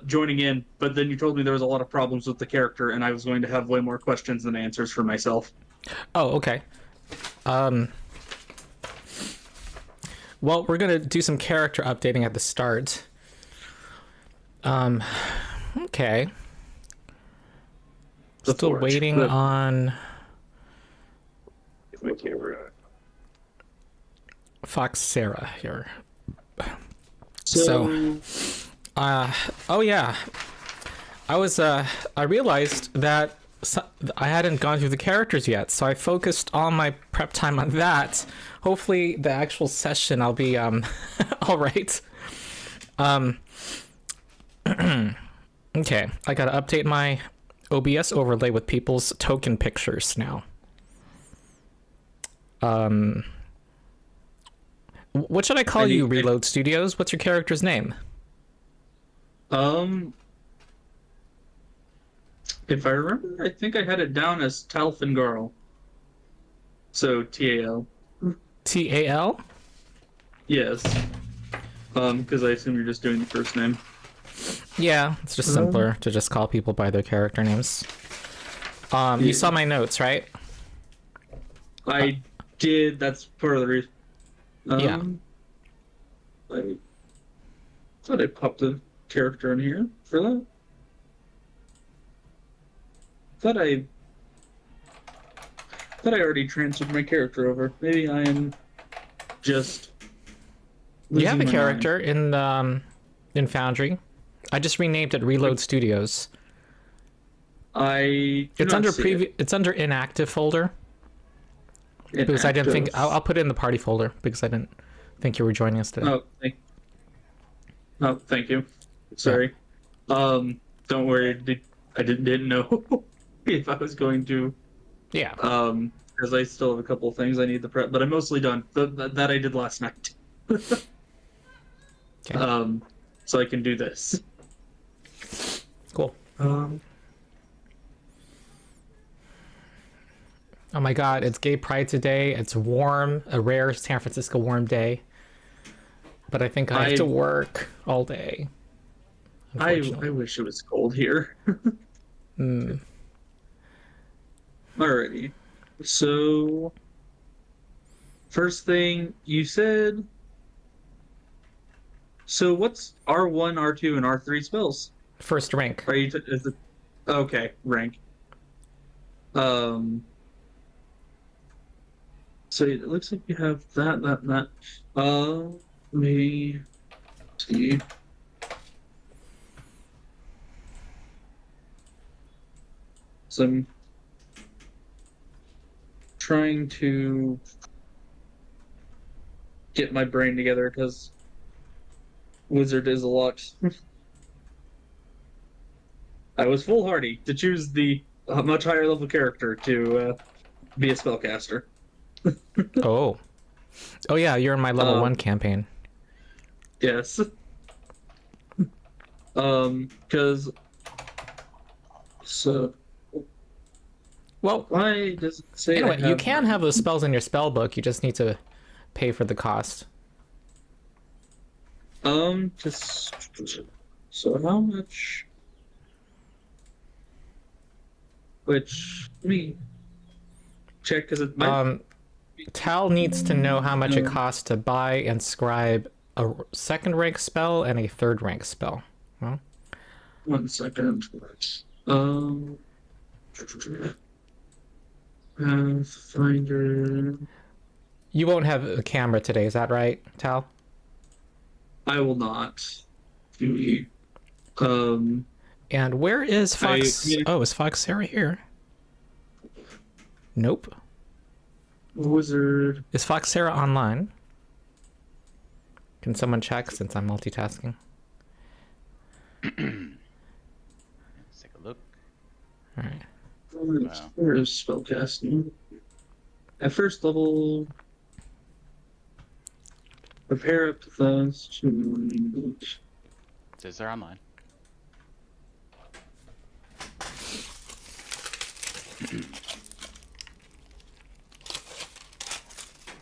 joining in, but then you told me there was a lot of problems with the character, and I was going to have way more questions than answers for myself. Oh, okay. Well, we're gonna do some character updating at the start. Okay. Still waiting on my camera. Fox Sarah here. So oh yeah. I realized that I hadn't gone through the characters yet, so I focused all my prep time on that. Hopefully the actual session I'll be all right. Okay, I gotta update my OBS overlay with people's token pictures now. What should I call you, Reload Studios? What's your character's name? If I remember, I think I had it down as Tal Fengarl. So Tal. Tal? Yes. Because I assume you're just doing the first name. Yeah, it's just simpler to just call people by their character names. You saw my notes, right? I did. That's part of the reason. Yeah. I thought I popped the character in here for that. Thought I already transferred my character over. Maybe I am just. You have a character in Foundry. I just renamed it Reload Studios. It's under inactive folder. Because I didn't think I'll put it in the party folder because I didn't think you were joining us today. Thank you. Sorry. Don't worry. I didn't know if I was going to. Yeah. Because I still have a couple of things I need to prep, but I'm mostly done. That I did last night. Okay. So I can do this. Cool. Oh my god, it's Gay Pride today. It's warm, a rare San Francisco warm day. But I think I have to work all day. I wish it was cold here. Alrighty. So, first thing you said. So what's R1, R2, and R3 spells? First rank. Are you? Okay, rank. So it looks like you have that, and that. Let me see. So I'm trying to get my brain together because Wizard is a lot. I was foolhardy to choose the much higher level character to be a spellcaster. Oh yeah, you're in my level 1 campaign. Yes. Because so. Well, why does it say? Anyway, you can have those spells in your spell book. You just need to pay for the cost. Just so how much? Which let me check because it might. Tal needs to know how much it costs to buy and scribe a second rank spell and a third rank spell. Well, 1 second. Pathfinder. You won't have a camera today, is that right, Tal? I will not. And where is Fox? Oh, is Fox Sarah here? Nope. Wizard. Is Fox Sarah online? Can someone check since I'm multitasking? Let's take a look. All right. Where is spellcasting? At first level, prepare up the. It says they're online.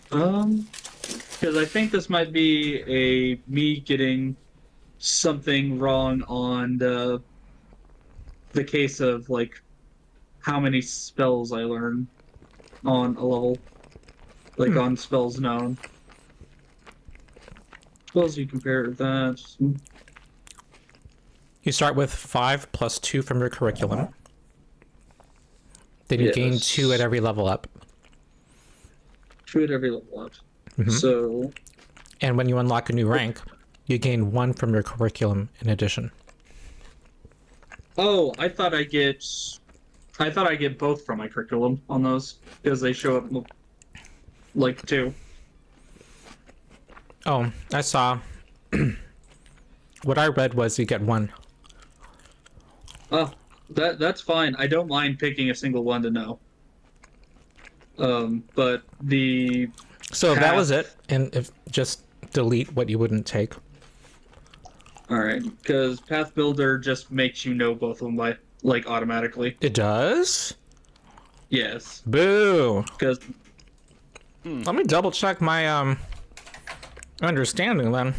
Because I think this might be me getting something wrong on the case of like how many spells I learn on a level, like on spells known. Spells you compare that. You start with 5 plus 2 from your curriculum. Then you gain Yes. 2 at every level up. 2 at every level up. Mhm. So, And when you unlock a new rank, you gain 1 from your curriculum in addition. oh, I thought I get both from my curriculum on those because they show up like 2. Oh, I saw. What I read was you get 1. Oh, that's fine. I don't mind picking a single one to know. But the So if that Path- was it, and if just delete what you wouldn't take. all right, because Path Builder just makes you know both of them by like automatically. It does? Yes, Boo! because Let me double check my understanding then.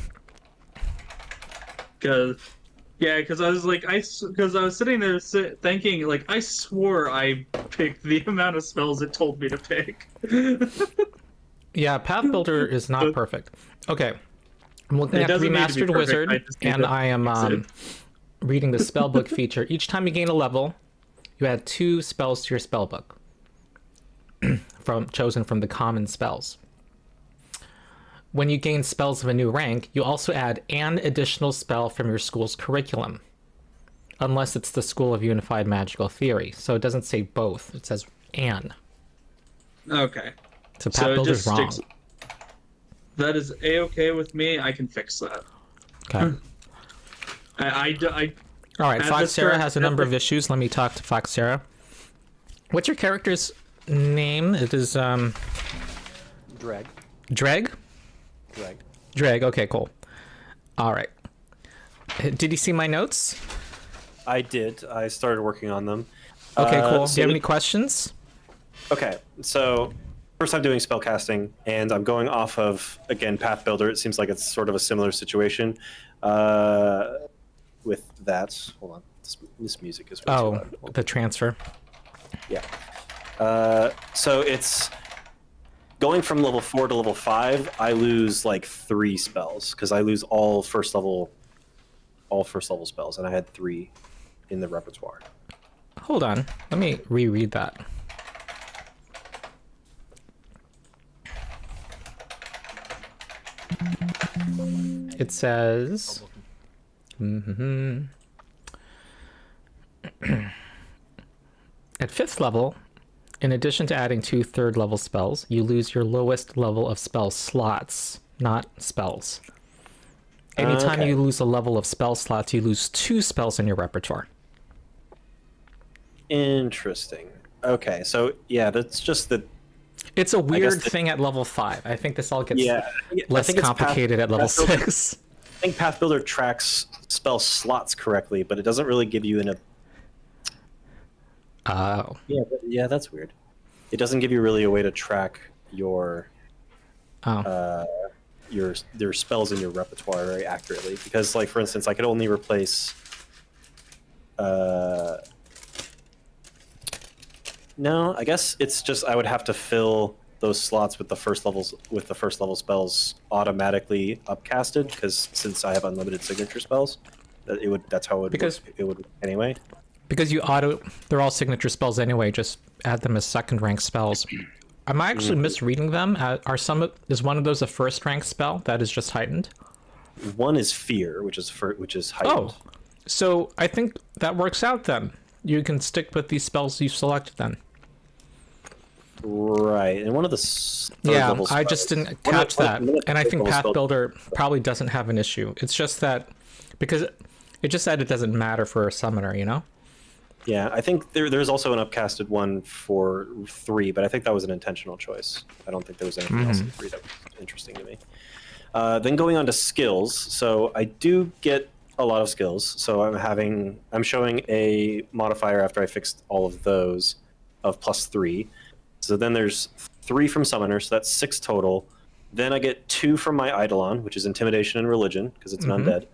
because I was like because I was sitting there thinking like I swore I picked the amount of spells it told me to pick. Yeah, Path Builder is not perfect. Okay. I'm looking It at the doesn't need to be Remastered perfect, Wizard, I just need and to I am fix it. reading the spellbook feature. Each time you gain a level, you add 2 spells to your spellbook, chosen from the common spells. When you gain spells of a new rank, you also add an additional spell from your school's curriculum, unless it's the School of Unified Magical Theory. So it doesn't say both; it says an. Okay, So Path so it Builder's just wrong. sticks. That is a-okay with me. I can fix that. Okay. I All right, At Fox this Sarah current- has a number of issues. Let me talk to Fox Sarah. What's your character's name? It is Dreg. Dreg? Dreg. Dreg, okay, cool. All right. Did you see my notes? I did. I started working on them. Okay, cool. Do so you have any questions? Okay, so first I'm doing spellcasting, and I'm going off of, again, Path Builder. It seems like it's sort of a similar situation with that. Hold on. This music is way too Oh, loud. the transfer. Yeah. So it's going from level 4 to level 5. I lose like 3 spells because I lose all first level spells, and I had 3 in the repertoire. Hold on. Let me reread that. It says... At 5th level, in addition to adding 2 third-level spells, you lose your lowest level of spell slots, not spells. Anytime Okay. you lose a level of spell slots, you lose 2 spells in your repertoire. Interesting. Okay, so yeah, that's just the It's a weird the- thing at level 5. I think this all gets yeah. I less think it's complicated at level Path Builder- 6. I think Path Builder tracks spell slots correctly, but it doesn't really give you Oh. Yeah, that's weird. It doesn't give you really a way to track your your spells in your repertoire very accurately. Because, like, for instance, I could only replace. No, I guess it's just I would have to fill those slots with the first level spells automatically upcasted, because since I have unlimited signature spells, that's how it would work. It would work anyway. Because they're all signature spells anyway, just add them as second rank spells. Am I actually misreading them? Is one of those a first rank spell that is just heightened? One is fear, which is heightened. Oh, so I think that works out then. You can stick with these spells you selected then. Right, and one of the Yeah, level I just spells- didn't one of- catch that. one of the And I think level Path spells- Builder probably doesn't have an issue. It's just that, because it just said it doesn't matter for a summoner, you know? Yeah, I think there's also an upcasted one for 3, but I think that was an intentional choice. I don't think there was anything else in 3 that was interesting to me. Then going on to skills, so I do get a lot of skills. So I'm showing a modifier after I fixed all of those of +3. So then there's 3 from summoner, so that's 6 total. Then I get 2 from my eidolon, which is intimidation and religion, because it's an undead.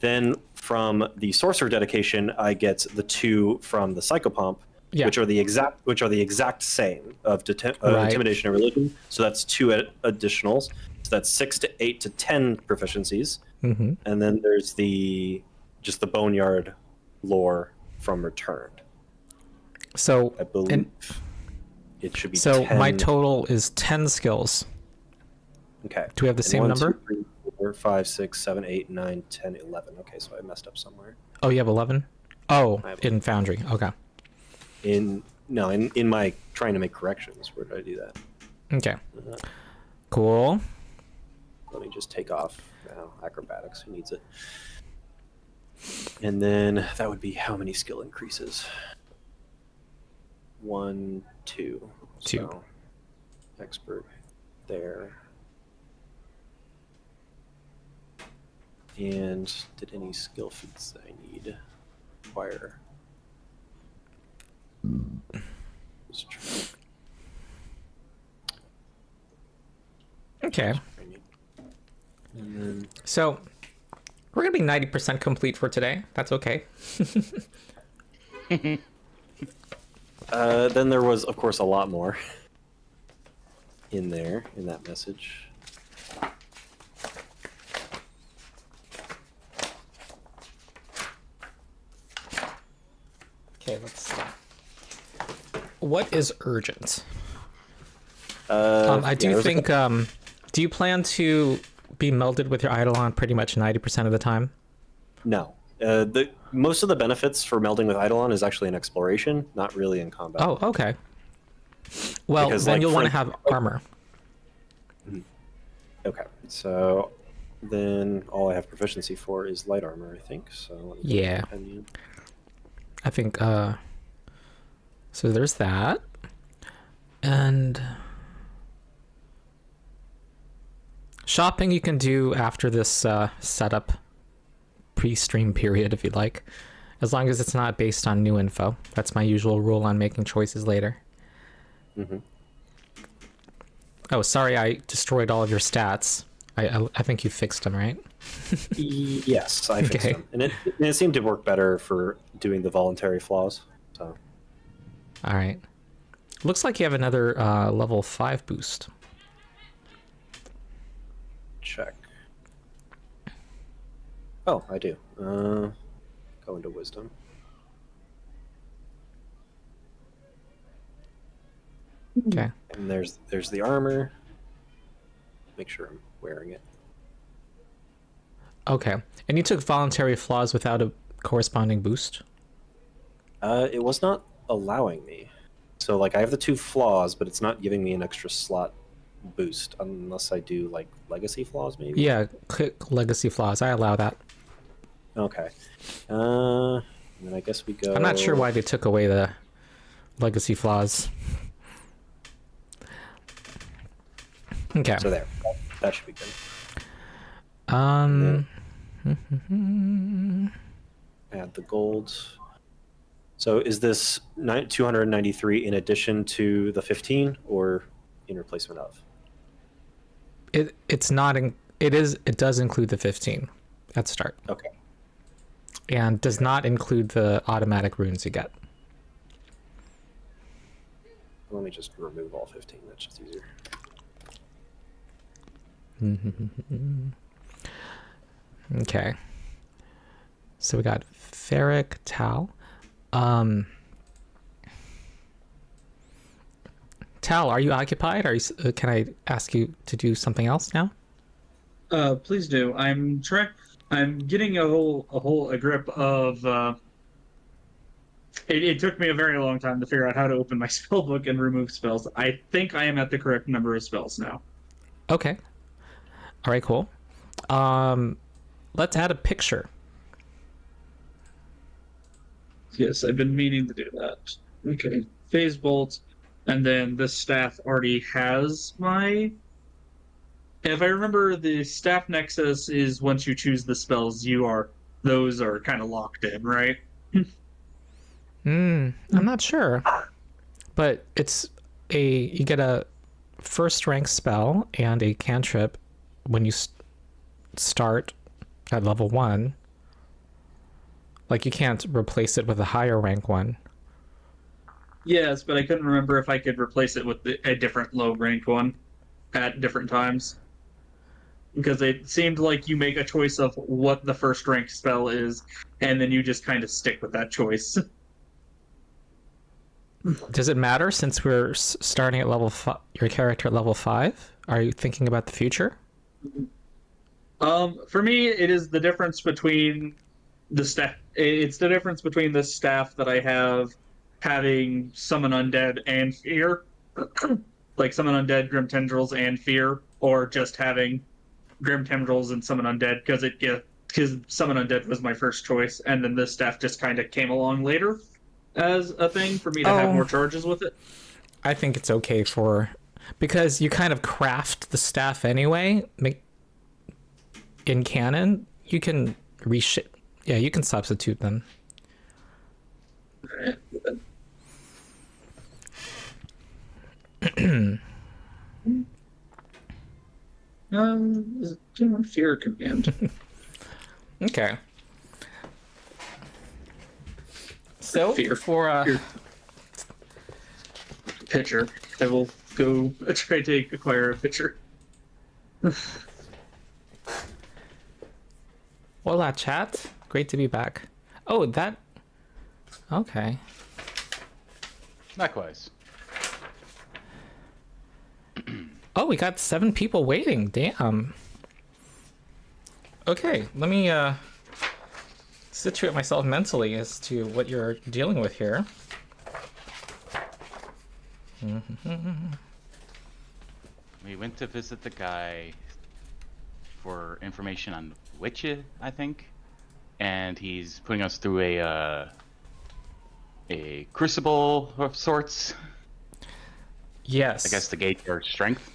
Then from the sorcerer dedication, I get the 2 from the psychopomp, Yeah. which are the exact same of Right. intimidation and religion. So that's 2 additionals. So that's 6 to 8 to 10 proficiencies. Mm-hmm. And then there's just the boneyard lore from returned. So I believe it should be. So 10. my total is 10 skills. Okay. Do we have the And same 1, number? 2, 3, 4, 5, 6, 7, 8, 9, 10, 11. Okay, so I messed up somewhere. Oh, you have 11? Oh, I have in Foundry. Okay. In my trying to make corrections, where did I do that? Okay. Uh, Cool. Let me just take off acrobatics. Who needs it? And then that would be how many skill increases? 1, 2. 2. So, expert there. And did any skill feats that I need acquire? Let's try. Okay. And then So we're going to be 90% complete for today. That's okay. then there was, of course, a lot more in that message. Okay, let's see. What is urgent? I do think, do you plan to be melded with your eidolon pretty much 90% of the time? No. Most of the benefits for melding with eidolon is actually in exploration, not really in combat. Oh, okay. Well, Because, then like, you'll want to for- have armor. Okay, so then all I have proficiency for is light armor, I think. So let me go to Yeah. companion. I think, so there's that. And shopping you can do after this setup pre-stream period if you'd like, as long as it's not based on new info. That's my usual rule on making choices later. Mm-hmm. Oh, sorry, I destroyed all of your stats. I think you fixed them, right? Yes, I fixed Okay. them, and it seemed to work better for doing the voluntary flaws. So All right. Looks like you have another level 5 boost. check. Oh, I do. Go into wisdom. Okay. And there's the armor. Make sure I'm wearing it. Okay. And you took voluntary flaws without a corresponding boost? It was not allowing me. So like I have the 2 flaws, but it's not giving me an extra slot boost unless I do like legacy flaws maybe. Yeah, click legacy flaws. I allow that. Okay. And then I guess we go. I'm not sure why they took away the legacy flaws. Okay. So there. That should be good. Add the gold. So is this 293 in addition to the 15 or in replacement of? It's not it does include the 15 at start. Okay. And does not include the automatic runes you get. Let me just remove all 15. That's just easier. Okay. So we got Feric, Tal. Tal, are you occupied? Can I ask you to do something else now? Please do. I'm getting a grip of. It took me a very long time to figure out how to open my spell book and remove spells. I think I am at the correct number of spells now. Okay. All right, cool. Let's add a picture. Yes, I've been meaning to do that. Okay. Phase bolt, and then this staff already has my. If I remember, the staff nexus is once you choose the spells, those are kind of locked in, right? I'm not sure, but you get a first rank spell and a cantrip when you start at level 1, Like you can't replace it with a higher rank one. Yes, but I couldn't remember if I could replace it with a different low rank one at different times. Because it seemed like you make a choice of what the first rank spell is, and then you just kind of stick with that choice. Does it matter since we're starting at level your character at level 5? Are you thinking about the future? For me, it is the difference between the staff. It's the difference between the staff that I have having summon undead and fear, like summon undead, grim tendrils, and fear, or just having grim tendrils and summon undead because summon undead was my first choice, and then this staff just kind of came along later as a thing for me to have more charges with it. I think it's okay because you kind of craft the staff anyway. In canon, you can you can substitute them. Is it fear command? Okay. So Fear. for Fear. Pitcher. I will go try to acquire a pitcher. Hola, chat. Great to be back. Oh, that. Okay. Likewise. Oh, we got 7 people waiting. Damn. Okay, let me situate myself mentally as to what you're dealing with here. We went to visit the guy for information on witches, I think, and he's putting us through a crucible of sorts. Yes. I guess to gauge our strength.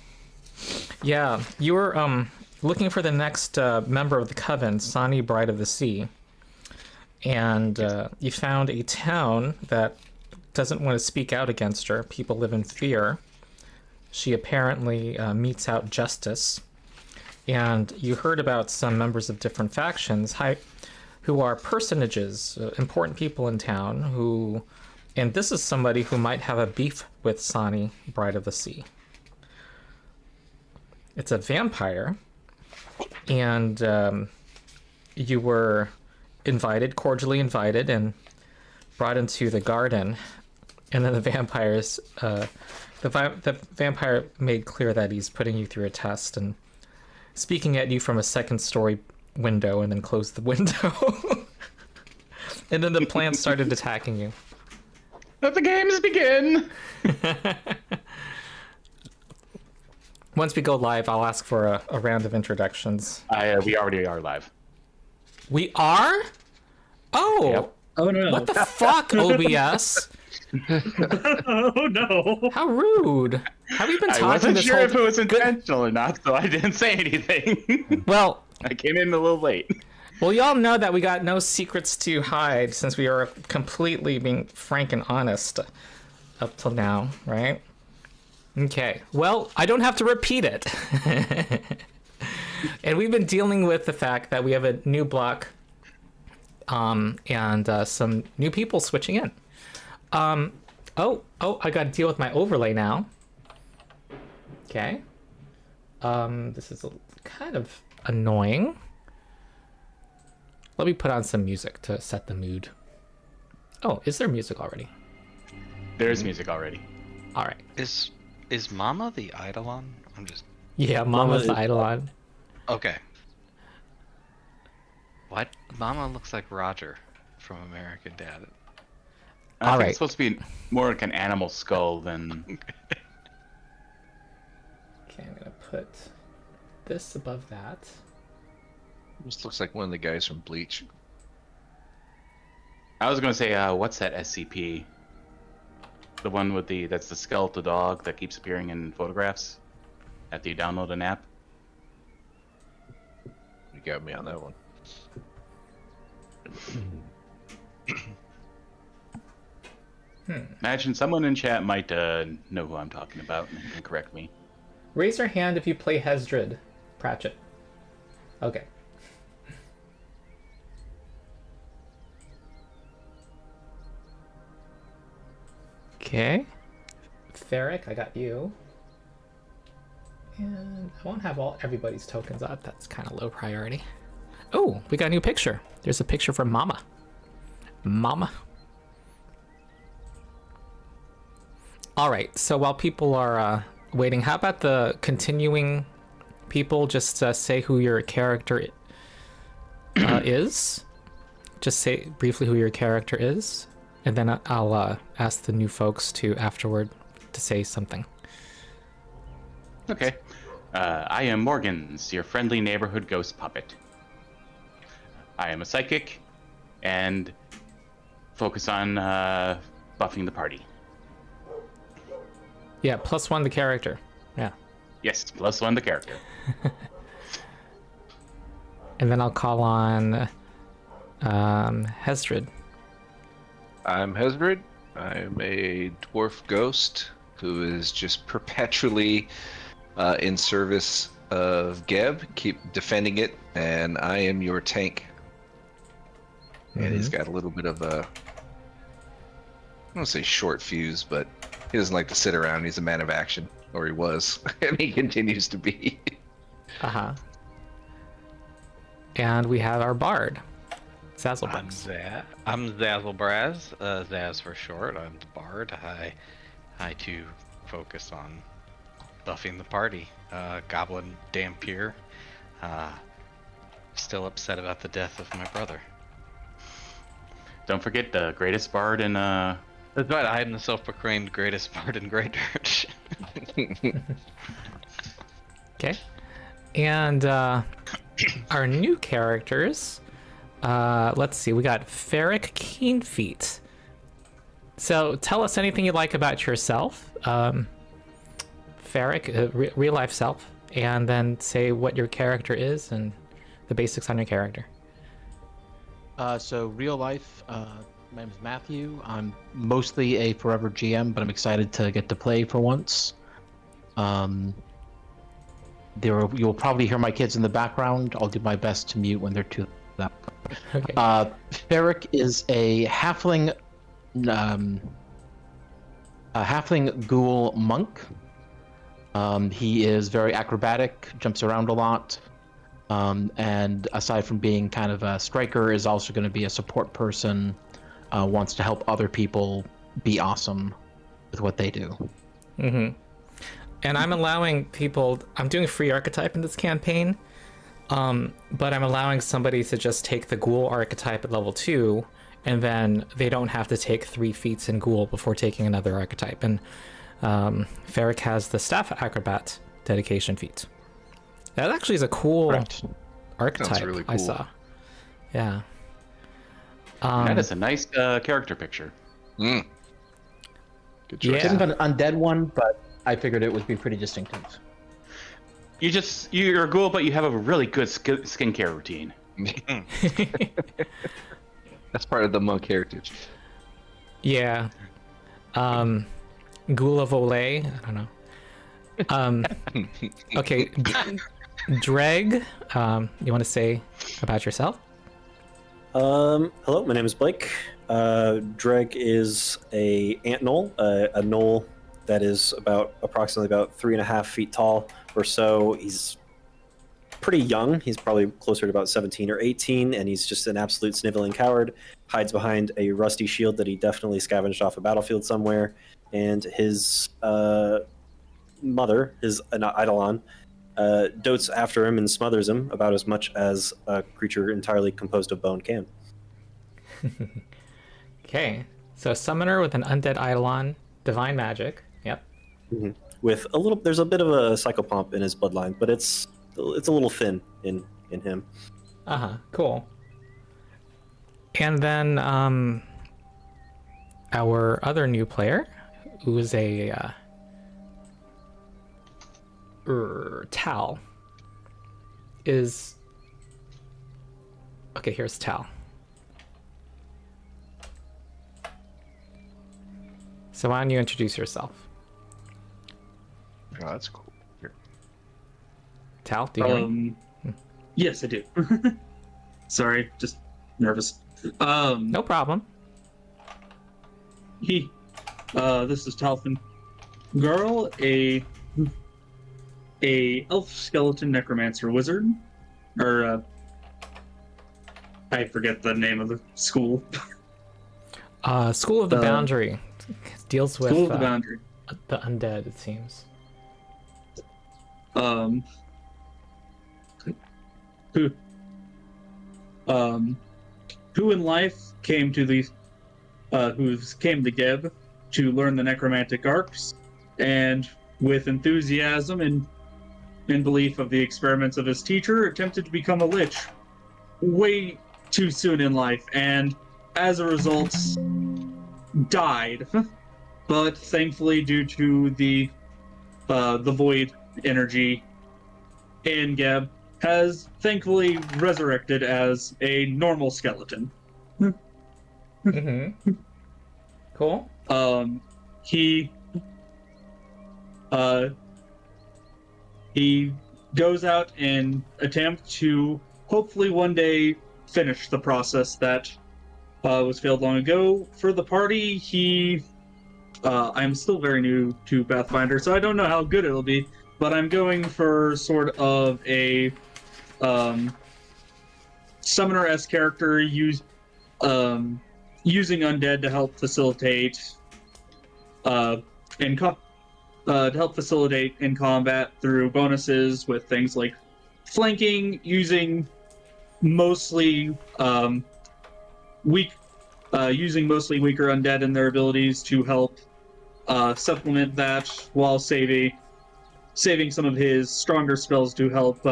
Yeah, you were looking for the next member of the coven, Sani, Bride of the Sea, and you found a town that doesn't want to speak out against her. People live in fear. She apparently metes out justice, and you heard about some members of different factions who are personages, important people in town who, and this is somebody who might have a beef with Sani, Bride of the Sea. It's a vampire, and you were cordially invited, and brought into the garden. And then the vampire made clear that he's putting you through a test and speaking at you from a second-story window, and then closed the window. And then the plants started attacking you. Let the games begin! Once we go live, I'll ask for a round of introductions. We already are live. We are? Oh! Yep. Oh no. What the fuck, OBS? Oh no. How rude. Have you been talking I wasn't this sure whole... if it was intentional or not, so I didn't say anything. Well, I came in a little late. well, y'all know that we got no secrets to hide since we are completely being frank and honest up till now, right? Okay. Well, I don't have to repeat it. And we've been dealing with the fact that we have a new block and some new people switching in. Oh, I got to deal with my overlay now. Okay. This is kind of annoying. Let me put on some music to set the mood. Oh, is there music already? There's music already. All right. Is Mama the eidolon? I'm just... Yeah, Mama's the eidolon. Okay. What? Mama looks like Roger from American Dad. I All think right. It's supposed to be more like an animal skull than... Okay, I'm gonna put this above that. This looks like one of the guys from Bleach. I was gonna say, what's that SCP? The one with that's the skeletal dog that keeps appearing in photographs after you download an app. You got me on that one. Imagine someone in chat might know who I'm talking about and can correct me. Raise your hand if you play Hesdrid Pratchett. Okay. Okay. Feric, I got you. And I won't have everybody's tokens up. That's kind of low priority. Oh, we got a new picture. There's a picture from Mama. Mama. All right, so while people are waiting, how about the continuing people just say who your character is? Just say briefly who your character is, and then I'll ask the new folks to afterward to say something. Okay. I am Morgans, your friendly neighborhood ghost puppet. I am a psychic and focus on buffing the party. Yeah, +1 the character. Yeah. Yes, +1 the character. And then I'll call on Hesdrid. I'm Hesdrid. I'm a dwarf ghost who is just perpetually in service of Geb. Keep defending it, and I am your tank. And he's got a little bit of a, I don't say short fuse, but he doesn't like to sit around. He's a man of action, or he was, and he continues to be. Uh-huh. And we have our bard, Zazzlebrazz. I'm Zazzlebrazz, Zaz for short. I'm the bard. I too focus on buffing the party. Goblin-dhampir. Still upset about the death of my brother. Don't forget the greatest bard in That's right, I am the self-proclaimed greatest bard in Great Dirt. Okay. And our new characters, let's see, we got Feric Keenfeet. So tell us anything you like about yourself, Feric, real life self, and then say what your character is and the basics on your character. So real life, my name is Matthew. I'm mostly a forever GM, but I'm excited to get to play for once. You'll probably hear my kids in the background. I'll do my best to mute when they're too loud. Okay. Feric is a halfling ghoul monk. He is very acrobatic, jumps around a lot, and aside from being kind of a striker, is also going to be a support person. Wants to help other people be awesome with what they do. Mm-hmm. And I'm allowing people, I'm doing free archetype in this campaign, but I'm allowing somebody to just take the ghoul archetype at level 2, and then they don't have to take 3 feats in ghoul before taking another archetype. And Feric has the staff acrobat dedication feat. That actually is a cool archetype. Sounds really cool. I saw. Yeah. that is a nice character picture. Good choice. Yeah. Didn't have an undead one, but I figured it would be pretty distinctive. You're a ghoul, but you have a really good skincare routine. That's part of the monk heritage. Yeah. Ghoul of Olay. I don't know. Okay. Dreg, you want to say about yourself? Hello, my name is Blake. Dreg is a ant gnoll, a gnoll that is approximately about 3.5 feet tall or so. He's pretty young. He's probably closer to about 17 or 18, and he's just an absolute sniveling coward. Hides behind a rusty shield that he definitely scavenged off a battlefield somewhere. And his mother, an eidolon, dotes after him and smothers him about as much as a creature entirely composed of bone can. Okay. So summoner with an undead eidolon, divine magic. Yep. Mm-hmm. There's a bit of a psychopomp in his bloodline, but it's a little thin in him. Cool. And then our other new player, who is a Tal, is okay. Here's Tal. So why don't you introduce yourself? Oh, that's cool. Here. Tal, do you hear me? Yes, I do. Sorry, just nervous. No problem. This is Tal Fengarl, a elf skeleton necromancer wizard, or I forget the name of the school. School of the Boundary deals with School of the Boundary. the undead, it seems. Who in life came to the came to Geb to learn the necromantic arts, and with enthusiasm and in belief of the experiments of his teacher, attempted to become a lich way too soon in life, and as a result died. But thankfully, due to the void energy in Geb, has thankfully resurrected as a normal skeleton. Mm-hmm. Cool. He goes out and attempt to hopefully one day finish the process that was failed long ago. For the party, I'm still very new to Pathfinder, so I don't know how good it'll be, but I'm going for sort of a summoner-esque character using undead to help facilitate in combat through bonuses with things like flanking, using mostly weaker undead and their abilities to help supplement that, while saving some of his stronger spells to help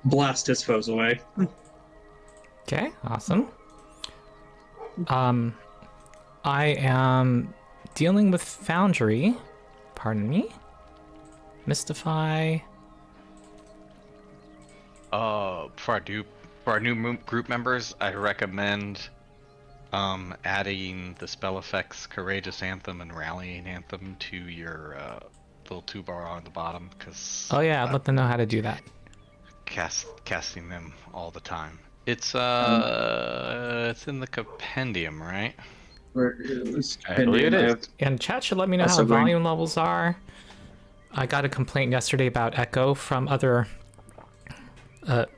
blast his foes away. Okay, awesome. I am dealing with Foundry. Pardon me. Mystify. For our new group members, I'd recommend adding the spell effects Courageous Anthem and Rallying Anthem to your little toolbar on the bottom, because Oh yeah, I'd let them know how to do that. casting them all the time. It's in the compendium, right? I believe it is. And chat should let me know Also how going- volume levels are. I got a complaint yesterday about echo from an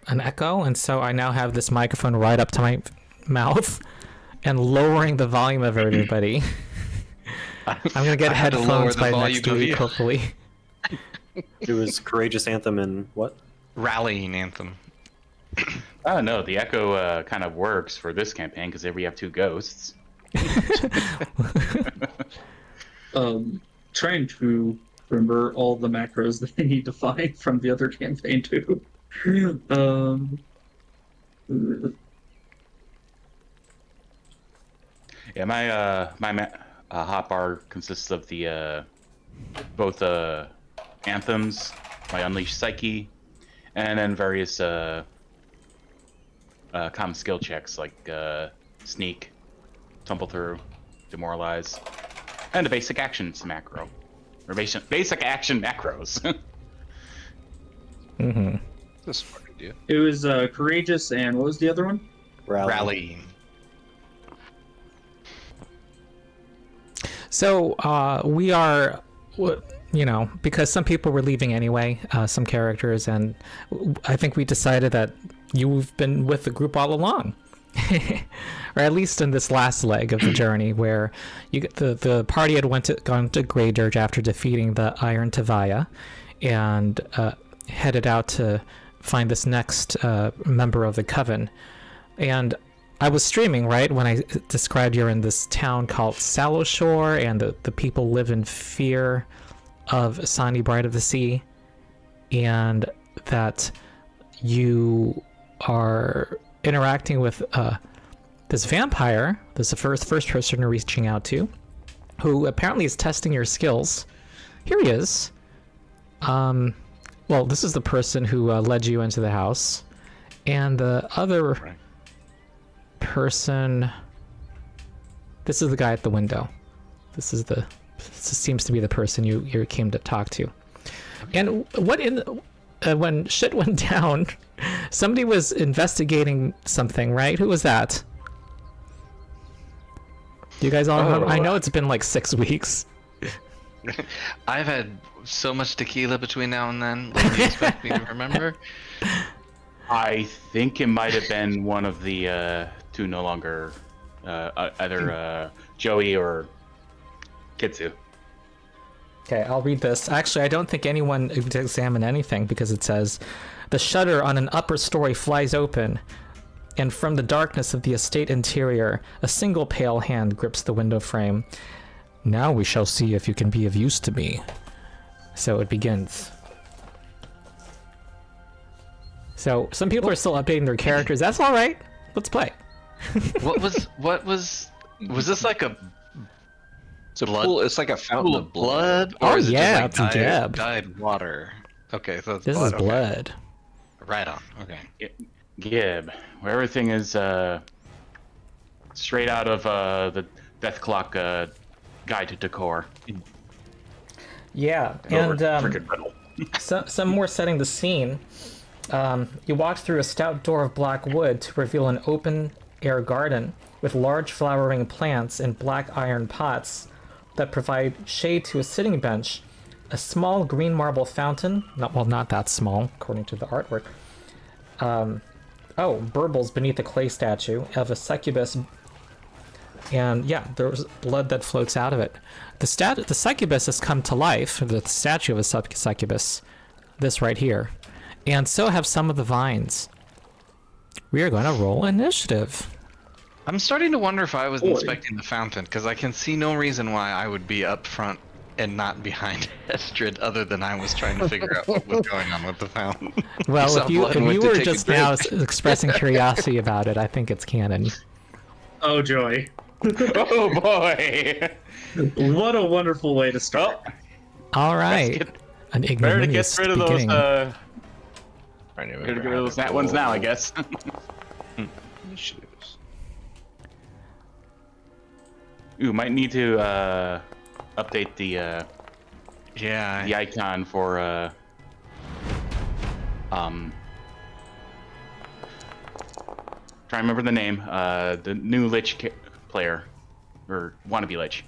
echo, and so I now have this microphone right up to my mouth and lowering the volume of everybody. I'm gonna get I had to lower headphones the by volume next of week, you. hopefully. It was Courageous Anthem and what? Rallying Anthem. Oh no, the echo kind of works for this campaign because we have 2 ghosts. Trying to remember all the macros that I need to find from the other campaign too. Yeah, my hotbar consists of the both anthems, my Unleashed Psyche, and then various common skill checks like Sneak, Tumble Through, Demoralize, and the basic actions macro, or basic action macros. Mm-hmm. That's a smart idea. It was Courageous, and what was the other one? Rallying. So we are, because some people were leaving anyway, some characters, and I think we decided that you've been with the group all along, or at least in this last leg of the journey, where the party had gone to Grey Dirge after defeating the Iron Tavaya, and headed out to find this next member of the Coven. And I was streaming, right, when I described you're in this town called Sallow Shore, and the people live in fear of Asani, Bride of the Sea, and that you are interacting with this vampire. This is the first person you're reaching out to, who apparently is testing your skills. Here he is. Well, this is the person who led you into the house, and the other person. This is the guy at the window. This seems to be the person you came to talk to. And when shit went down, somebody was investigating something, right? Who was that? You guys all remember? Oh. I know it's been like 6 weeks. I've had so much tequila between now and then. What do you expect me to remember? I think it might have been one of the two no longer, either Joey or Kitsu. Okay, I'll read this. Actually, I don't think anyone examined anything because it says, the shutter on an upper story flies open, and from the darkness of the estate interior, a single pale hand grips the window frame. Now we shall see if you can be of use to me. So it begins. So some people are still updating their characters. That's all right. Let's play. What was this like a It's a Blood- pool. It's like a fountain pool of of blood. blood? Oh, Or is it yeah, just like it's Geb. dyed water? Okay, so it's This blood. is blood. Okay. Right on. Okay. Gib, where everything is straight out of the Death Clock Guide to Decor. Yeah, Over and frickin' riddle. some more setting the scene. You walk through a stout door of black wood to reveal an open-air garden with large flowering plants in black iron pots that provide shade to a sitting bench, a small green marble fountain, not that small, according to the artwork. Burbles beneath a clay statue of a succubus, and yeah, there's blood that floats out of it. The succubus has come to life, the statue of a succubus, this right here, and so have some of the vines. We are going to roll initiative. I'm starting to wonder if I was inspecting the fountain, because I can see no reason why I would be up front and not behind Hesdrid, other than I was trying to figure out what was going on with the fountain. Well, saw if you blood and went to were take a just now drink. expressing curiosity about it, I think it's canon. Oh, joy. Oh boy! What a wonderful way to start. All right. get- An Better to ignominious get rid of those. beginning. Better to get rid of those nat ones now, I guess. Initiatives. Ooh, might need to update the Yeah. icon for try to remember the name. The new Lich player, or wannabe Lich.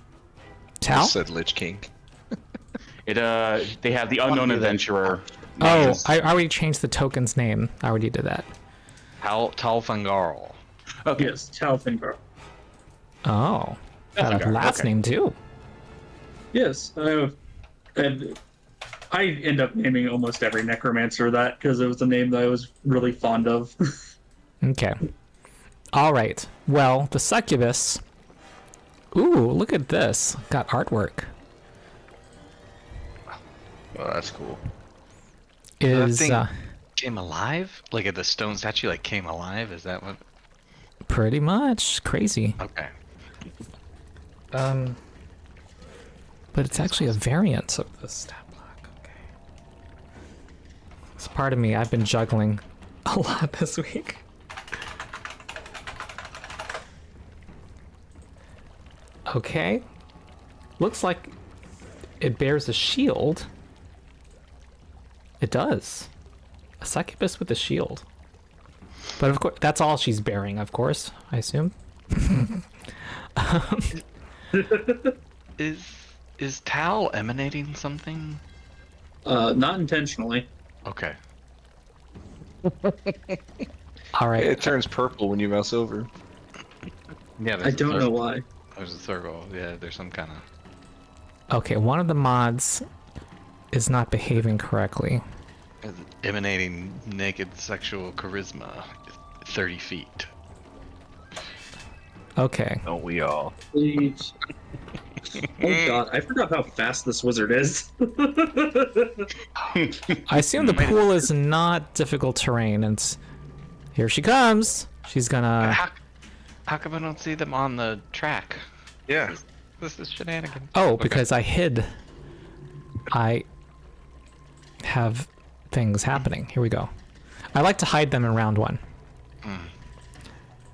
Tal? Said Lich King. It they have the unknown adventurer. Oh, names. I already changed the token's name. I already did that. Tal Fengarl. Okay. Yes, Tal Fengarl. Oh. Got a Fengarl, last okay. name too. Yes, and I end up naming almost every necromancer that because it was a name that I was really fond of. Okay. All right. Well, the succubus. Ooh, look at this. Got artwork. Oh, that's cool. Is thing- Came alive? Like the stone statue like came alive? Is that what? pretty much crazy. Okay. But it's actually a variant of the stat block. Okay. It's part of me. I've been juggling a lot this week. Okay. Looks like it bears a shield. It does. A succubus with a shield. But of course, that's all she's bearing, of course, I assume. Is Tal emanating something? Not intentionally. Okay. All right. It turns purple when you mouse over. Yeah, I don't know why. There's a circle. Yeah, there's some kind of. Okay, one of the mods is not behaving correctly. Emanating naked sexual charisma, 30 feet. Okay. Don't we all? Please. Oh god, I forgot how fast this wizard is. I assume the pool is not difficult terrain, and here she comes. She's gonna. How come I don't see them on the track? Yeah. This is shenanigans. Oh, Okay. because I hid. I have things happening. Here we go. I like to hide them in round one.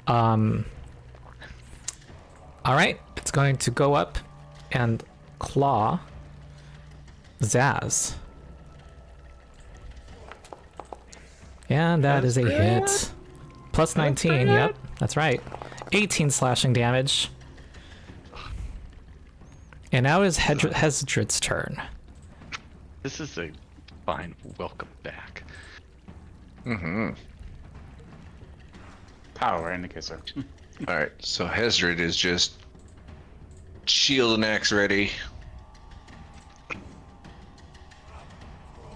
All right, it's going to go up and claw Zaz. And that is a hit. Plus 19, yep, that's right. 18 slashing damage. And now is Hesdrid's turn. This is a fine welcome back. Mm-hmm. Power and the kisser. All right, so Hesdrid is just shield and axe ready,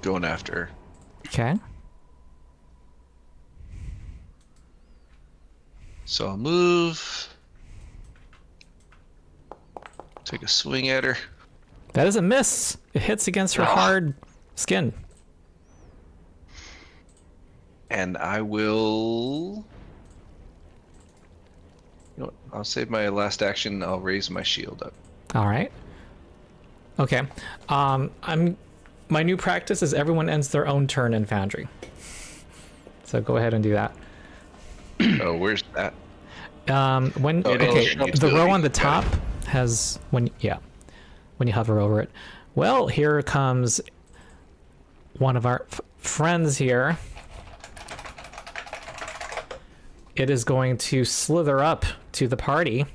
going after her. Okay. So I'll move, take a swing at her. That is a miss. It hits against her hard skin. And I will. You know what? I'll save my last action. I'll raise my shield up. All right. Okay. My new practice is everyone ends their own turn in Foundry. So go ahead and do that. Oh, where's that? When Oh, okay, oh, the row on the got top has when you hover over it. Well, here comes one of our friends here. It is going to slither up to the party.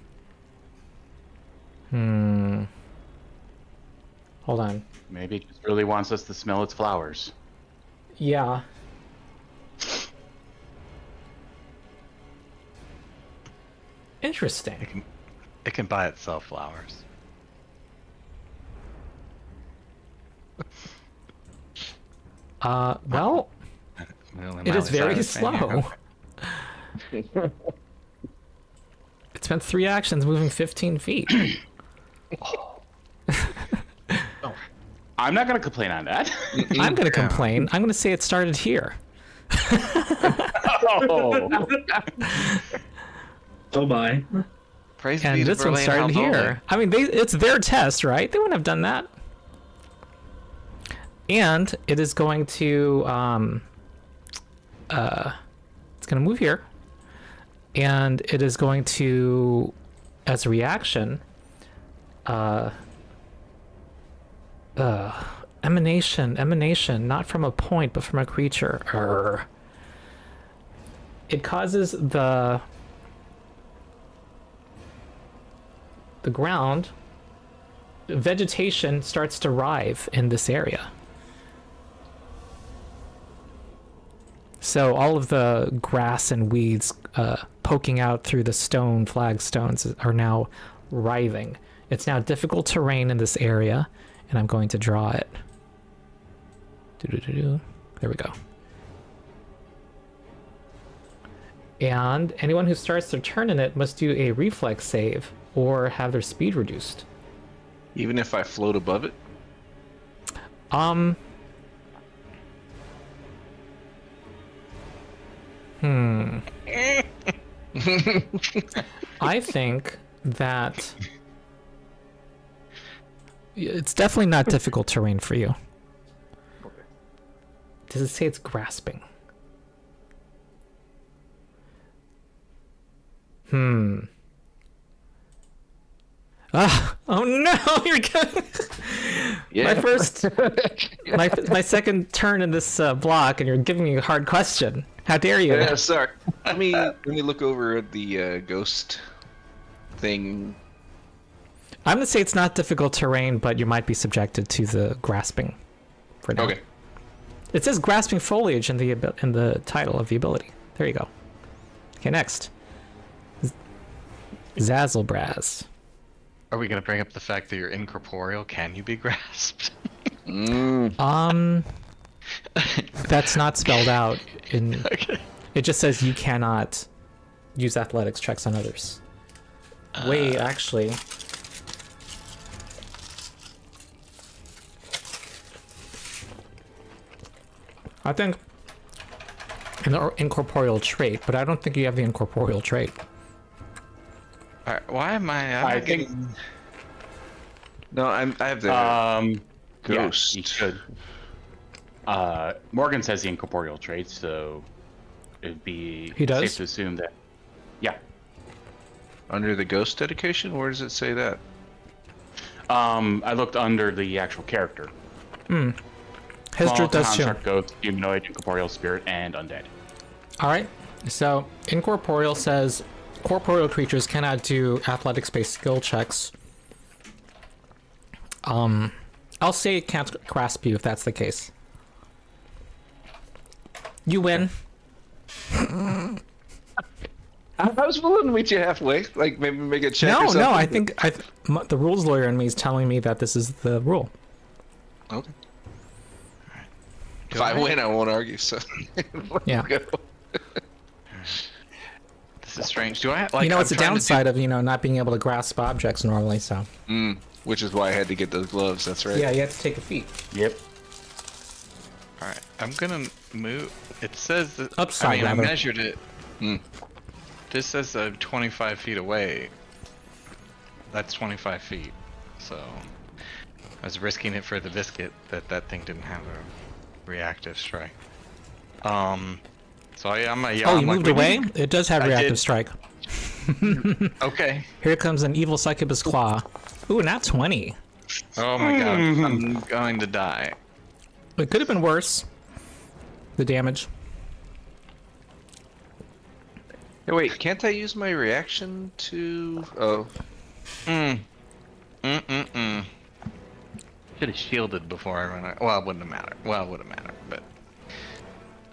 Hold on. Maybe it just really wants us to smell its flowers. Yeah. Interesting. It can buy itself flowers. Well, it is very slow. It spent 3 actions moving 15 feet. I'm not going to complain on that. I'm going to complain. I'm going to say it started here. Oh. Oh my. Praise be And to this one Berlin started Hellboy. here. I mean, it's their test, right? They wouldn't have done that. And it is going to, it's going to move here. And it is going to, as a reaction, emanation, not from a point, but from a creature. Urgh. It causes the ground, vegetation starts to writhe in this area. So all of the grass and weeds poking out through the stone flagstones are now writhing. It's now difficult terrain in this area, and I'm going to draw it. There we go. And anyone who starts their turn in it must do a reflex save or have their speed reduced. Even if I float above it? I think that it's definitely not difficult terrain for you. Does it say it's grasping? Oh no, you're good. Yeah. My first, my second turn in this block, and you're giving me a hard question. How dare you? Yeah, sorry. Let me look over at the ghost thing. I'm gonna say it's not difficult terrain, but you might be subjected to the grasping. For now. Okay. It says grasping foliage in the title of the ability. There you go. Okay, next. Zazzlebrazz. Are we gonna bring up the fact that you're incorporeal? Can you be grasped? That's not spelled out in. Okay. It just says you cannot use athletics checks on others. Wait, actually. I think an incorporeal trait, but I don't think you have the incorporeal trait. Alright, why am I? I think. No, I have the ghost. Yeah, he should. Morgan says the incorporeal trait, so it'd be He does? safe to assume that. Yeah. Under the ghost dedication? Where does it say that? I looked under the actual character. Hesdrid does too. Construct, ghost, humanoid, incorporeal, spirit, and undead. All right. So incorporeal says corporeal creatures cannot do athletics-based skill checks I'll say it can't grasp you if that's the case. You win. I was willing to meet you halfway. Like maybe make a check. or No, something. no. I think the rules lawyer in me is telling me that this is the rule. Okay. If I win, I won't argue. So Yeah. go. This is strange. Do I like? It's a downside of not being able to grasp objects normally. So Which is why I had to get those gloves. That's right. yeah, you have to take a feat. Yep. All right, I'm gonna move. It says that. Upside, I rather. measured it. This says 25 feet away. That's 25 feet. So I was risking it for the biscuit that thing didn't have a reactive strike. So I'm a. Oh, you moved away? It does have I reactive did. strike. Okay. Here comes an evil succubus claw. Ooh, not 20. Oh my god, I'm going to die. It could have been worse. The damage. Hey, wait, can't I use my reaction to? Oh, Should have shielded before I ran out. Well, it wouldn't have mattered. Well, it would have mattered, but.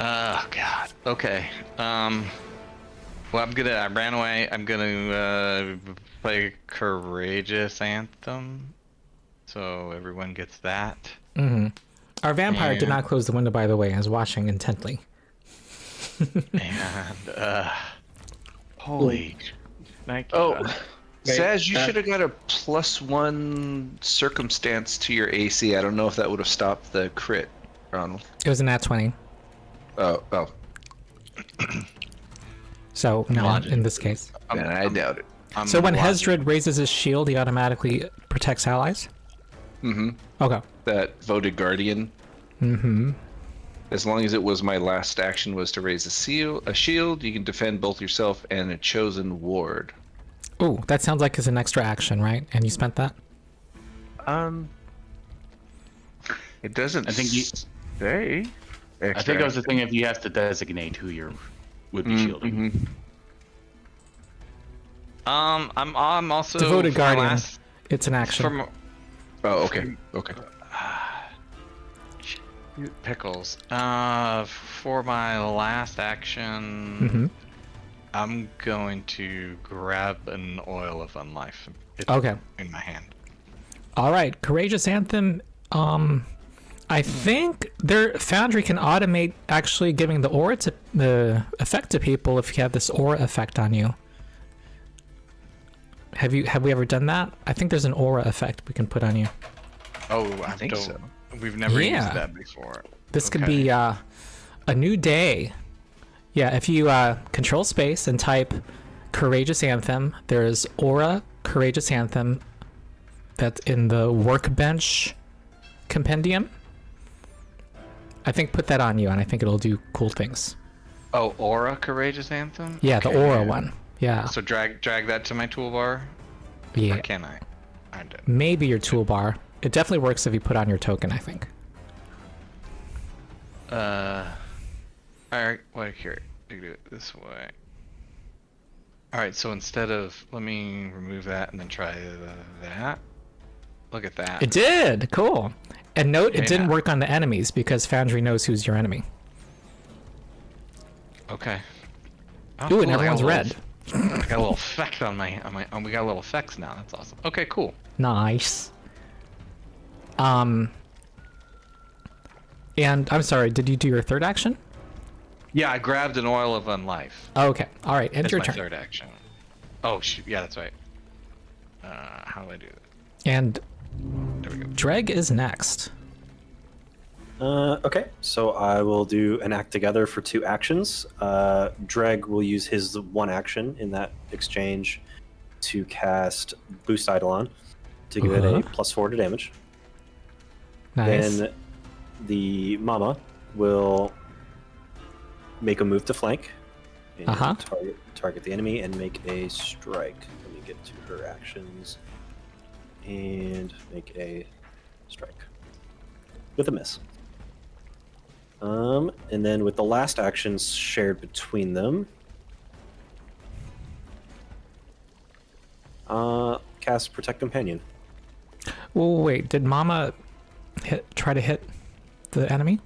Oh god. Okay. Well, I ran away. I'm gonna play Courageous Anthem, so everyone gets that. Our vampire did And- not close the window, by the way, and is watching intently. And holy. Thank you. oh, bud. Saz, you should have got a +1 circumstance to your AC. I don't know if that would have stopped the crit, Ronald. It was a nat 20. Oh, So, no, Logic. in this case. man, I doubt it. I'm So when logic. Hesdrid raises his shield, he automatically protects allies? Okay. That voted guardian. As long as it was my last action was to raise a shield, you can defend both yourself and a chosen ward. Ooh, that sounds like it's an extra action, right? And you spent that? It doesn't I think you- say. I think that was the thing if you have to designate who you would be shielding. I'm also Devoted for my Guardian. last- It's an action. from Oh, okay. Okay. pickles. For my last action, I'm going to grab an oil of unlife. It's Okay. in my hand. All right, Courageous Anthem. I think their Foundry can automate actually giving the aura to the effect to people if you have this aura effect on you. Have we ever done that? I think there's an aura effect we can put on you. Oh, I think so. We've never Yeah. used that before. This could Okay. be a new day. Yeah, if you control space and type Courageous Anthem, there's Aura Courageous Anthem that's in the Workbench compendium. I think put that on you, and I think it'll do cool things. Oh, Aura Courageous Anthem? Yeah, Okay, the Aura yeah. one. Yeah, So drag that to my toolbar? yeah. Or can I? I do. Maybe your toolbar. It definitely works if you put on your token, I think. Alright, wait here. Do it this way. Alright, so instead of, let me remove that and then try that. Look at that. It did! Cool. And note, it Okay, didn't now. work on the enemies because Foundry knows who's your enemy. Okay. Oh, Ooh, cool, and I got a everyone's little- red. I got a little effect on my, we got little effects now. That's awesome. Okay, cool. Nice. And I'm sorry, did you do your third action? Yeah, I grabbed an oil of unlife. Oh, okay. All right, end That's your my turn. third action. Oh, shoot. Yeah, that's right. How do I do that? And There we go. Dreg is next. Okay, so I will do an act together for 2 actions. Dreg will use his 1 action in that exchange to cast Boost Eidolon to give it a +4 to damage. Nice. Then the Mama will make a move to flank and target the enemy and make a strike. Let me get to her actions and make a strike with a miss. And then with the last actions shared between them, cast Protect Companion. Oh, wait, did Mama try to hit the enemy?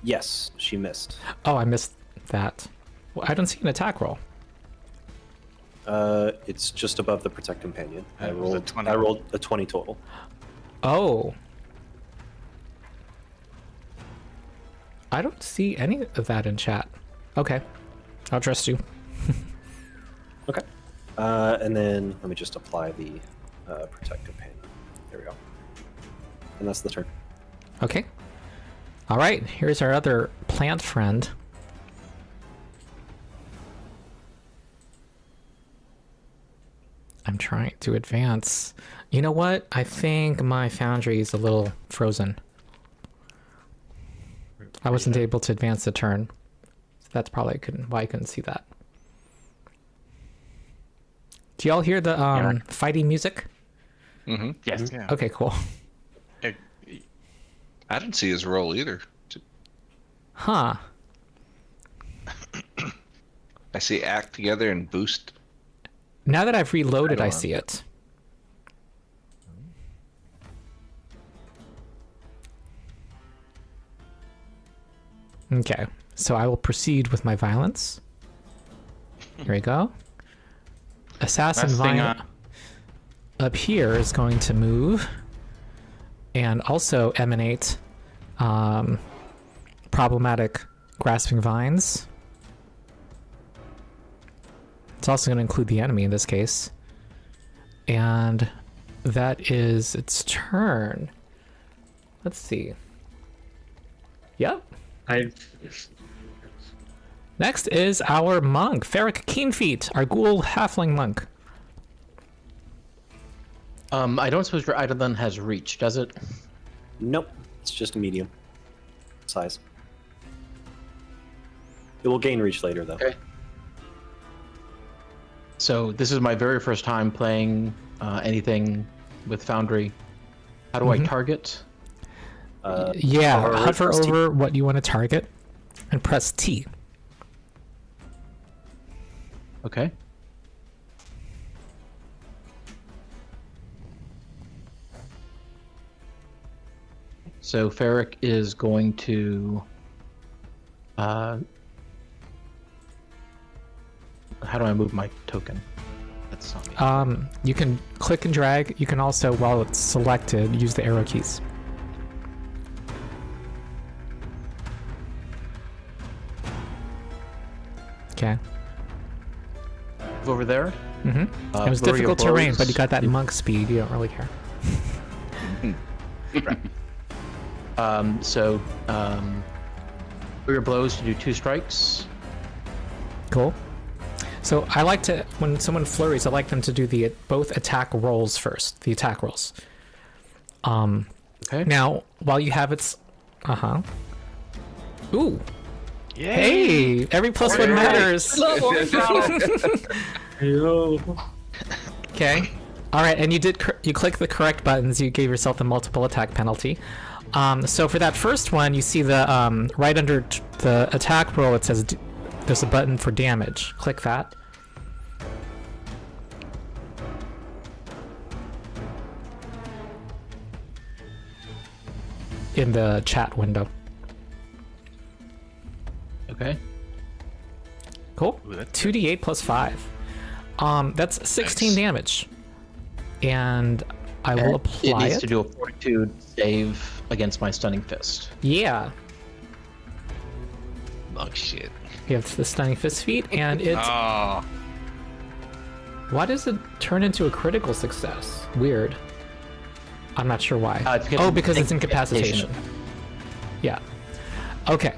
Yes, she missed. Oh, I missed that. Well, I don't see an attack roll. It's just above the protect companion. It was a 20. I rolled a 20 total. Oh. I don't see any of that in chat. Okay. I'll trust you. Okay. And then let me just apply the protect companion. There we go. And that's the turn. Okay. All right, here's our other plant friend. I'm trying to advance. You know what? I think my foundry is a little frozen. I wasn't able to advance the turn. So that's probably why I couldn't see that. Do y'all hear the fighting music? Mm-hmm. Yes. Yeah. Okay, cool. I didn't see his roll either. Huh. I see act together and boost. Now that I've reloaded, I Eidolon. see it. Okay, so I will proceed with my violence. Here we go. Assassin Last thing Violent up here is going to move and also emanate problematic grasping vines. It's also going to include the enemy in this case. And that is its turn. Let's see. Yep. Next is our monk, Feric Keenfeet, our ghoul halfling monk. I don't suppose your eidolon has reach, does it? Nope. It's just a medium size. It will gain reach later, though. Okay. So this is my very first time playing anything with Foundry. How do I target? Yeah, hover hover press T. over what you want to target and press T. Okay. So Feric is going to how do I move my token? That's not me. You can click and drag. You can also, while it's selected, use the arrow keys. Okay. Move over there. Mm-hmm. It was lower your difficult terrain, blows. but you got that monk speed. You don't really care. So for your blows, you do 2 strikes. Cool. So I like to, when someone flurries, I like them to do both attack rolls first. The attack rolls. Okay. Now, while you have its, Ooh. Hey, every +1 matters. Yo. Okay. All right, and you click the correct buttons. You gave yourself the multiple attack penalty. So for that first one, you see the right under the attack roll. It says there's a button for damage. Click that. In the chat window. Okay. Cool. Ooh, that's 2d8 plus 5. That's 16 damage. And I will It apply needs it. to do a fortitude save against my stunning fist. Yeah. Oh shit. You have the stunning fist feat, and it. Oh, Why does it turn into a critical success? Weird. I'm not sure why. Because it's incapacitation. Yeah. Okay.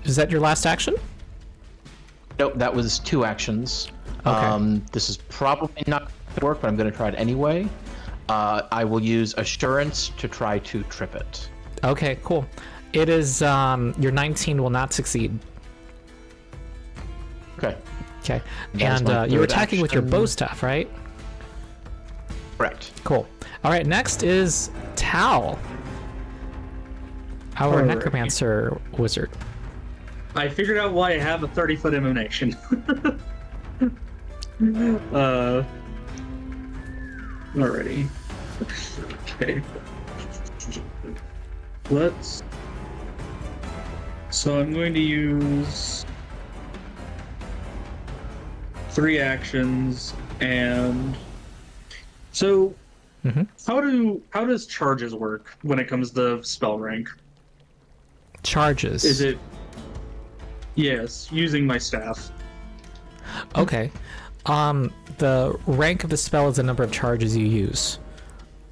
Is that your last action? Nope, that was 2 actions. Okay. This is probably not going to work, but I'm going to try it anyway. I will use Assurance to try to trip it. Okay, cool. It is, your 19 will not succeed. Okay. Okay. That is my And you're third attacking with your action. bow staff, right? Correct. Cool. All right, next is Tal, our Alright. necromancer wizard. I figured out why I have a 30-foot emanation. Alrighty. Okay. Let's. So I'm going to use 3 actions, and so how does charges work when it comes to spell rank? Charges. Is it? Yes, using my staff. Okay. The rank of the spell is the number of charges you use.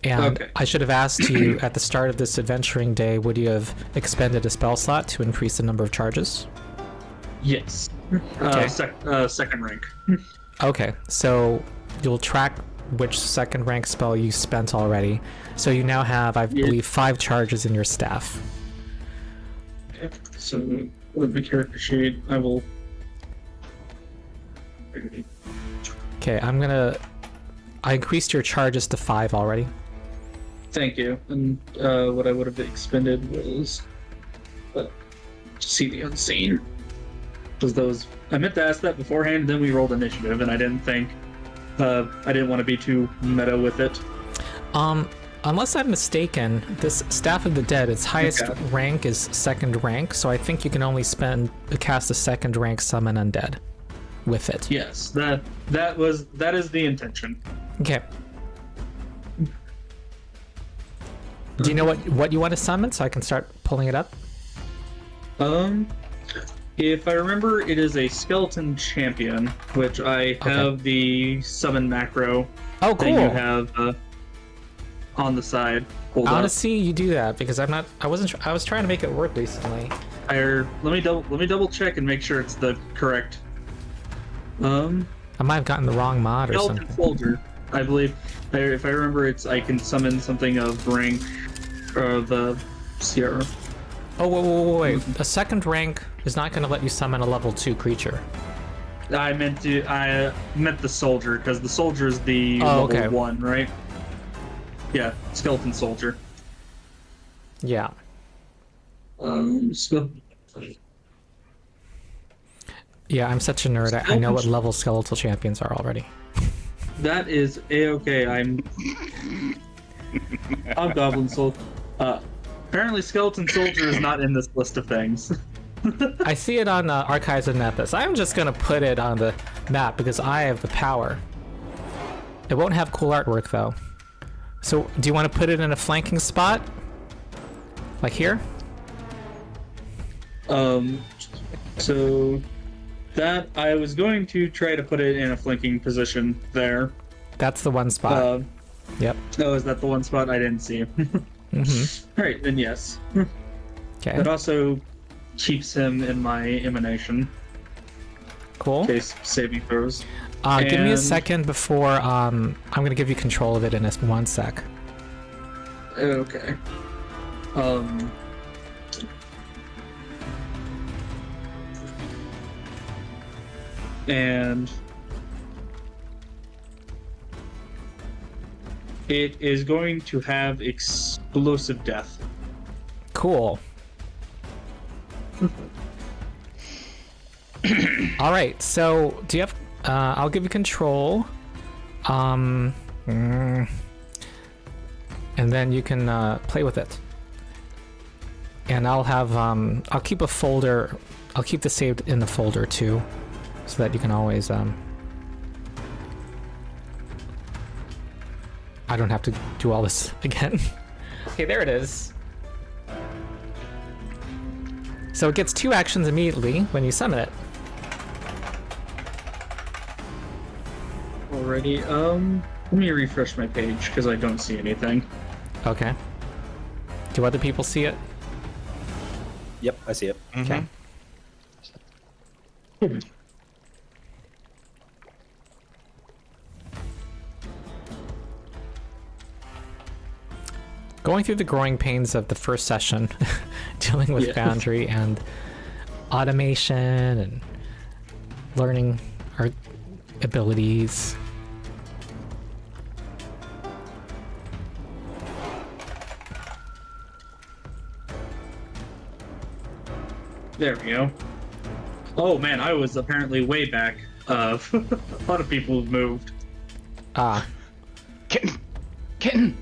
And Okay. I should have asked you at the start of this adventuring day, would you have expended a spell slot to increase the number of charges? Yes. Okay. Second rank. Okay, so you'll track which second rank spell you spent already. So you now have, I believe, 5 charges in your staff. Okay. So with the character sheet, I will. Okay, I increased your charges to 5 already. Thank you. And what I would have expended was see the unseen. Because those, I meant to ask that beforehand. Then we rolled initiative, and I didn't think. I didn't want to be too meta with it. Unless I'm mistaken, this Staff of the Dead, its highest Okay. rank is second rank, so I think you can only cast a second rank summon undead with it. Yes, that is the intention. Okay. Do you know what you want to summon so I can start pulling it up? If I remember, it is a skeleton champion, which I have the summon macro Oh, that you cool. have on the side. I want to see you do that because I was trying to make it work recently. Let me double check and make sure it's the correct. I might have gotten the wrong mod or Skeleton something. soldier, I believe. If I remember, I can summon something of rank the Sierra. Oh, wait. A second rank is not going to let you summon a level 2 creature. I meant the soldier, because the soldier is the Oh, level okay. 1, right? Yeah, skeleton soldier. Yeah. Yeah, I'm such a nerd. I know what level skeletal champions are already. That is a-okay. I'm goblin soul. Apparently, skeleton soldier is not in this list of things. I see it on Archives of Nethys. I'm just gonna put it on the map because I have the power. It won't have cool artwork though. So, do you want to put it in a flanking spot? Like here? So that I was going to try to put it in a flanking position there. That's the one spot. Yep. Oh, is that the one spot I didn't see? Mm-hmm. All right, then yes. Okay. That also keeps him in my emanation Cool. in case saving throws. Give me a And- second before I'm gonna give you control of it in 1 sec. Okay. And it is going to have explosive death. Cool. All right. So, do you have? I'll give you control. And then you can play with it. And I'll have I'll keep a folder. I'll keep this saved in the folder too, so that you can always I don't have to do all this again. Okay, there it is. So it gets 2 actions immediately when you summon it. Alrighty. Let me refresh my page because I don't see anything. Okay. Do other people see it? Yep, I see it. Okay. Going through the growing pains of the first session, dealing with Yeah. Foundry and automation and learning our abilities. There we go. Oh man, I was apparently way back. A lot of people have moved. Ah, Kitten!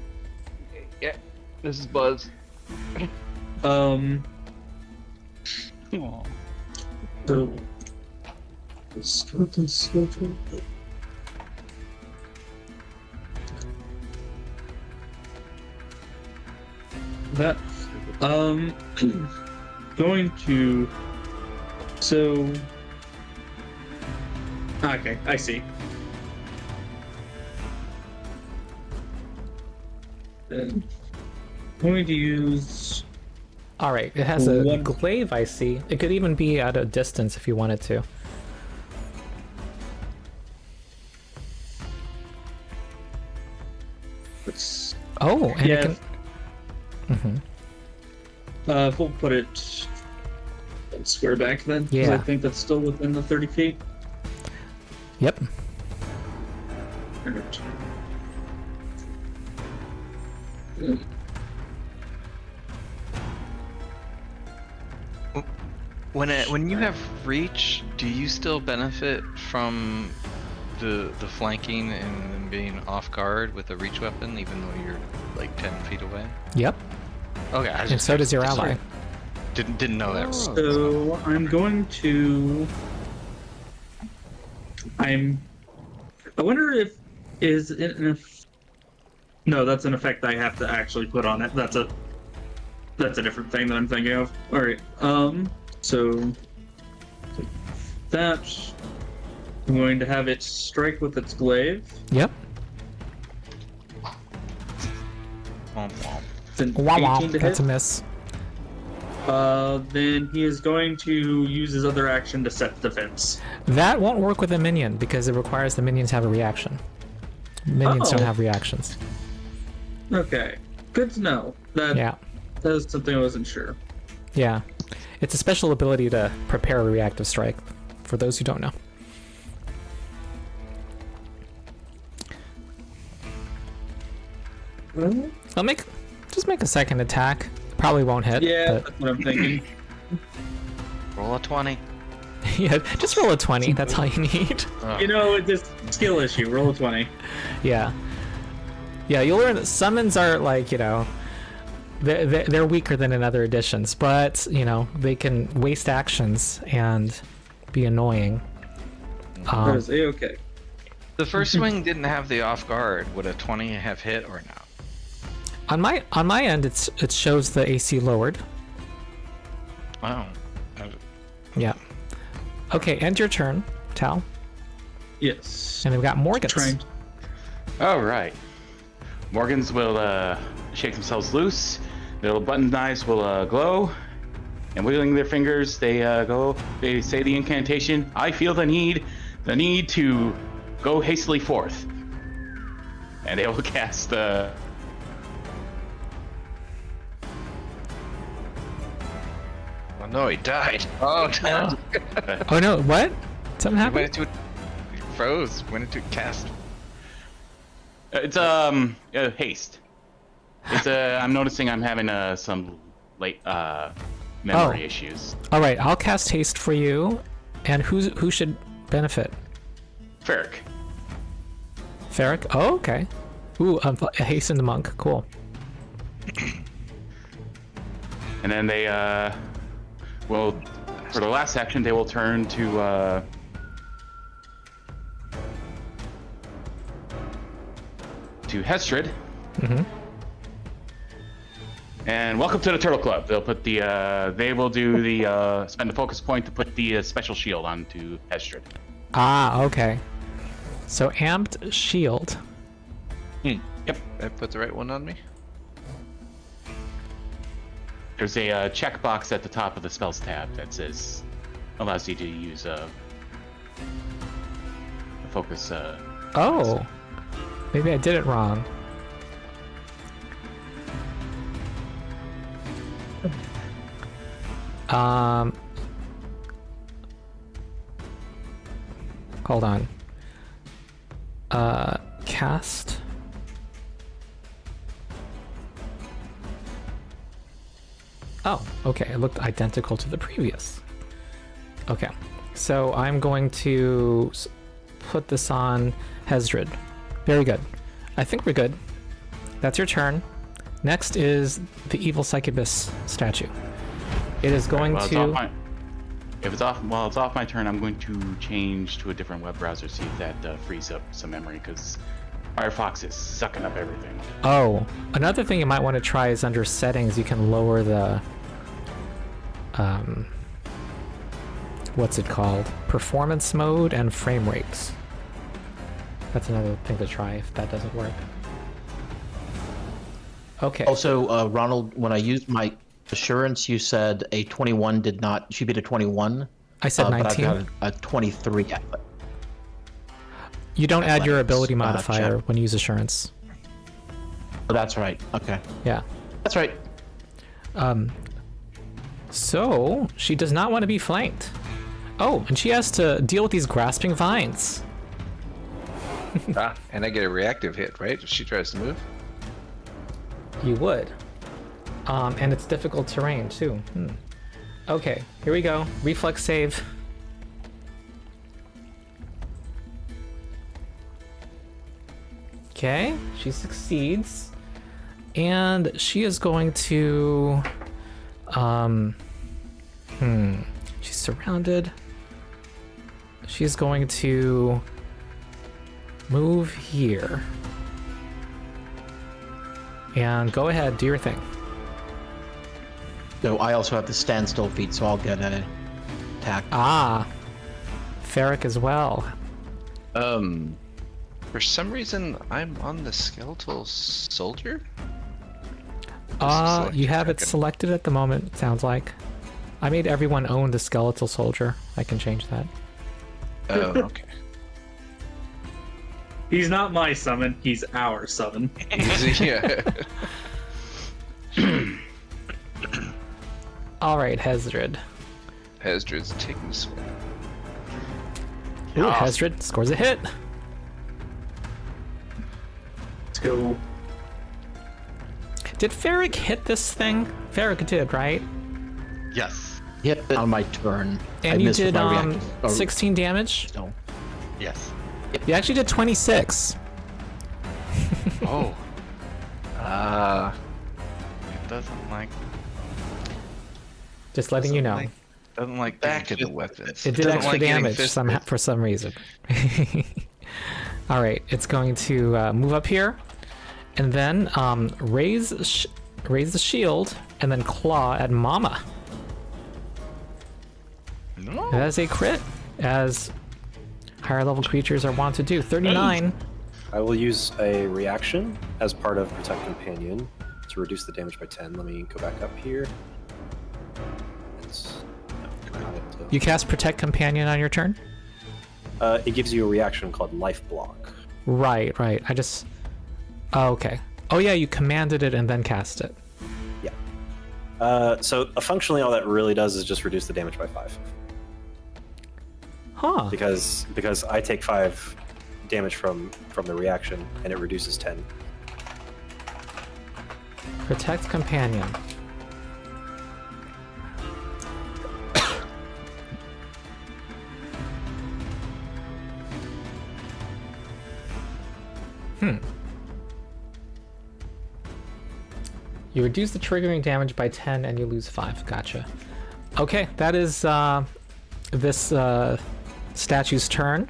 Yeah, this is Buzz. So, that going to okay, I see. Then going to use All right, it has a One- glaive, I see. It could even be at a distance if you wanted to. let's Oh, and yeah. it can. We'll put it square back then. 'Cause I Yeah. think that's still within the 30 feet. Yep. Alright. When you have reach, do you still benefit from the flanking and then being off guard with a reach weapon, even though you're like 10 feet away? Yep. Okay, I And so does your ally. Didn't know that. So I'm going to. I wonder if no, that's an effect I have to actually put on it. That's a different thing that I'm thinking of. All right. So that I'm going to have it strike with its glaive. Yep. Womp womp. It's an Wow, wow. 18 to That's a hit. miss. Then he is going to use his other action to set defense. That won't work with a minion because it requires the minions to have a reaction. Minions don't Oh. have reactions. Okay, good to know. That Yeah. was something I wasn't sure. Yeah. It's a special ability to prepare a reactive strike, for those who don't know. Just make a second attack. Probably won't hit. Yeah, But, that's what I'm thinking. Roll a 20. yeah, just roll a 20. That's all you need. Oh. You know, it's just skill issue. Roll a 20. Yeah. Yeah, you'll learn that summons are like, they're weaker than in other editions, but, they can waste actions and be annoying. That is A-okay. The first swing didn't have the off guard. Would a 20 have hit or not? On my end, it shows the AC lowered. Wow. Yeah. Okay, end your turn, Tal. Yes. And we've got Morgans. Trying. All right. Morgans will shake themselves loose. Their little button knives will glow, and wiggling their fingers, they They say the incantation. I feel the need to go hastily forth, and they will cast. Oh no, he died. Oh no. Oh no, what? Something He happened? went into he froze. Went into cast. It's haste. It's I'm noticing I'm having some late memory issues. All right, I'll cast haste for you. And who should benefit? Feric. Feric? Oh, okay. Ooh, a hastened monk. Cool. And then they will, for the last action, they will turn to Hesdrid. Mm-hmm. And welcome to the Turtle Club. They'll put they will do the spend a focus point to put the special shield onto Hesdrid. Ah, okay. So amped shield. Yep. I put the right one on me. There's a checkbox at the top of the spells tab that says allows you to use a focus. Oh, maybe I did it wrong. Hold on. Cast. Oh, okay. It looked identical to the previous. Okay, so I'm going to put this on Hesdrid. Very good. I think we're good. That's your turn. Next is the evil succubus statue. It is going Well, to. if it's off, while it's off my turn, I'm going to change to a different web browser, see if that frees up some memory, because Firefox is sucking up everything. Oh, another thing you might want to try is under settings, you can lower the. What's it called? Performance mode and frame rates. That's another thing to try if that doesn't work. Okay. Also, Ronald, when I used my assurance, you said a 21 did not. She beat a 21. I said But 19. I've got a 23. You don't add your athletics, ability modifier check. when you use assurance. Oh, that's right. Okay. Yeah. That's right. So she does not want to be flanked. Oh, and she has to deal with these grasping vines. And I get a reactive hit, right? If she tries to move. You would. And it's difficult terrain too. Okay, here we go. Reflex save. Okay, she succeeds. And she is going to... She's surrounded. She's going to move here. And go ahead, do your thing. So I also have the standstill feat, so I'll get a attack. Ah, Feric as well. For some reason, I'm on the skeletal soldier. You have it selected at the moment, it sounds like. I made everyone own the skeletal soldier. I can change that. Oh, okay. He's not my summon, he's our summon. Yeah. Alright, Hesdrid. Hesdrid's taking the swing. Ooh, Hesdrid scores a hit. Let's go. Did Feric hit this thing? Feric did, right? Yes. Hit it on my turn. I And you missed with did my reactive. Oh, 16 damage? no. Yes. You actually did 26. Oh. Ah. It doesn't like. Just letting you know. Doesn't like Back of getting the weapons. It did doesn't extra like getting damage fisted. for some reason. Alright, it's going to move up here. And then raise the shield and then claw at Mama. No. That is a crit, as higher level creatures are wont to do. 39. I will use a reaction as part of Protect Companion to reduce the damage by 10. Let me go back up here. No, not it. You cast Protect Companion on your turn? It gives you a reaction called Life Block. Right. I just... Oh, okay. Oh yeah, you commanded it and then cast it. Yeah. So functionally all that really does is just reduce the damage by 5. Huh. Because I take 5 damage from the reaction and it reduces 10. Protect Companion. You reduce the triggering damage by 10 and you lose 5. Gotcha. Okay, that is this statue's turn.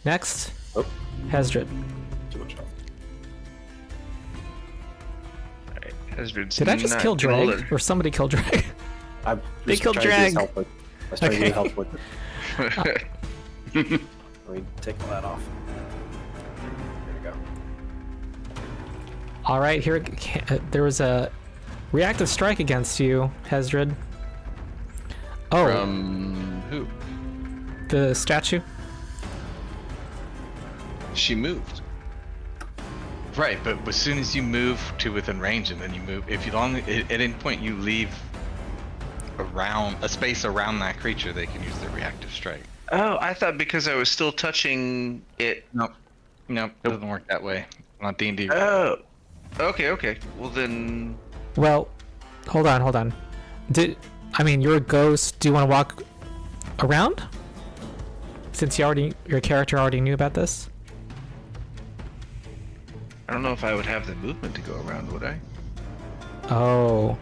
Next, Oh, Hesdrid. too much health. Alright, Hesdrid's Did I just not kill Dreg? golden. Or somebody killed Dreg? I'm They just killed trying to use Dreg. health with- I was trying to Okay. use health with it. Let me take all that off. There we go. All right, here there was a reactive strike against you, Hesdrid. Oh, From who? the statue. She moved. Right, but as soon as you move to within range and then you move, if you long at any point you leave around a space around that creature, they can use their reactive strike. Oh, I thought because I was still touching it. Nope, doesn't work that way. Not D&D. Oh. Okay. Well then. Well, hold on. You're a ghost. Do you want to walk around? Since your character already knew about this. I don't know if I would have the movement to go around, would I? Oh,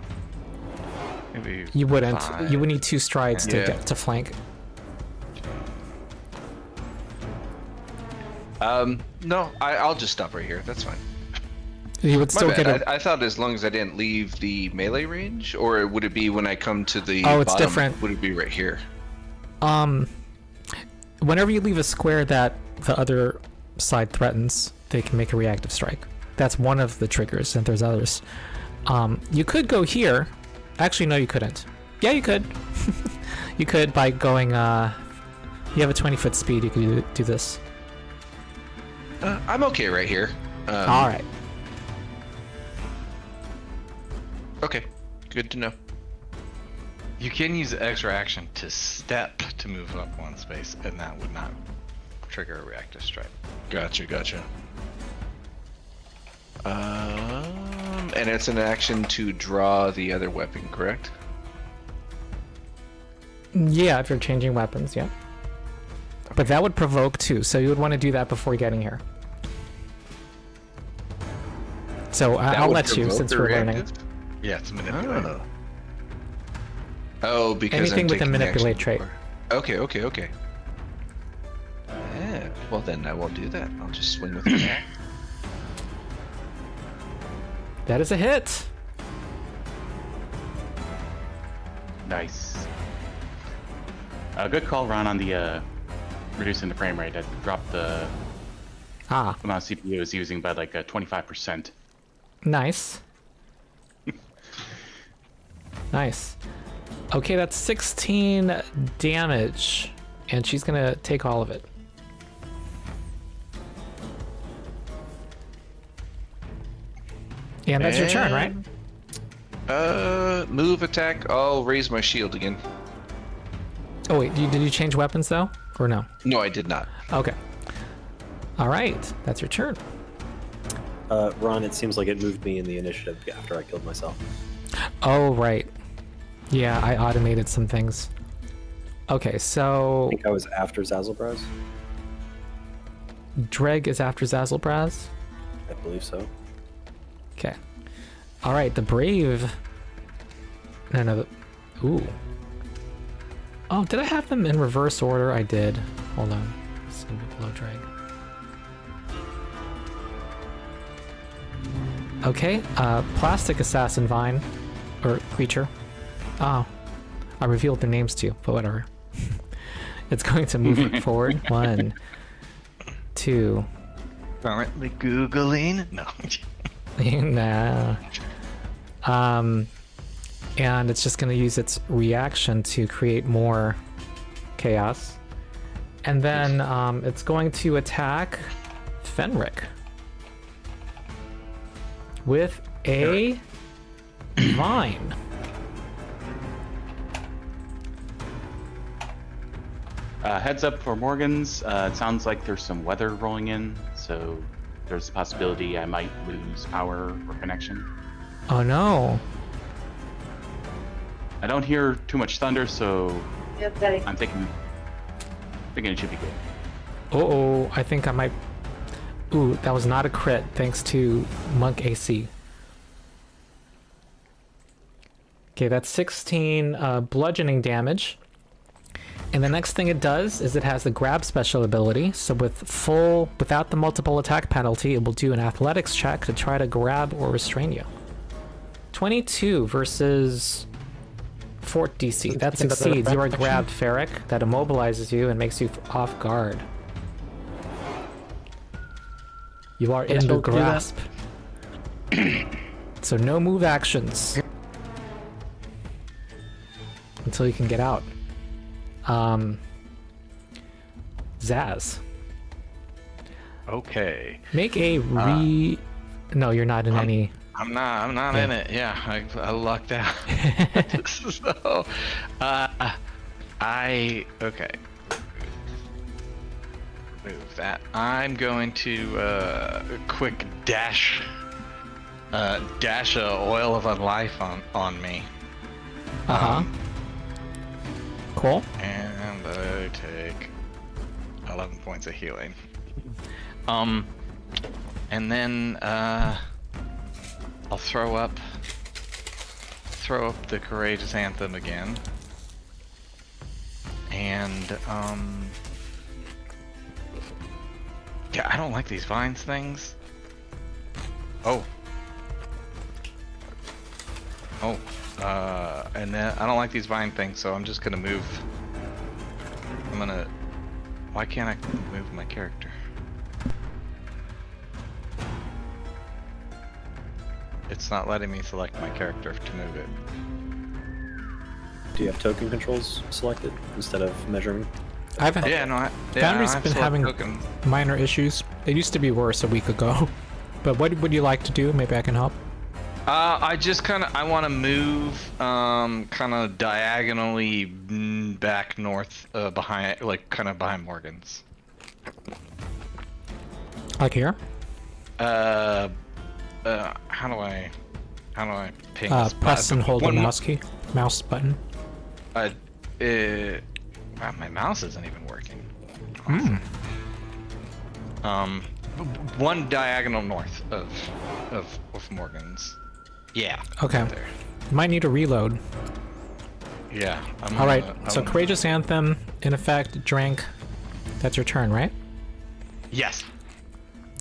Maybe you wouldn't. 5. You would need 2 strides to Yeah. get to flank. No, I'll just stop right here. That's fine. You would My still bad. get a. I thought as long as I didn't leave the melee range, or would it be when I come to the Oh, it's bottom, different. Would it be right here? Whenever you leave a square that the other side threatens, they can make a reactive strike. That's one of the triggers, and there's others. You could go here. Actually, no, you couldn't. Yeah, you could. You could by going. You have a 20-foot speed. You could do this. I'm okay right here. All right. Okay, good to know. You can use the extra action to step to move up 1 space, and that would not trigger a reactive strike. Gotcha. And it's an action to draw the other weapon, correct? Yeah, if you're changing weapons, yeah. But that would provoke too, so you would want to do that before getting here. So That I'll would let you, provoke since the we're learning. reactive? Yeah, it's manipulate. Oh, because Anything I'm with a taking the manipulate action trait. before. Okay. Yeah, well then I won't do that. I'll just swing with the axe. That is a hit. Nice. Good call, Ron, on the reducing the frame rate. I dropped the Ah, amount of CPU I was using by like 25%. nice. Nice. Okay, that's 16 damage, and she's gonna take all of it. And that's your turn, right? Move, attack. I'll raise my shield again. Oh wait, did you change weapons though, or no? No, I did not. Okay. All right, that's your turn. Ron, it seems like it moved me in the initiative after I killed myself. Oh right. Yeah, I automated some things. Okay, so I think I was after Zazzlebrazz. Dreg is after Zazzlebrazz. I believe so. Okay. All right, the brave. No. Ooh. Oh, did I have them in reverse order? I did. Hold on. It's gonna be below Dreg. Okay. Plastic assassin vine, or creature. Oh, I revealed their names to you, but whatever. It's going to move it forward. 1, 2. Currently Googling? No. Nah. And it's just going to use its reaction to create more chaos. And then it's going to attack Fenric with a vine. Heads up for Morgan's. It sounds like there's some weather rolling in, so there's a possibility I might lose power or connection. Oh no. I don't hear too much thunder, so I'm thinking it should be good. Uh-oh, I think I might... Ooh, that was not a crit, thanks to Monk AC. Okay, that's 16 bludgeoning damage. And the next thing it does is it has the grab special ability. So without the multiple attack penalty, it will do an athletics check to try to grab or restrain you. 22 versus Fort DC. That succeeds. You are grabbed, Feric. That immobilizes you and makes you off guard. You are in the grasp. So no move actions until you can get out. Zaz. Okay. Make a No, you're not in any. I'm not in it. Yeah, I lucked out. So, okay. Move that. I'm going to quick dash a oil of unlife on me. Cool. And I take 11 points of healing. And then I'll throw up the courageous anthem again. And yeah, I don't like these vines things. Oh, and then I don't like these vine things, so I'm just gonna move. Why can't I move my character? It's not letting me select my character to move it. Do you have token controls selected instead of measuring? I've had Yeah, no, I Foundry's have been select having token. minor issues. It used to be worse a week ago. But what would you like to do? Maybe I can help. I just I want to move, kind of diagonally back north, behind, like kind of behind Morgan's. Like here? How do I ping this Press button? and hold the One- mouse button. Wow, my mouse isn't even working. One diagonal north of Morgan's. Yeah. Okay. right there. You might need to reload. Yeah. All right. So courageous anthem in effect. Drink. That's your turn, right? Yes.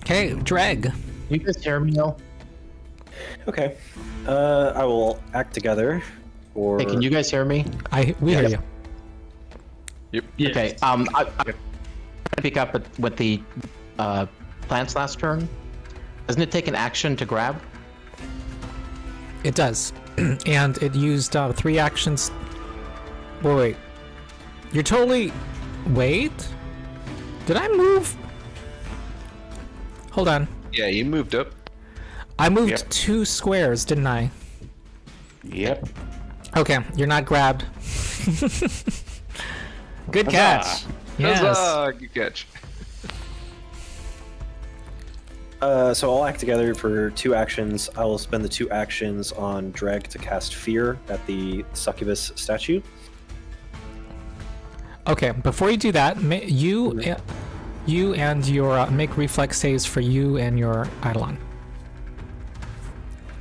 Okay, Dreg. You guys hear me, Neil? Okay. I will act together. Or Hey, can you guys hear me? We hear Yes. you. Yes. Okay. I'm trying to pick up with the plants last turn. Doesn't it take an action to grab? It does, and it used 3 actions. Wait. You're totally. Wait. Did I move? Hold on. Yeah, you moved up. I moved Yep. 2 squares, didn't I? Yep. Okay, you're not grabbed. Good catch. Yes. Huzzah! Good catch. So I'll act together for 2 actions. I will spend the 2 actions on Dreg to cast Fear at the succubus statue. Okay, before you do that, you and your make reflex saves for you and your eidolon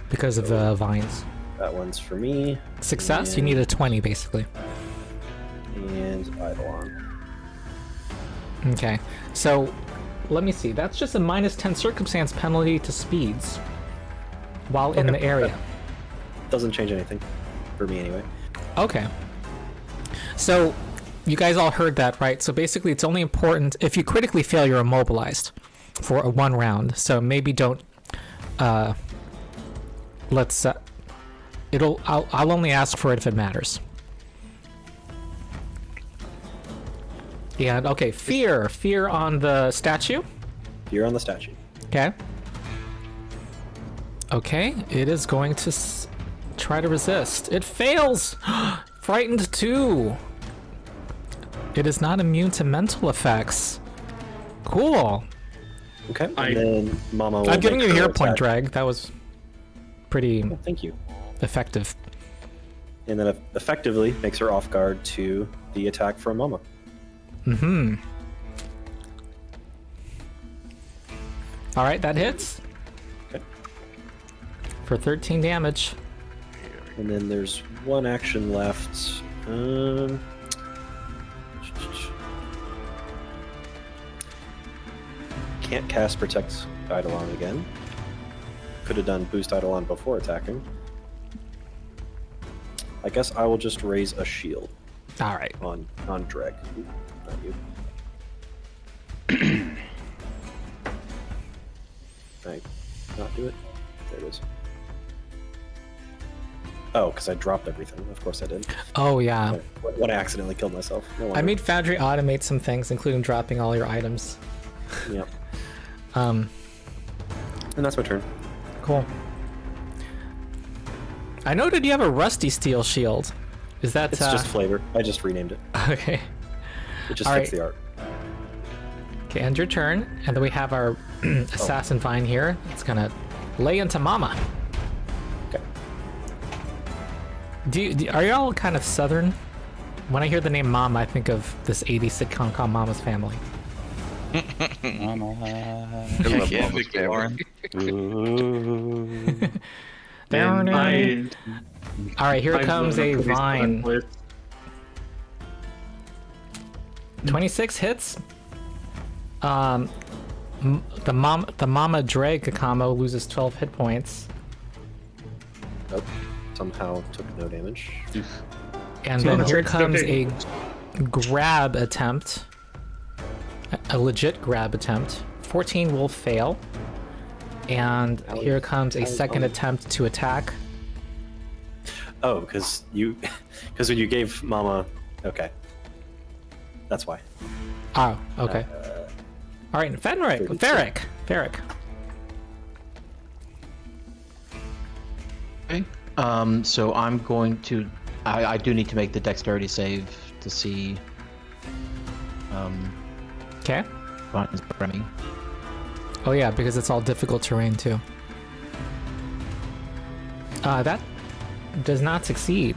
because of the vines. That one's for me. Success, you need a 20 basically. And Eidolon. Okay, so let me see. That's just a -10 circumstance penalty to speeds while in the area. Doesn't change anything. For me, anyway. Okay. So you guys all heard that, right? So basically, it's only important if you critically fail, you're immobilized for 1 round. So maybe don't. Let's. I'll only ask for it if it matters. And okay, fear on the statue. Fear on the statue. Okay. Okay, it is going to try to resist. It fails. Frightened 2. It is not immune to mental effects. Cool. Okay. And then Mama will I'm giving make you a her hero point, attack. Drag. That was pretty Oh, thank you. effective. And then effectively makes her off guard to the attack from Mama. Mm-hmm. All right, that hits. Okay. For 13 damage. And then there's 1 action left. Can't cast Protect Eidolon again. Could have done Boost Eidolon before attacking. I guess I will just raise a shield All right. on Dreg. Ooh, not you. Can I not do it? There it is. Oh, because I dropped everything. Of course I did. Oh, yeah. When I accidentally killed myself. No I wonder. made Foundry automate some things, including dropping all your items. Yep. Um, And that's my turn. cool. I noted you have a rusty steel shield. Is that It's just flavor. I just renamed it. okay? It just All fits right. the art. Okay, end your turn, and then we have our assassin vine here. It's gonna lay into Mama. Okay. Are y'all kind of southern? When I hear the name Mama, I think of this 80s sitcom called Mama's Family. Mama. I love Yeah, Mama's Vicky family. Lauren. Ooh. And All right, here I've comes blown a up pretty vine. with 26 hits. The Mama Dreg combo loses 12 hit points, Nope. Somehow took no damage. and So then much here hits, no comes a damage. grab attempt, a legit grab attempt. 14 will fail, and here comes a second attempt to attack. Oh, because when you gave Mama, okay, that's why. Oh, okay. All right, Feric. Okay. So I'm going to. I do need to make the dexterity save to see. Okay. What is Bremy. Oh yeah, because it's all difficult terrain too. That does not succeed.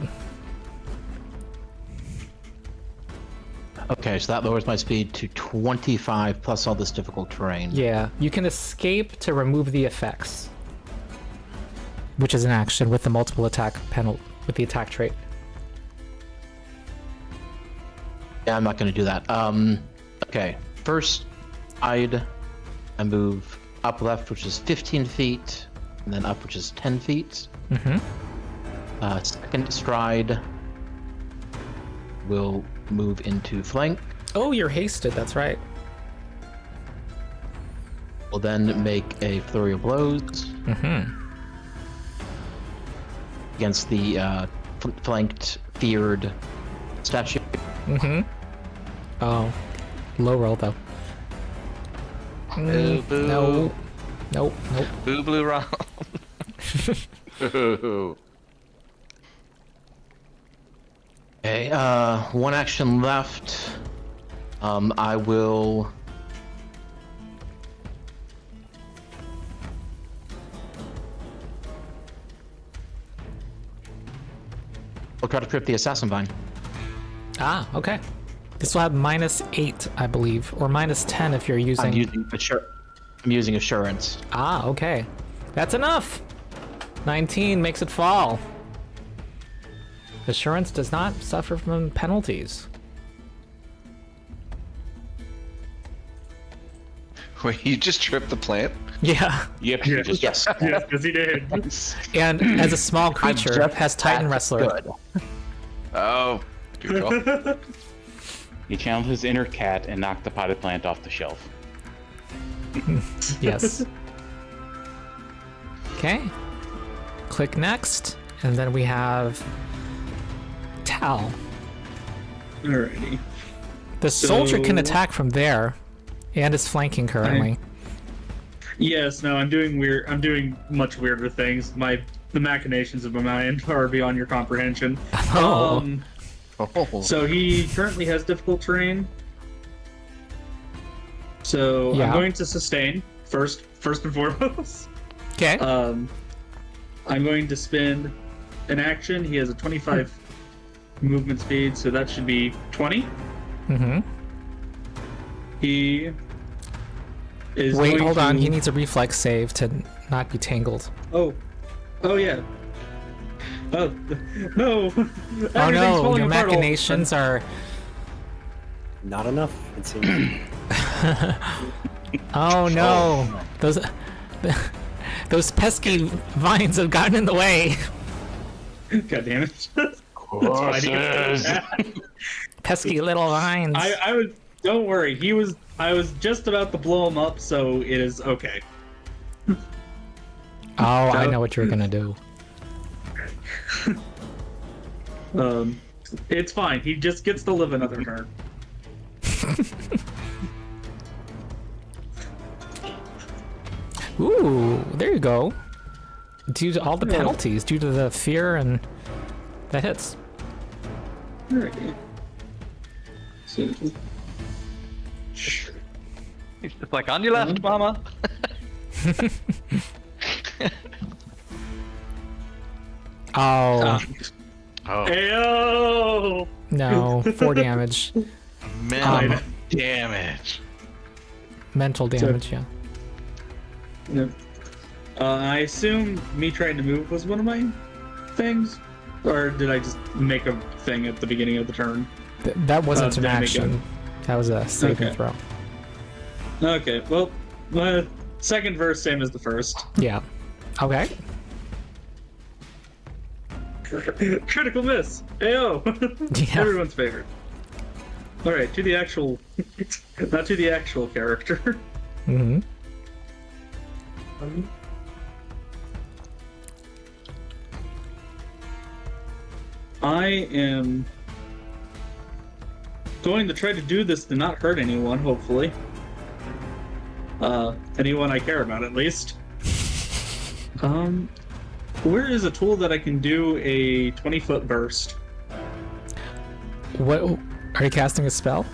Okay, so that lowers my speed to 25 plus all this difficult terrain. Yeah, you can escape to remove the effects, which is an action with the multiple attack penalty with the attack trait. Yeah, I'm not going to do that. Okay, first I move up left, which is 15 feet, and then up, which is 10 feet. Mm-hmm. Second stride will move into flank. Oh, you're hasted. That's right. Will then make a flurry of blows Mm-hmm. against the flanked, feared statue. Mm-hmm. Oh, low roll though. Boo, boo. No. Nope. Boo blue round. Okay, one action left. I will. We'll try to trip the assassin vine. Ah, okay. This will have -8, I believe, or -10 if you're using. I'm using assurance. Ah, okay. That's enough. 19 makes it fall. Assurance does not suffer from penalties. Wait, you just tripped the plant? Yeah, Yep. You just Yes. Yes, because he did. and as a small creature, just has Titan that Wrestler. good. Oh, good call. He channeled his inner cat and knocked the potted plant off the shelf. Yes. Okay. Click next, and then we have Tal. Alrighty. The soldier can So- attack from there, and is flanking currently. Yes, no, I'm doing weird. I'm doing much weirder things. The machinations of my mind are beyond your comprehension. Oh. Oh. So he currently has difficult terrain. So Yeah. I'm going to sustain first and foremost. Okay. I'm going to spend an action. He has a 25 movement speed, so that should be 20. Mm-hmm. He is. Wait, going hold on. to- He needs a reflex save to not be tangled. Oh yeah. Oh no! Oh Everything's no, falling your apart all- machinations are. Not enough, it seems. Oh no, those pesky vines have gotten in the way. God damn it! Horses. Pesky little vines. I was. Don't worry. I was just about to blow him up, so it is okay. Oh, I know what you're gonna do. It's fine. He just gets to live another turn. Ooh, there you go. Due to all the penalties, due to the fear and the hits. Alright. So, He's just like, on your left, mama. Oh Oh, Ayo! no, 4 damage. man, damage. mental damage, yeah. Yep. I assume me trying to move was one of my things, or did I just make a thing at the beginning of the turn? That wasn't an did I make action. That was a saving Okay. throw. Okay, well, the second verse same as the first. Yeah. Okay. Critical miss. Ayo. Yeah. Everyone's favorite. All right, to the actual, not to the actual character. Mm-hmm. I am going to try to do this to not hurt anyone, hopefully. Anyone I care about, at least. Where is a tool that I can do a 20-foot burst? What? Are you casting a spell?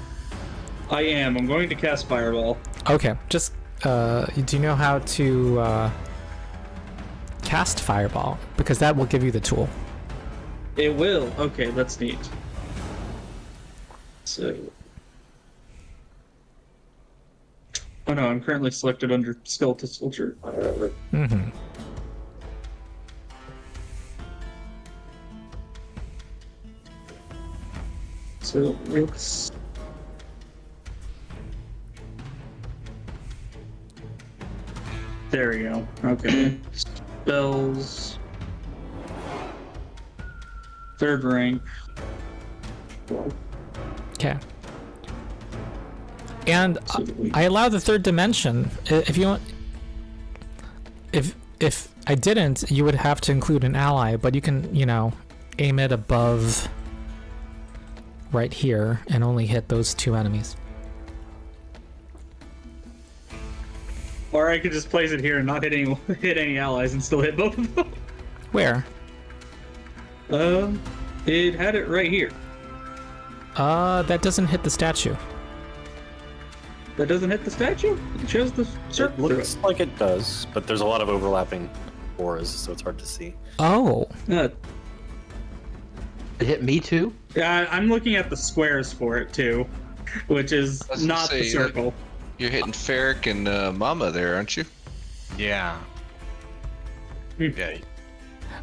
I am. I'm going to cast Fireball. Okay. Just, do you know how to cast Fireball? Because that will give you the tool. It will. Okay, that's neat. So. Oh no, I'm currently selected under Skeleton Soldier. Mm-hmm. So let's. There we go. Okay. Spells. Third rank. Okay. And I allow the third dimension. If you want, if I didn't, you would have to include an ally, but you can, you know, aim it above right here and only hit those two enemies. Or I could just place it here and not hit any allies and still hit both of them. Where? It had it right here. That doesn't hit the statue. That doesn't hit the statue? It shows the It circle. looks like it does, but there's a lot of overlapping auras, so it's hard to see. Oh. It hit me too. Yeah, I'm looking at the squares for it too, which is I was gonna not the say, circle. You're hitting Feric and Mama there, aren't you? Yeah. Yeah.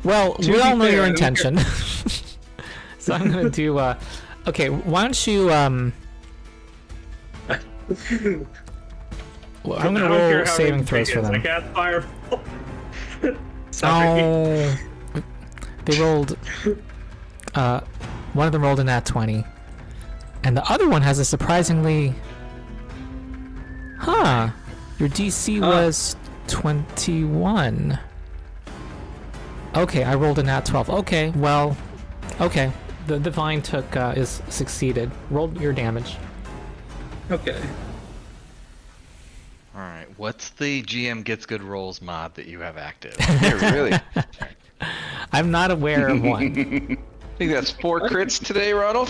Well, To we be all know fair, your I don't intention. So I'm gonna do, okay, why don't you, well, I'm gonna I don't care roll how saving big throws it for is, I them. cast Fireball. Sorry. Oh, they rolled, one of them rolled a nat 20, and the other one has a surprisingly, your DC was 21. Okay, I rolled a nat 12. Okay, well, okay, the vine took, is succeeded. Roll your damage. Okay. All right. What's the GM gets good rolls mod that you have active? Yeah, really. I'm not aware of one. I think that's 4 crits today, Ronald.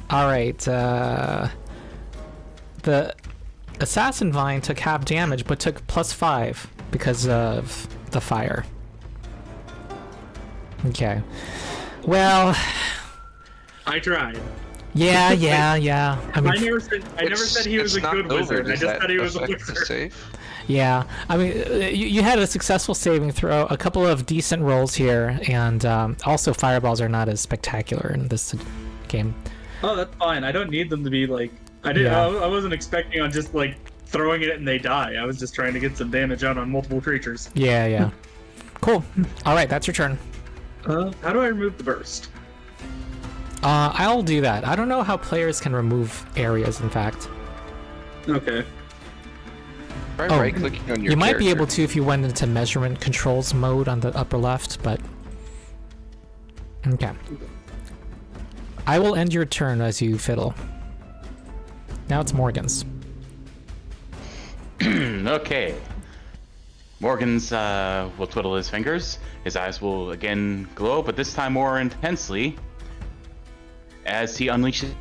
All right, the assassin vine took half damage, but took +5 because of the fire. Okay. Well, I tried. yeah. I mean, I never said he was a It's not good over. wizard. I Does just that said he was a affect the wizard. save? yeah. I mean, you had a successful saving throw, a couple of decent rolls here, and also fireballs are not as spectacular in this game. Oh, that's fine. I don't need them to be like. I wasn't expecting on just like throwing it and they die. I was just trying to get some damage out on multiple creatures. Yeah. Cool. All right, that's your turn. How do I remove the burst? I'll do that. I don't know how players can remove areas, in fact. Okay. Try Oh, right-clicking on your You might be character. able to if you went into measurement controls mode on the upper left, but... Okay. I will end your turn as you fiddle. Now it's Morgan's. Okay. Morgan's will twiddle his fingers. His eyes will again glow, but this time more intensely as he unleashes.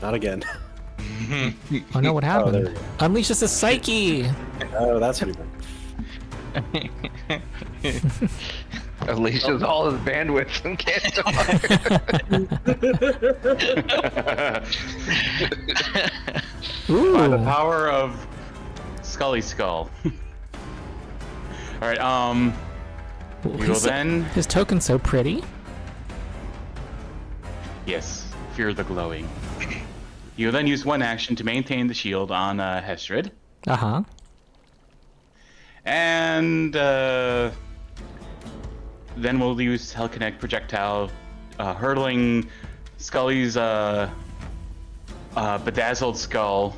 Not again. Oh no, what happened? there we go. Unleashes the psyche! Oh, that's what he meant. Unleashes all his bandwidth and can't talk. Ooh. By the power of Scully Skull. All right. You will then. His token's so pretty. Yes. Fear the glowing. You will then use one action to maintain the shield on Hesdrid. Uh huh. And then we'll use Telekinetic Projectile, hurtling Scully's bedazzled skull.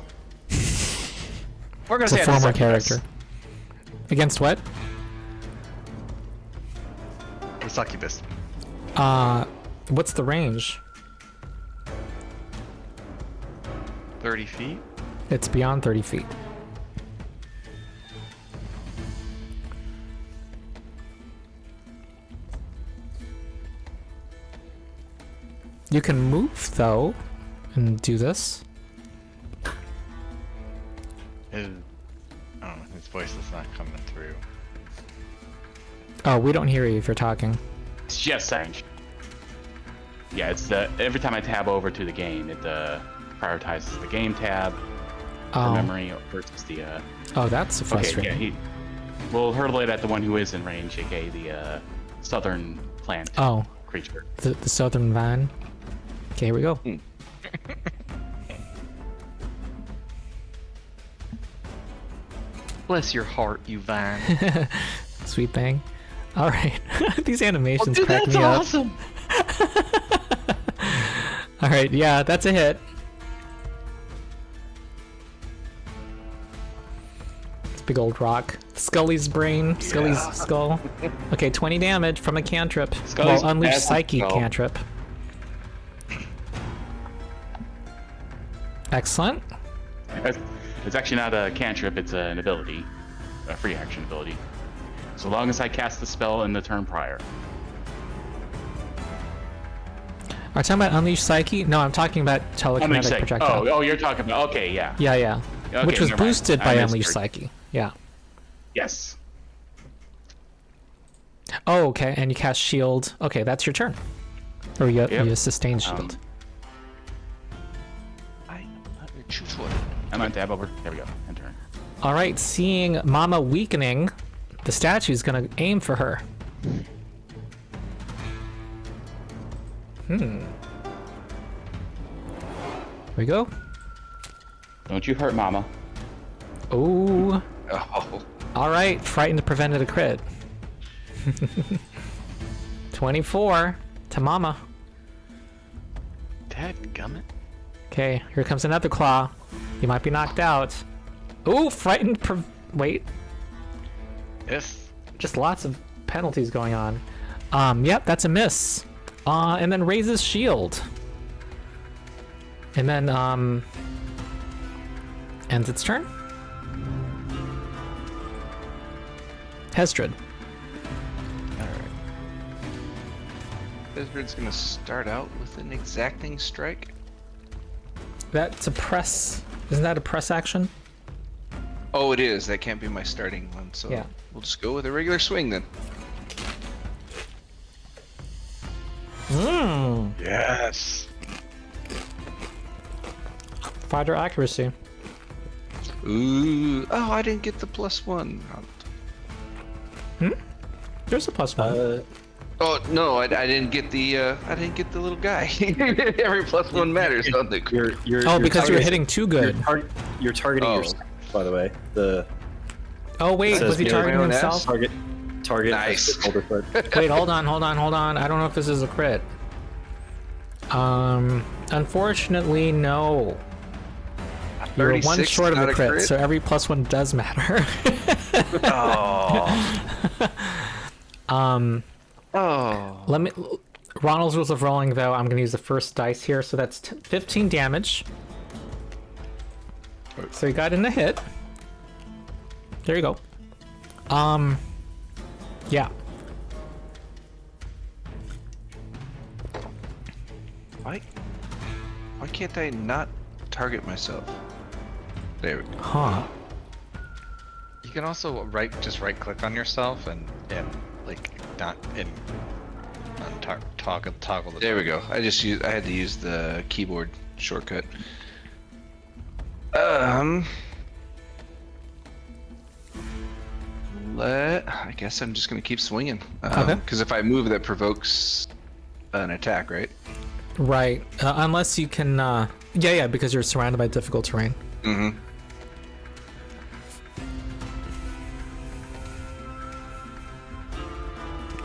We're gonna It's a say at the former succubus. character. Against what? The succubus. What's the range? 30 feet. It's beyond 30 feet. You can move though, and do this. His voice is not coming through. Oh, we don't hear you if you're talking. It's just saying. Yeah, it's the every time I tab over to the game, it prioritizes the game tab, the Oh, memory versus the. oh, that's Okay, frustrating. yeah, we'll hurtle it at the one who is in range, aka the southern plant Oh, creature. the southern vine. Okay, here we go. Bless your heart, you vine. Sweet thing. All right, these animations Dude, crack that's me up. awesome. All right, yeah, that's a hit. It's a big old rock. Scully's brain, Scully's skull. Okay, 20 damage from a cantrip. Scully's Well, Unleash massive Psyche skull. cantrip. Excellent. It's actually not a cantrip, it's an ability. A free action ability. So long as I cast the spell in the turn prior. Are you talking about Unleash Psyche? No, I'm talking about telekinetic Unleash projectile. Oh, you're talking about. Okay, yeah. Yeah, yeah. Okay, Which was never mind. boosted I by misheard. Unleash Psyche. Yeah. Yes. Oh, okay. And you cast Shield. Okay, that's your turn. Or you have Sustained Shield. I choose one. I'm on tab over. There we go. And turn. All right, seeing Mama weakening, the statue's gonna aim for her. Here we go. Don't you hurt Mama. Oh. Oh, All right, frightened prevented a crit. 24 to Mama. Dadgummit. Okay, here comes another claw. You might be knocked out. Ooh, frightened. Wait, Yes. just lots of penalties going on. Yep, that's a miss. And then raises shield. And then ends its turn. Hesdrid. Hesdrid's gonna start out with an exacting strike. That's a press. Isn't that a press action? Oh, it is. That can't be my starting one, so Yeah. we'll just go with a regular swing then. Yes. Fighter accuracy. Ooh. Oh, I didn't get the +1. There's a +1. Oh no, I didn't get the little guy. Every +1 matters, don't they? Oh, because you're hitting too good. You're targeting Oh. yourself, by the way. The Oh wait, says was he near targeting my own ass? himself? target. Nice. Hesdrid Boulderfoot. Wait, hold on. I don't know if this is a crit. Unfortunately, no. You're one 36, short of not a crit, so every +1 does matter. Oh. Let me. Ronald's rules of rolling, though. I'm going to use the first dice here, so that's 15 damage. So you got in a hit. There you go. Yeah. Why can't I not target myself? There we go. Huh. You can also just right click on yourself and like not in toggle the. There we go. I had to use the keyboard shortcut. I guess I'm just gonna keep swinging. Okay. Because if I move, that provokes an attack, right? Right. Unless you can. Yeah, because you're surrounded by difficult terrain. Mm-hmm.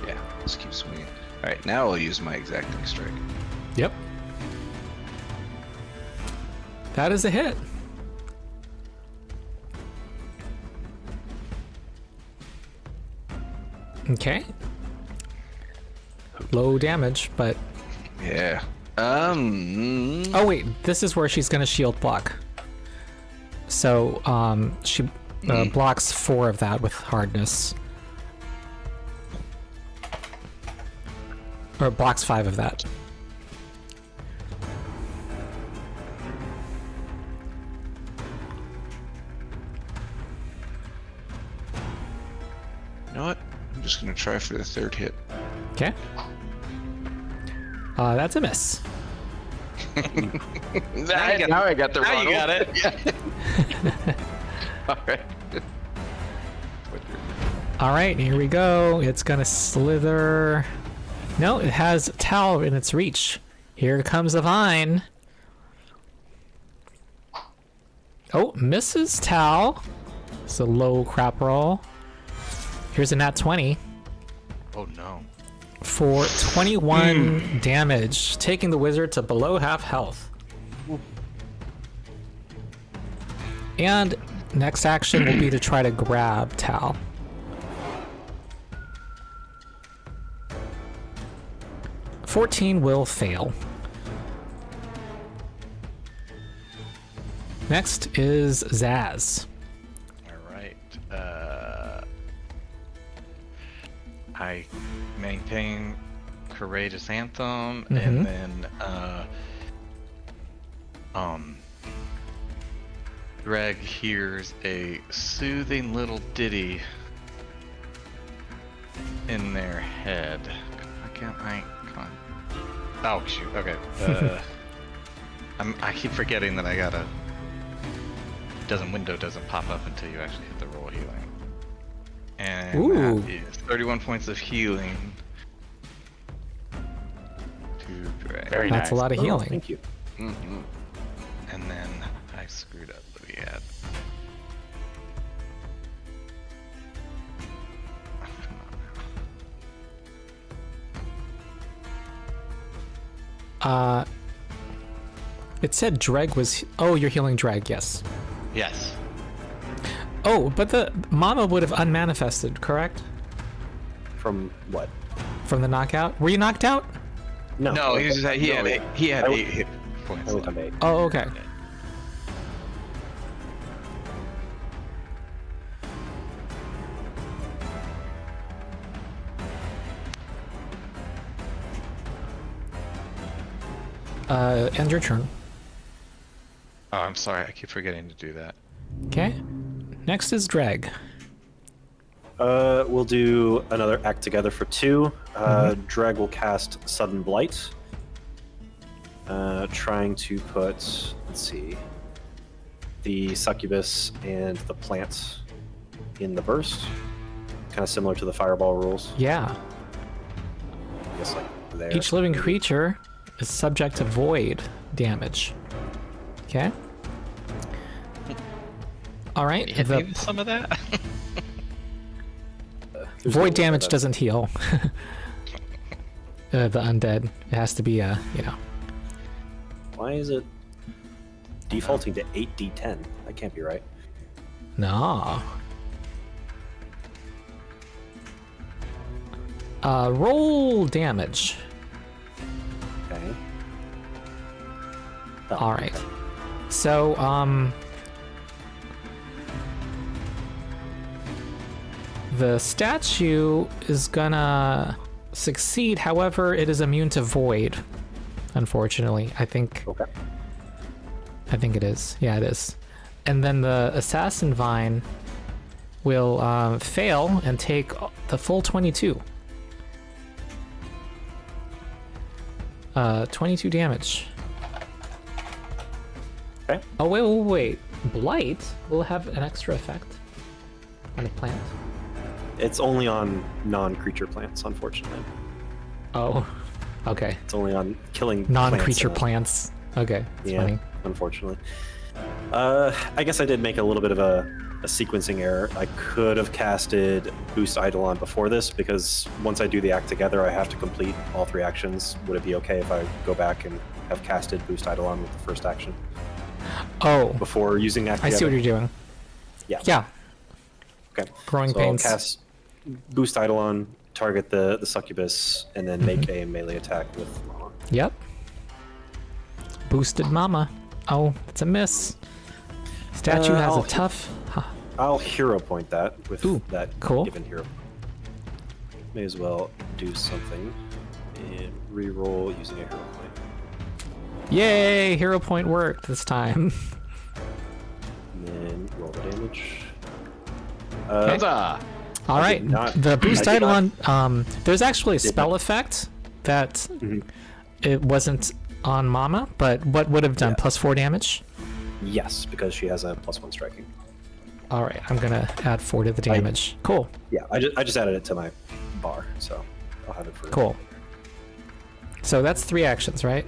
Yeah. Let's keep swinging. All right. Now I'll use my exacting strike. Yep. That is a hit. Okay. Low damage, but Yeah. oh wait, this is where she's gonna shield block. So she blocks 4 of that with hardness, or blocks 5 of that. You know what? I'm just gonna try for the 3rd hit. Okay. That's a miss. Now I got the Now you got it. All right. All right, here we go. It's gonna slither. No, it has Tal in its reach. Here comes the vine. Oh, misses Tal. It's a low crap roll. Here's a nat 20 Oh no. for 21 damage, taking the wizard to below half health. And next action will be to try to grab Tal. (14) will fail. Next is Zaz. All right. I maintain Courageous Anthem, and then Dreg hears a soothing little ditty in their head. Come on. Oh shoot. Okay. I keep forgetting that I gotta. Window doesn't pop up until you actually hit the roll healing. And Ooh. that is 31 points of healing to Dreg. Very That's nice. a lot of Oh, healing. thank you. Mm-hmm. And then I screwed up. What do we add? It said Dreg was. Oh, you're healing Dreg, yes. Yes. Oh, but the Mama would have unmanifested, correct? From what? From the knockout? Were you knocked out? No. No, he had no, 8 hit points I went left. on 8. Oh, okay. End your turn. Oh, I'm sorry. I keep forgetting to do that. Okay. Next is Dreg. We'll do another act together for 2. Dreg will cast Sudden Blight. Trying to put, let's see, the succubus and the plant in the burst. Kind of similar to the fireball rules. Yeah. I guess like there. Each living creature is subject to void damage. Okay. All right. Hit The me with some of that. There's no way void damage that- doesn't heal. The undead. It has to be you know. Why is it defaulting to 8d10? That can't be right. No. Roll damage. Okay. Oh, All right. okay. So, the statue is gonna succeed. However, it is immune to void. Unfortunately, I think Okay. it is. Yeah, it is. And then the assassin vine will fail and take the full 22. 22 damage. Okay. Oh, wait. Blight will have an extra effect on a plant. It's only on non-creature plants, unfortunately. Oh, okay. It's only on killing Non-creature plants. Okay, that's Yeah, funny. unfortunately. I guess I did make a little bit of a sequencing error. I could have casted Boost Eidolon before this, because once I do the act together, I have to complete all 3 actions. Would it be okay if I go back and have casted Boost Eidolon with the first action Oh, before using act I together? see what you're doing. Yeah. Yeah, Okay. growing So I'll pains. cast Boost Eidolon, target the succubus, and then make a melee attack with Mama. Yep. Boosted mama. Oh, it's a miss. Statue has a I'll- tough... Huh. I'll hero point that with Ooh, that cool. given hero. May as well do something and re-roll using a hero point. Yay! Hero point worked this time. And then roll the damage. Huzzah! All I right, did not- the Boost I did not- Eidolon, there's actually a Did spell not. effect that Mhm. it wasn't on Mama, but what would have done? Yeah. +4 damage? Yes, because she has a +1 striking. All right, I'm gonna add 4 to the damage. Cool, Yeah, I just added it to my bar, so I'll have it for. cool. So that's 3 actions, right?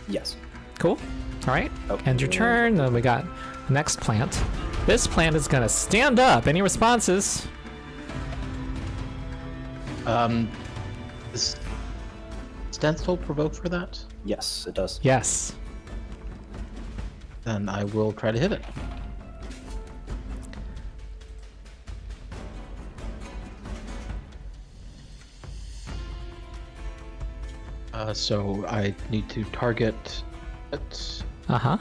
Yes. Cool. All right, Oh, end your yeah. turn. Then we got the next plant. This plant is gonna stand up. Any responses? Does Stencil provoke for that? Yes, it does. Yes. Then I will try to hit it. So I need to target it. Uh-huh.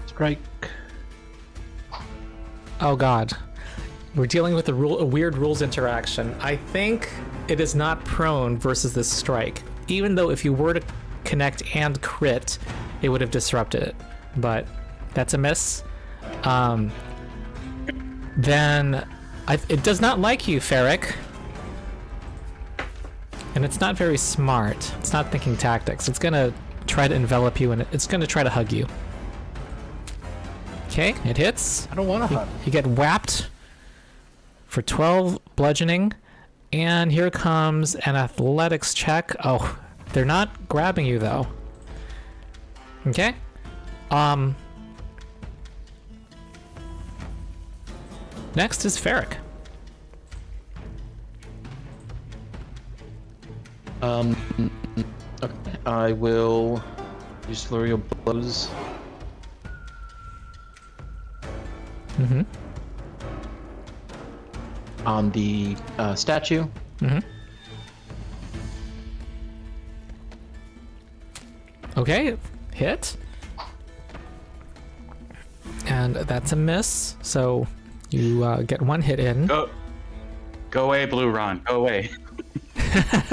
Strike. Oh god. We're dealing with a weird rules interaction. I think it is not prone versus this strike. Even though if you were to connect and crit, it would have disrupted it. But that's a miss. Then it does not like you, Feric. And it's not very smart. It's not thinking tactics. It's gonna try to envelop you and it's gonna try to hug you. Okay, it hits. I don't want to hug. You get whapped for 12 bludgeoning, and here comes an athletics check. Oh, they're not grabbing you though. Okay. Next is Feric. Okay. I will use flurry of blows. Mm-hmm. On the statue. Mm-hmm. Okay, hit. And that's a miss, so you get 1 hit in. Go away, Blue Ron. Go away.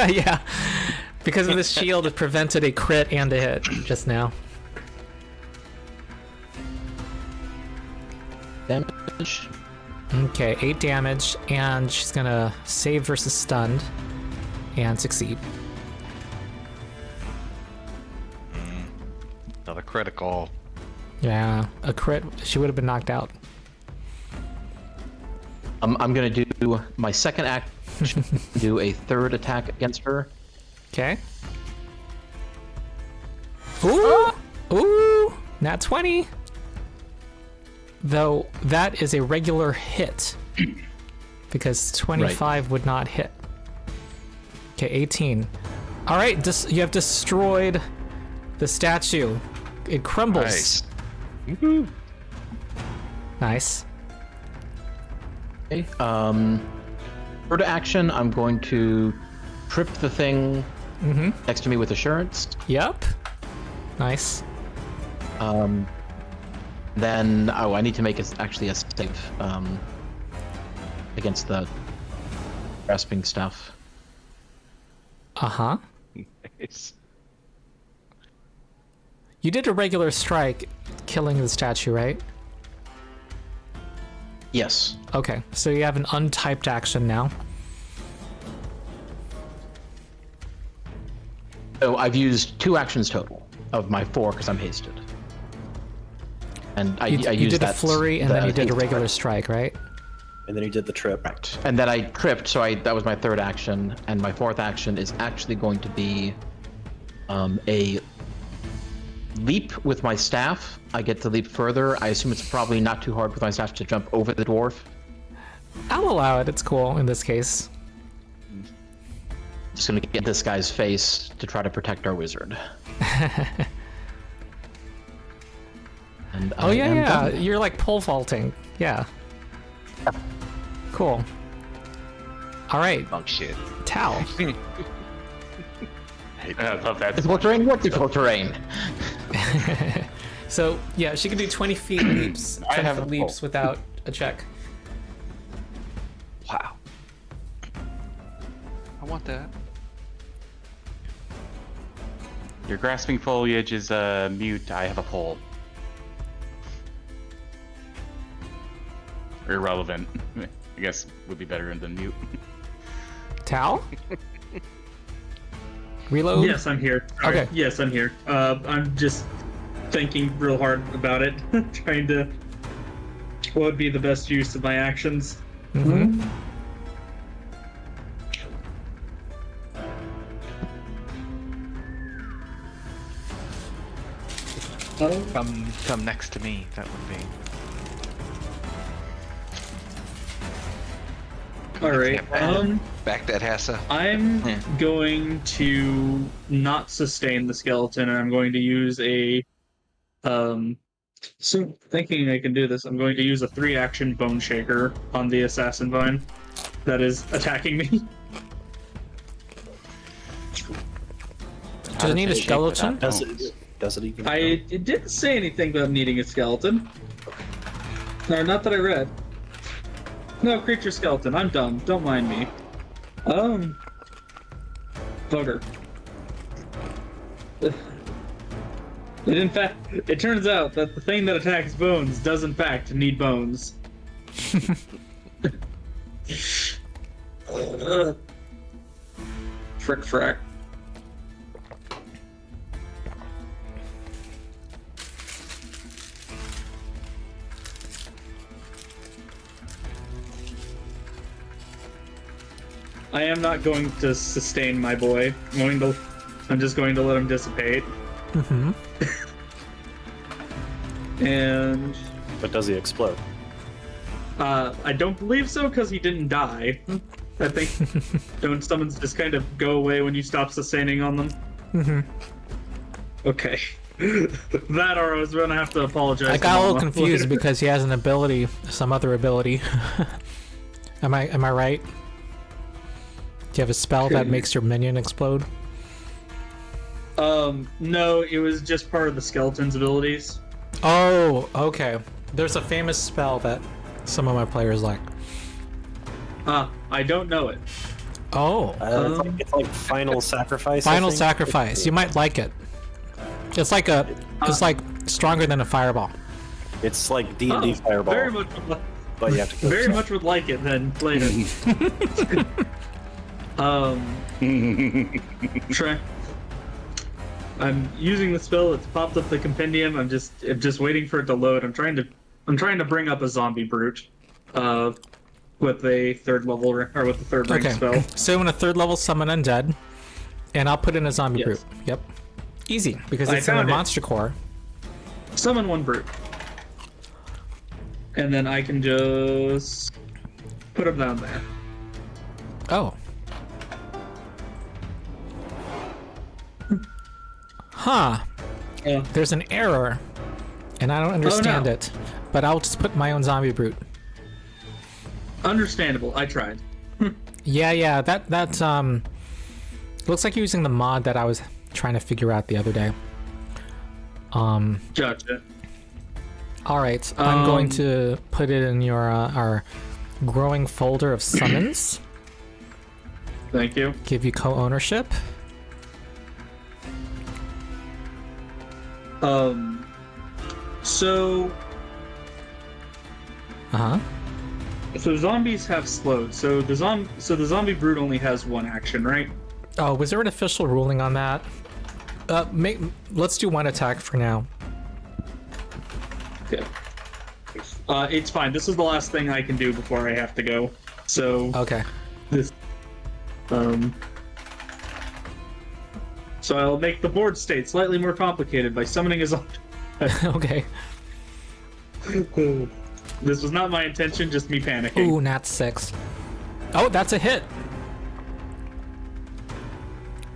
Yeah, because of this shield, it prevented a crit and a hit just now. Damage. Okay, 8 damage, and she's gonna save versus stunned and succeed. Another critical. Yeah, a crit, she would have been knocked out. I'm gonna do my second act. Do a third attack against her. Okay. Ooh! Ooh! Nat 20! Though that is a regular hit. Because 25 would not hit. Okay, 18. Alright, you have destroyed the statue. It crumbles. Nice. Nice. Okay. Third action, I'm going to trip the thing next to me with assurance. Yep. Nice. Then I need to make actually a save against the grasping stuff. Uh-huh. Nice. You did a regular strike, killing the statue, right? Yes. Okay, so you have an untyped action now. So I've used 2 actions total of my 4 because I'm hasted. And I You used did a that flurry, and then you did a haste regular part. strike, right? And then he did the trip. Right. And then I tripped, so that was my 3rd action, and my 4th action is actually going to be a leap with my staff. I get to leap further. I assume it's probably not too hard with my staff to jump over the dwarf. I'll allow it. It's cool in this case. Just gonna get this guy's face to try to protect our wizard. And Oh I yeah, am yeah. done. You're like pole vaulting. Yeah. Cool. All right, Oh shit. Tal. I love that. Difficult terrain? What difficult terrain? So yeah, she can do 20 feet leaps, 20 have foot a leaps without a check. Wow. I want that. Your grasping foliage is mute. I have a pole. Irrelevant. I guess would be better than mute. Tal. Reload. Yes, I'm here. Sorry. Okay. Yes, I'm here. I'm just thinking real hard about it, trying to what would be the best use of my actions. Mm-hmm. Come next to me. That would be. All right. Back that Hassa. I'm going to not sustain the skeleton, and I'm going to use a. So thinking I can do this, I'm going to use a 3-action bone shaker on the assassin vine that is attacking me. Does it need a skeleton? Does it even? It didn't say anything about needing a skeleton. No, not that I read. No, creature skeleton. I'm dumb. Don't mind me. Bugger. In fact, it turns out that the thing that attacks bones does in fact need bones. Frick frack. I am not going to sustain my boy. I'm just going to let him dissipate. Mm-hmm. And But does he explode? I don't believe so because he didn't die. I think don't summons just kind of go away when you stop sustaining on them. Mm-hmm. Okay. That or I was gonna have to apologize. I to got a little Mama confused later. because he has an ability, some other ability. Am I right? Do you have a spell that makes your minion explode? No, it was just part of the skeleton's abilities. Oh, okay. There's a famous spell that some of my players like. I don't know it. Oh, It's like Final Sacrifice. I Final think. Sacrifice. You might like it. It's like stronger than a fireball. It's like D&D Fireball, Very much, but you have to kill very yourself. much would like it then later. Try. I'm using the spell. It's popped up the compendium. I'm just waiting for it to load. I'm trying to bring up a zombie brute, with a 3rd level or with the 3rd rank Okay. spell. So in a 3rd level summon undead, and I'll put in a zombie Yes. brute. Yep. Easy because I it's in a found it. monster core. Summon 1 brute, and then I can just put him down there. Oh. Huh. Yeah. There's an error, and I don't understand no. it. But I'll just put my own zombie brute. Understandable. I tried. Yeah. That's looks like you're using the mod that I was trying to figure out the other day. Gotcha. All right. I'm going to put it in your our growing folder of summons. Thank you. Give you co-ownership. So So zombies have slowed. So the zombie brute only has 1 action, right? Oh, was there an official ruling on that? Let's do one attack for now. Okay. It's fine. This is the last thing I can do before I have to go. So Okay. this, so I'll make the board state slightly more complicated by summoning his own. Okay. This was not my intention, just me panicking. Ooh, nat 6. Oh, that's a hit.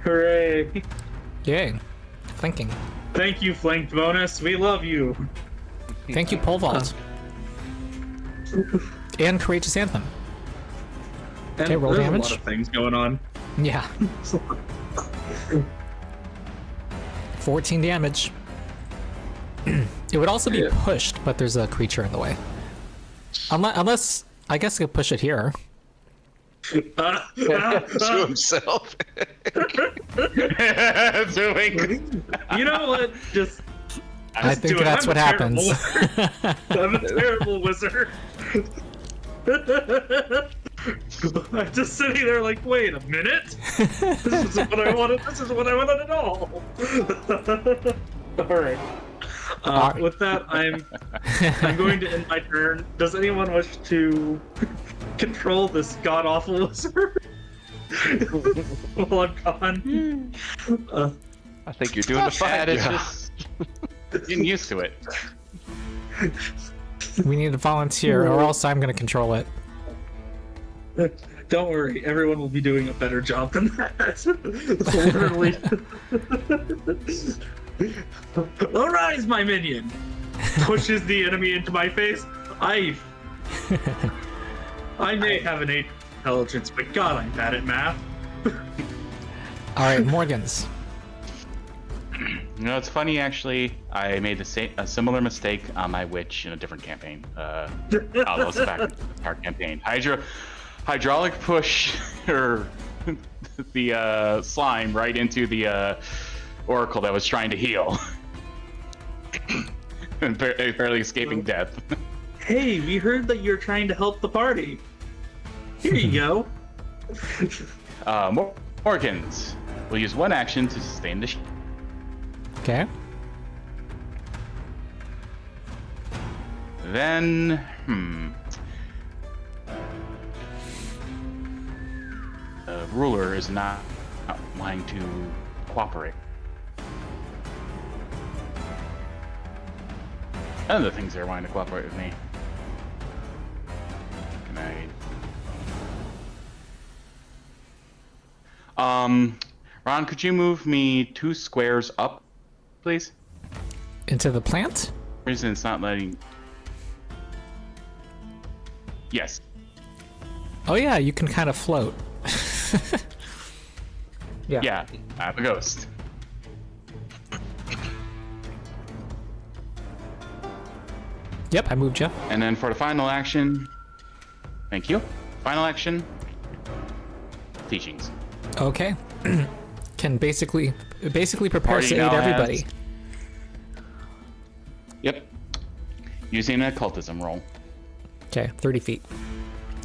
Hooray! Yay. Flanking. Thank you, flanked bonus. We love you. Thank you, Pole Vault. And Courageous Anthem. And Okay, roll there's damage. a lot of things going on. Yeah. 14 damage. It would also be pushed, but there's a creature in the way. Unless I guess I could push it here. To himself. You know what? Just I think do it. that's I'm what a happens. I'm a terrible wizard. I'm just sitting there like, wait a minute. This isn't what I wanted. This isn't what I wanted at all. All right. With that, I'm going to end my turn. Does anyone wish to control this god awful wizard while I'm gone? I think you're doing a fine And it's job. just getting used to it. We need to volunteer, or else I'm going to control it. Don't worry, everyone will be doing a better job than that. Literally. Arise, my minion! Pushes the enemy into my face. I may have an 8 intelligence, but God, I'm bad at math. All right, Morgans. You know, it's funny actually. I made a similar mistake on my witch in a different campaign. That was back in our campaign. Hydraulic push or the slime right into the oracle that was trying to heal, and barely escaping death. Hey, we heard that you're trying to help the party. Here you go. Morgans will use one action to sustain the. Okay. Then, the ruler is not wanting to cooperate. None of the things are wanting to cooperate with me. Can I? Ron, could you move me 2 squares up, please? Into the plant? Reason it's not letting. Yes. Oh yeah, you can kind of float. Yeah, I'm a ghost. Yep, I moved you. And then for the final action, thank you. Final action, teachings. Okay. Can basically prepare Party to aid now has- everybody. Yep. Using an occultism roll. Okay, 30 feet.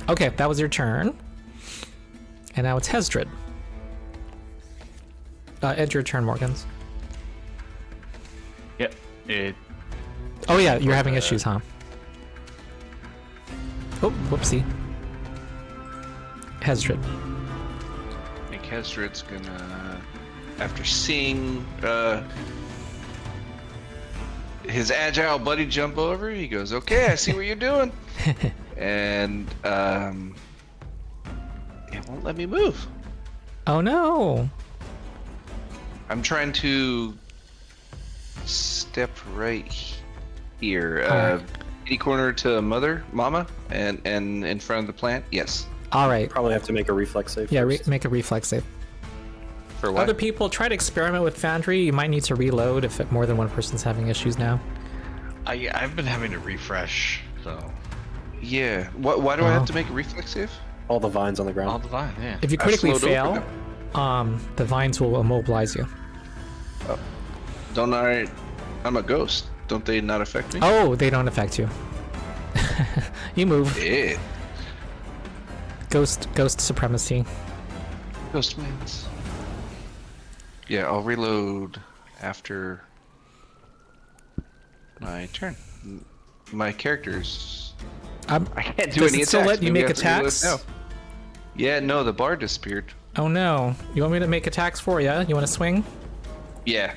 Okay, that was your turn. And now it's Hesdrid. End your turn, Morgans. Yep. It. Oh yeah, you're having issues, huh? Oh, whoopsie. Hesdrid. I think Hesdrid's gonna, after seeing his agile buddy jump over, he goes, "Okay, I see what you're doing," and it won't let me move. Oh no! I'm trying to step right here. Alright. Kitty corner to mama, and in front of the plant. Yes. Alright. Probably have to make a reflex save. Yeah, first. make a reflex save. For what? Other people, try to experiment with Foundry. You might need to reload if more than one person's having issues now. I've been having to refresh, so Yeah. Why do I have to make a reflex save? All the vines on the ground. all the time, yeah. If you I critically slowed over fail, the vines will immobilize you. Don't I? I'm a ghost. Don't they not affect me? Oh, they don't affect you. You move. Yeah. Ghost supremacy. Ghost wins. Yeah, I'll reload after my turn. My character's... I can't do Does any it still attacks. let you Maybe make I have to reload attacks? now. Yeah, no, the bar disappeared. Oh no. You want me to make attacks for you? You want to swing? Yeah,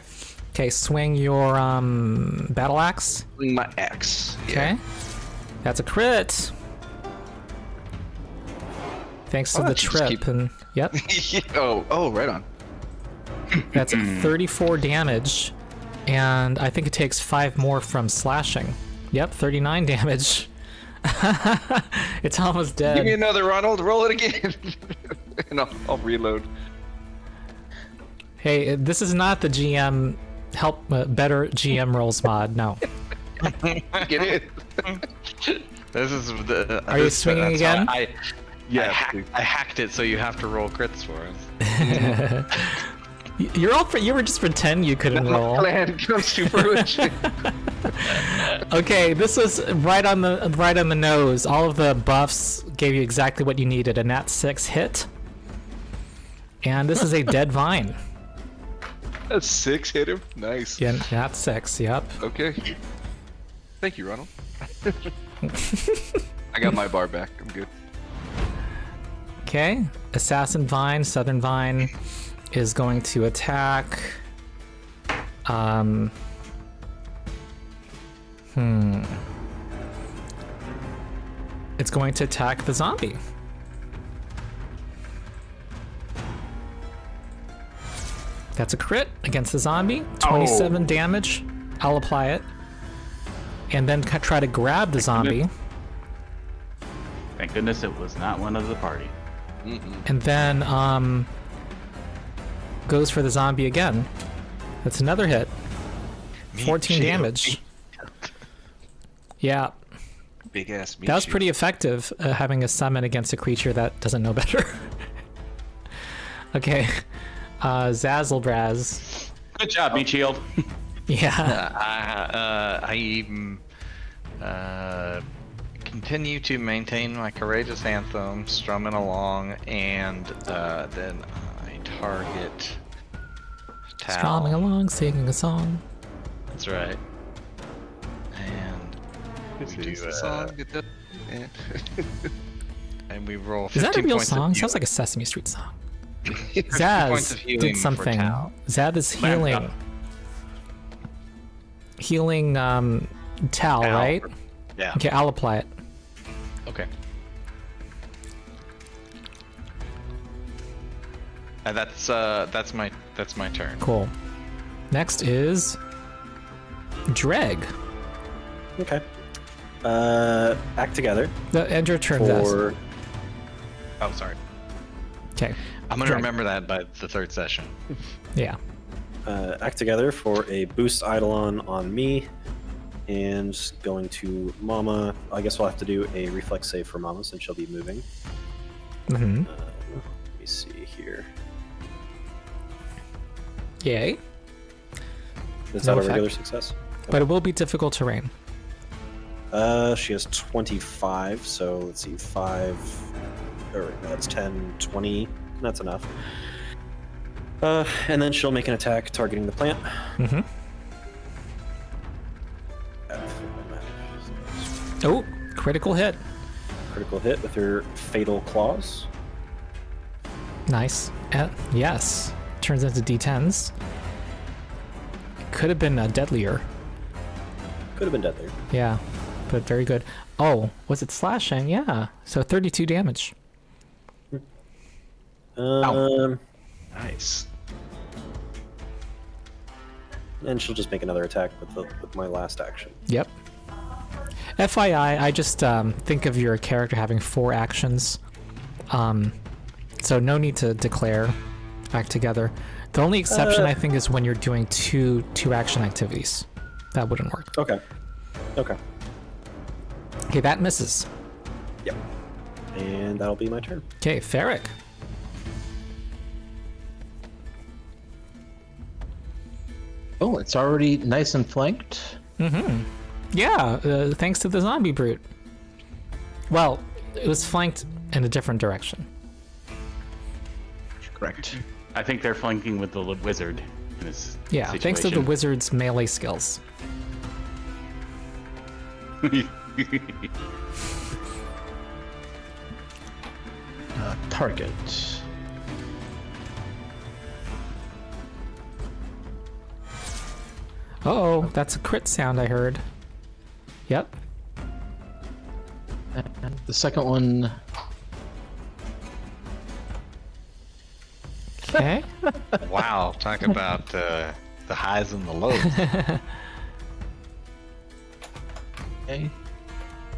Okay, swing your battle axe. my axe. Okay. That's a crit. Thanks to Why the don't you just trip keep- and yep. Yeah. Oh, right on. That's 34 damage, and I think it takes 5 more from slashing. Yep, 39 damage. It's almost dead. Give me another, Ronald. Roll it again. And I'll reload. Hey, this is not the GM better GM rolls mod. No. Get it? This is the. Are you swinging that's how again? I hacked it so you have to roll crits for us. You were just pretend you couldn't roll. Plan comes to fruition. Okay, this was right on the nose. All of the buffs gave you exactly what you needed. A nat 6 hit, and this is a dead vine. A 6 hit him. Nice. Yeah, nat 6. Yep. Okay. Thank you, Ronald. I got my bar back. I'm good. Okay, assassin vine, southern vine is going to attack. It's going to attack the zombie. That's a crit against the zombie. 27 damage. I'll apply it. And then try to grab the zombie. Thank goodness it was not one of the party. And then goes for the zombie again. That's another hit. 14 damage. Yeah, Big ass meat that was shield. pretty effective, having a summon against a creature that doesn't know better. Okay, Zazzlebrazz. Good job, Meat Shield. Yeah, I continue to maintain my courageous anthem, strumming along, and then I target Tal. strumming along, singing a song. That's right. And This we is do, the song. And and we roll 15 Is that a real points of song? Sounds healing. like a Sesame Street song. 50 points Zaz of healing did for something. Tal. Zaz is healing. Healing Tal, right? Yeah. Okay, I'll apply it. Okay. And that's my turn. Cool. Next is Dreg. Okay. Act together End your turn, Zaz. for. Oh, sorry. Okay. I'm gonna Drag. remember that by the third session. Yeah. Act together for a boost eidolon on me, and going to Mama. I guess we'll have to do a reflex save for Mama since she'll be moving. Mm-hmm. Let me see here. Yay. Is No that a effect. regular success? But it will be difficult terrain. She has 25, so let's see, 5, or no, that's 10, 20, that's enough. And then she'll make an attack targeting the plant. Mm-hmm. Oh, critical hit. Critical hit with her fatal claws. Nice. Yes. Turns into D10s. Could have been deadlier. Could have been deadly. Yeah, but very good. Oh, was it slashing? Yeah. So 32 damage. Nice. And she'll just make another attack with my last action. Yep. FYI, I just think of your character having 4 actions. So no need to declare act together. The only exception I think is when you're doing two action activities. That wouldn't work. Okay. Okay. Okay, that misses. Yep. And that'll be my turn. Okay, Feric. Oh, it's already nice and flanked. Mm-hmm. Yeah, thanks to the zombie brute. Well, it was flanked in a different direction. Correct. I think they're flanking with the wizard. in this Yeah, thanks to the situation. wizard's melee skills. Target. Uh-oh, that's a crit sound I heard. Yep. And the second one. Okay. Wow, talk about the highs and the lows. Okay.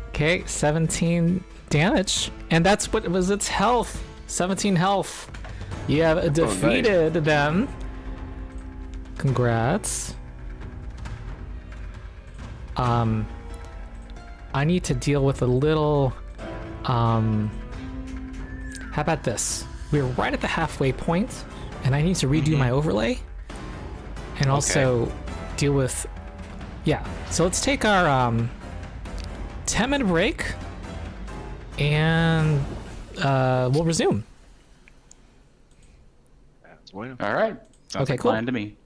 Okay, 17 damage. And that's what was its health. 17 health. You have defeated them. Congrats. I need to deal with a little how about this? We're right at the halfway point, and I need to redo my overlay. And also deal with yeah. So let's take our 10-minute break, and we'll resume. All right. Sounds Okay, like a cool. plan to me.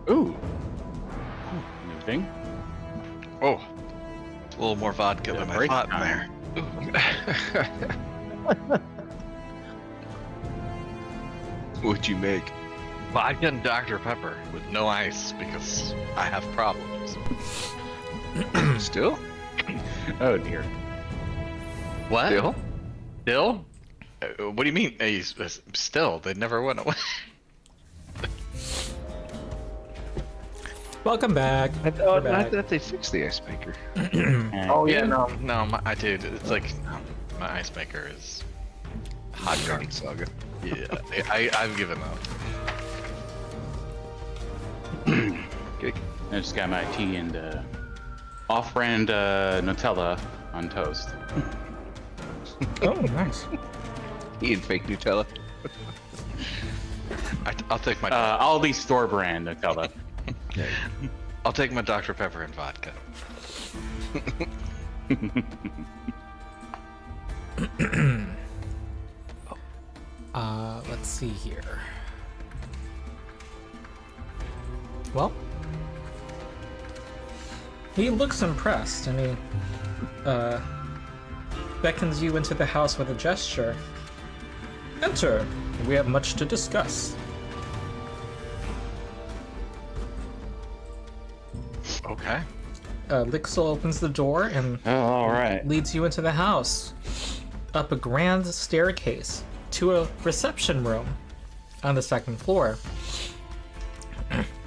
Ooh. New thing. Oh, a little more vodka Yeah, than I break thought in time. there. What'd you make? Vodka and Dr. Pepper with no ice because I have problems. Still? Oh dear. What? Still? Still? What do you mean? Still, they never went away. Welcome back. I thought We're back. they fixed the ice maker. Oh yeah, no, dude, it's like my ice maker is Hot Garden Saga. yeah. I've given up. Okay. I just got my tea and off-brand Nutella on toast. Oh, nice. Eating fake Nutella. I'll take my Aldi store brand Nutella. I'll take my Dr. Pepper and vodka. Let's see here. Well, he looks impressed, and he beckons you into the house with a gesture. Enter. We have much to discuss. Okay. Lixel opens the door and Oh, all right. leads you into the house, up a grand staircase to a reception room on the second floor.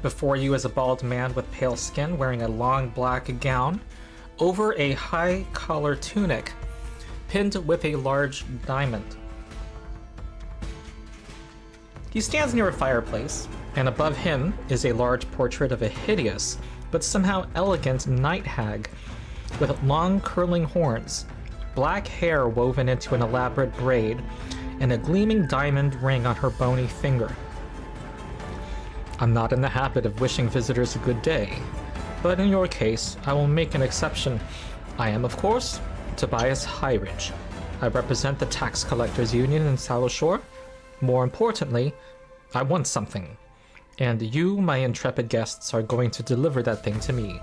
Before you is a bald man with pale skin wearing a long black gown over a high collar tunic pinned with a large diamond. He stands near a fireplace, and above him is a large portrait of a hideous but somehow elegant night hag with long curling horns, black hair woven into an elaborate braid, and a gleaming diamond ring on her bony finger. I'm not in the habit of wishing visitors a good day, but in your case, I will make an exception. I am, of course, Tobias Highridge. I represent the Tax Collectors Union in Salashore. More importantly, I want something, and you, my intrepid guests, are going to deliver that thing to me.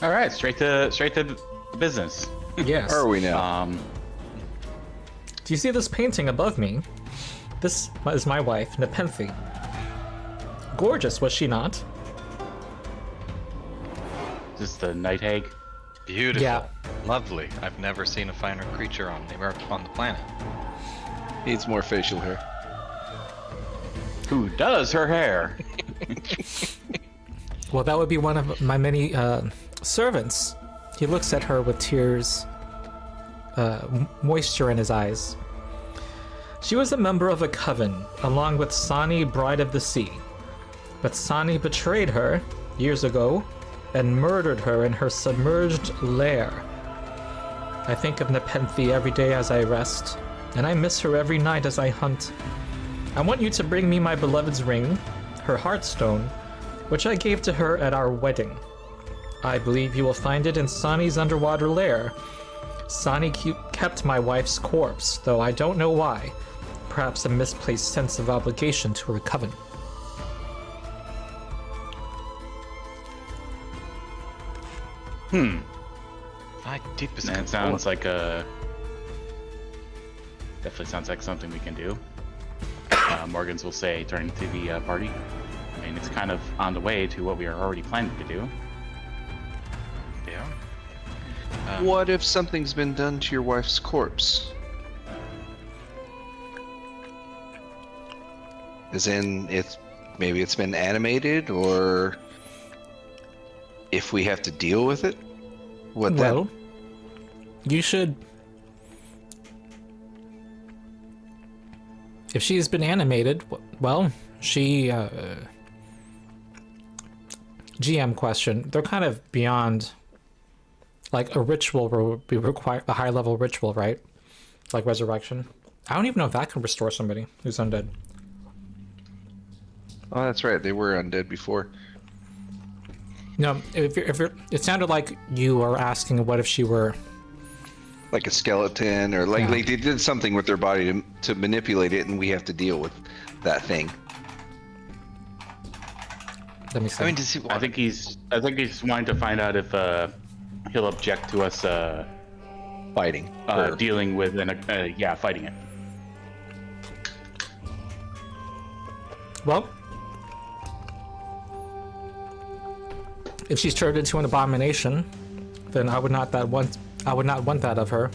All right, straight to business. Yes. Are we now? Do you see this painting above me? This is my wife, Nepenthe. Gorgeous, was she not? Is this the night hag? Beautiful. Yeah. Lovely. I've never seen a finer creature on the planet. Needs more facial hair. Who does her hair? Well, that would be one of my many servants. He looks at her with tears, moisture in his eyes. She was a member of a coven, along with Sani, Bride of the Sea. But Sani betrayed her years ago and murdered her in her submerged lair. I think of Nepenthe every day as I rest, and I miss her every night as I hunt. I want you to bring me my beloved's ring, her heartstone, which I gave to her at our wedding. I believe you will find it in Sani's underwater lair. Sani kept my wife's corpse, though I don't know why. Perhaps a misplaced sense of obligation to her coven. My deepest That sounds like definitely sounds like something we can do. Morgans will say, turning to the party. I mean, it's kind of on the way to what we are already planning to do. Yeah. What if something's been done to your wife's corpse? As in, maybe it's been animated, or if we have to deal with it? Well, you should... If she has been animated, well, she... GM question. They're kind of beyond... Like, a ritual would be required, a high-level ritual, right? Like resurrection. I don't even know if that can restore somebody who's undead. Oh, that's right. They were undead before. No, it sounded like you were asking what if she were... Like a skeleton, or like, Yeah. like they did something with their body to manipulate it, and we have to deal with that thing. Let me see. I mean, does he want... I think he's wanting to find out if he'll object to us Fighting. Or- dealing with fighting it. Well, if she's turned into an abomination, then I would not want that of her.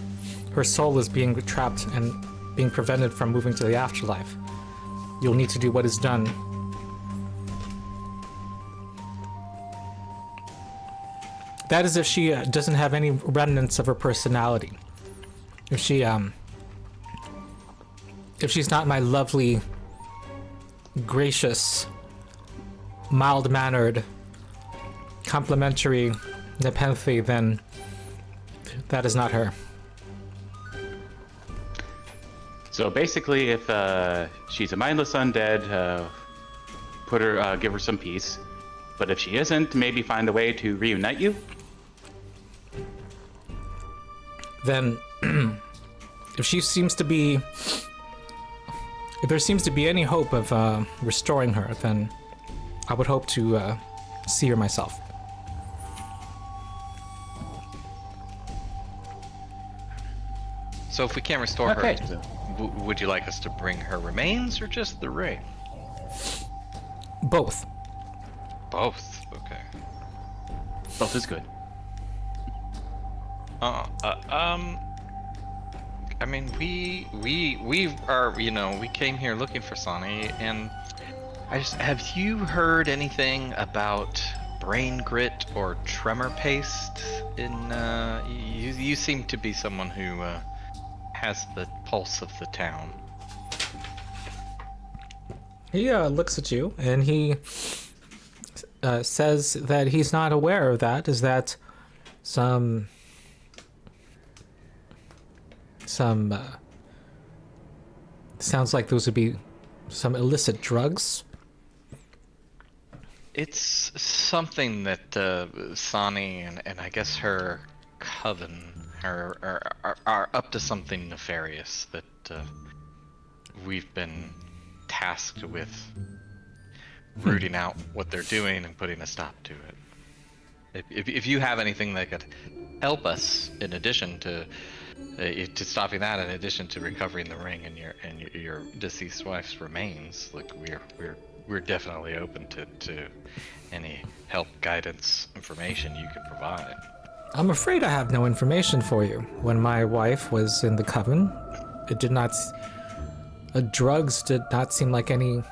Her soul is being trapped and being prevented from moving to the afterlife. You'll need to do what is done. That is if she doesn't have any remnants of her personality. If she's not my lovely, gracious, mild-mannered, complimentary Nepenthe, then that is not her. So basically, if she's a mindless undead give her some peace. But if she isn't, maybe find a way to reunite you. Then, if there seems to be any hope of restoring her, then I would hope to see her myself. So if we can't restore Okay. her, would you like us to bring her remains or just the ring? Both. Both. Okay. Both is good. I mean, we came here looking for Sonny, and have you heard anything about brain grit or tremor paste? You seem to be someone who has the pulse of the town. He looks at you and he says that he's not aware of that. Is that some sounds like those would be some illicit drugs? It's something that Sani and I guess her coven are up to something nefarious that we've been tasked with rooting out what they're doing and putting a stop to it. If you have anything that could help us, in addition to stopping that, in addition to recovering the ring and your deceased wife's remains, like we're definitely open to any help, guidance, information you can provide. I'm afraid I have no information for you. When my wife was in the coven, it did not. Drugs did not seem like anything.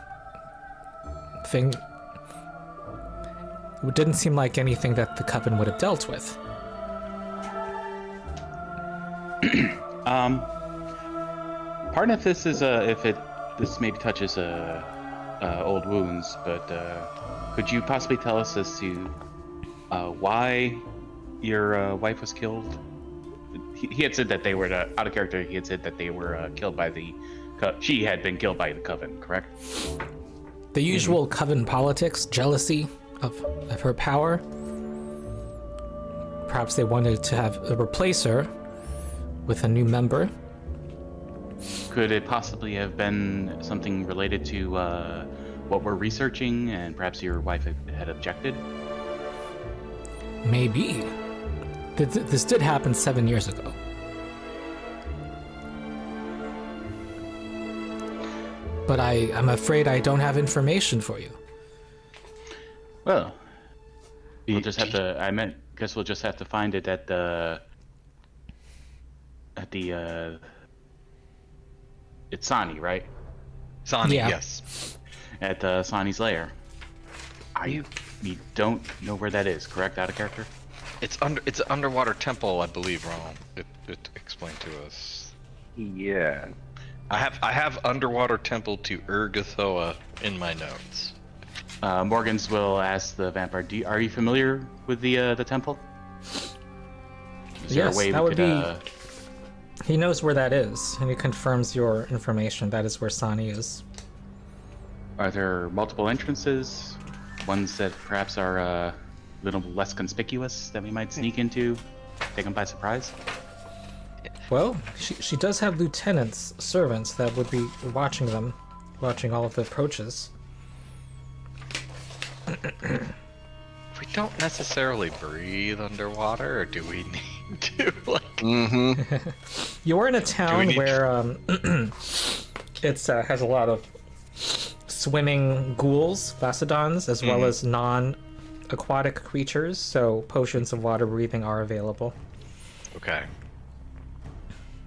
It didn't seem like anything that the coven would have dealt with. Part of this is this maybe touches old wounds, but could you possibly tell us as to why your wife was killed? He had said that they were out of character. He had said that they were killed by she had been killed by the coven, correct? The usual coven politics, jealousy of her power. Perhaps they wanted to replace her with a new member. Could it possibly have been something related to what we're researching, and perhaps your wife had objected? Maybe. This did happen 7 years ago. But I'm afraid I don't have information for you. Well, we'll just have to. Guess we'll just have to find it at the. It's Sani, right? Sani, Yeah. yes. At Sani's lair. We don't know where that is, correct? Out of character? It's an underwater temple, I believe, Ronald. It explained to us. Yeah. I have underwater temple to Urgathoa in my notes. Morgans will ask the vampire, are you familiar with the temple? Is there Yes, a way that we would could, be. He knows where that is, and he confirms your information. That is where Sani is. Are there multiple entrances? Ones that perhaps are a little less conspicuous that we might sneak into, take them by surprise? Well, she does have lieutenants, servants that would be watching them, watching all of the approaches. We don't necessarily breathe underwater, or do we need to? You're in a town need where it has a lot of swimming ghouls, Vasodons, as well as non-aquatic creatures, so potions of water breathing are available. Okay.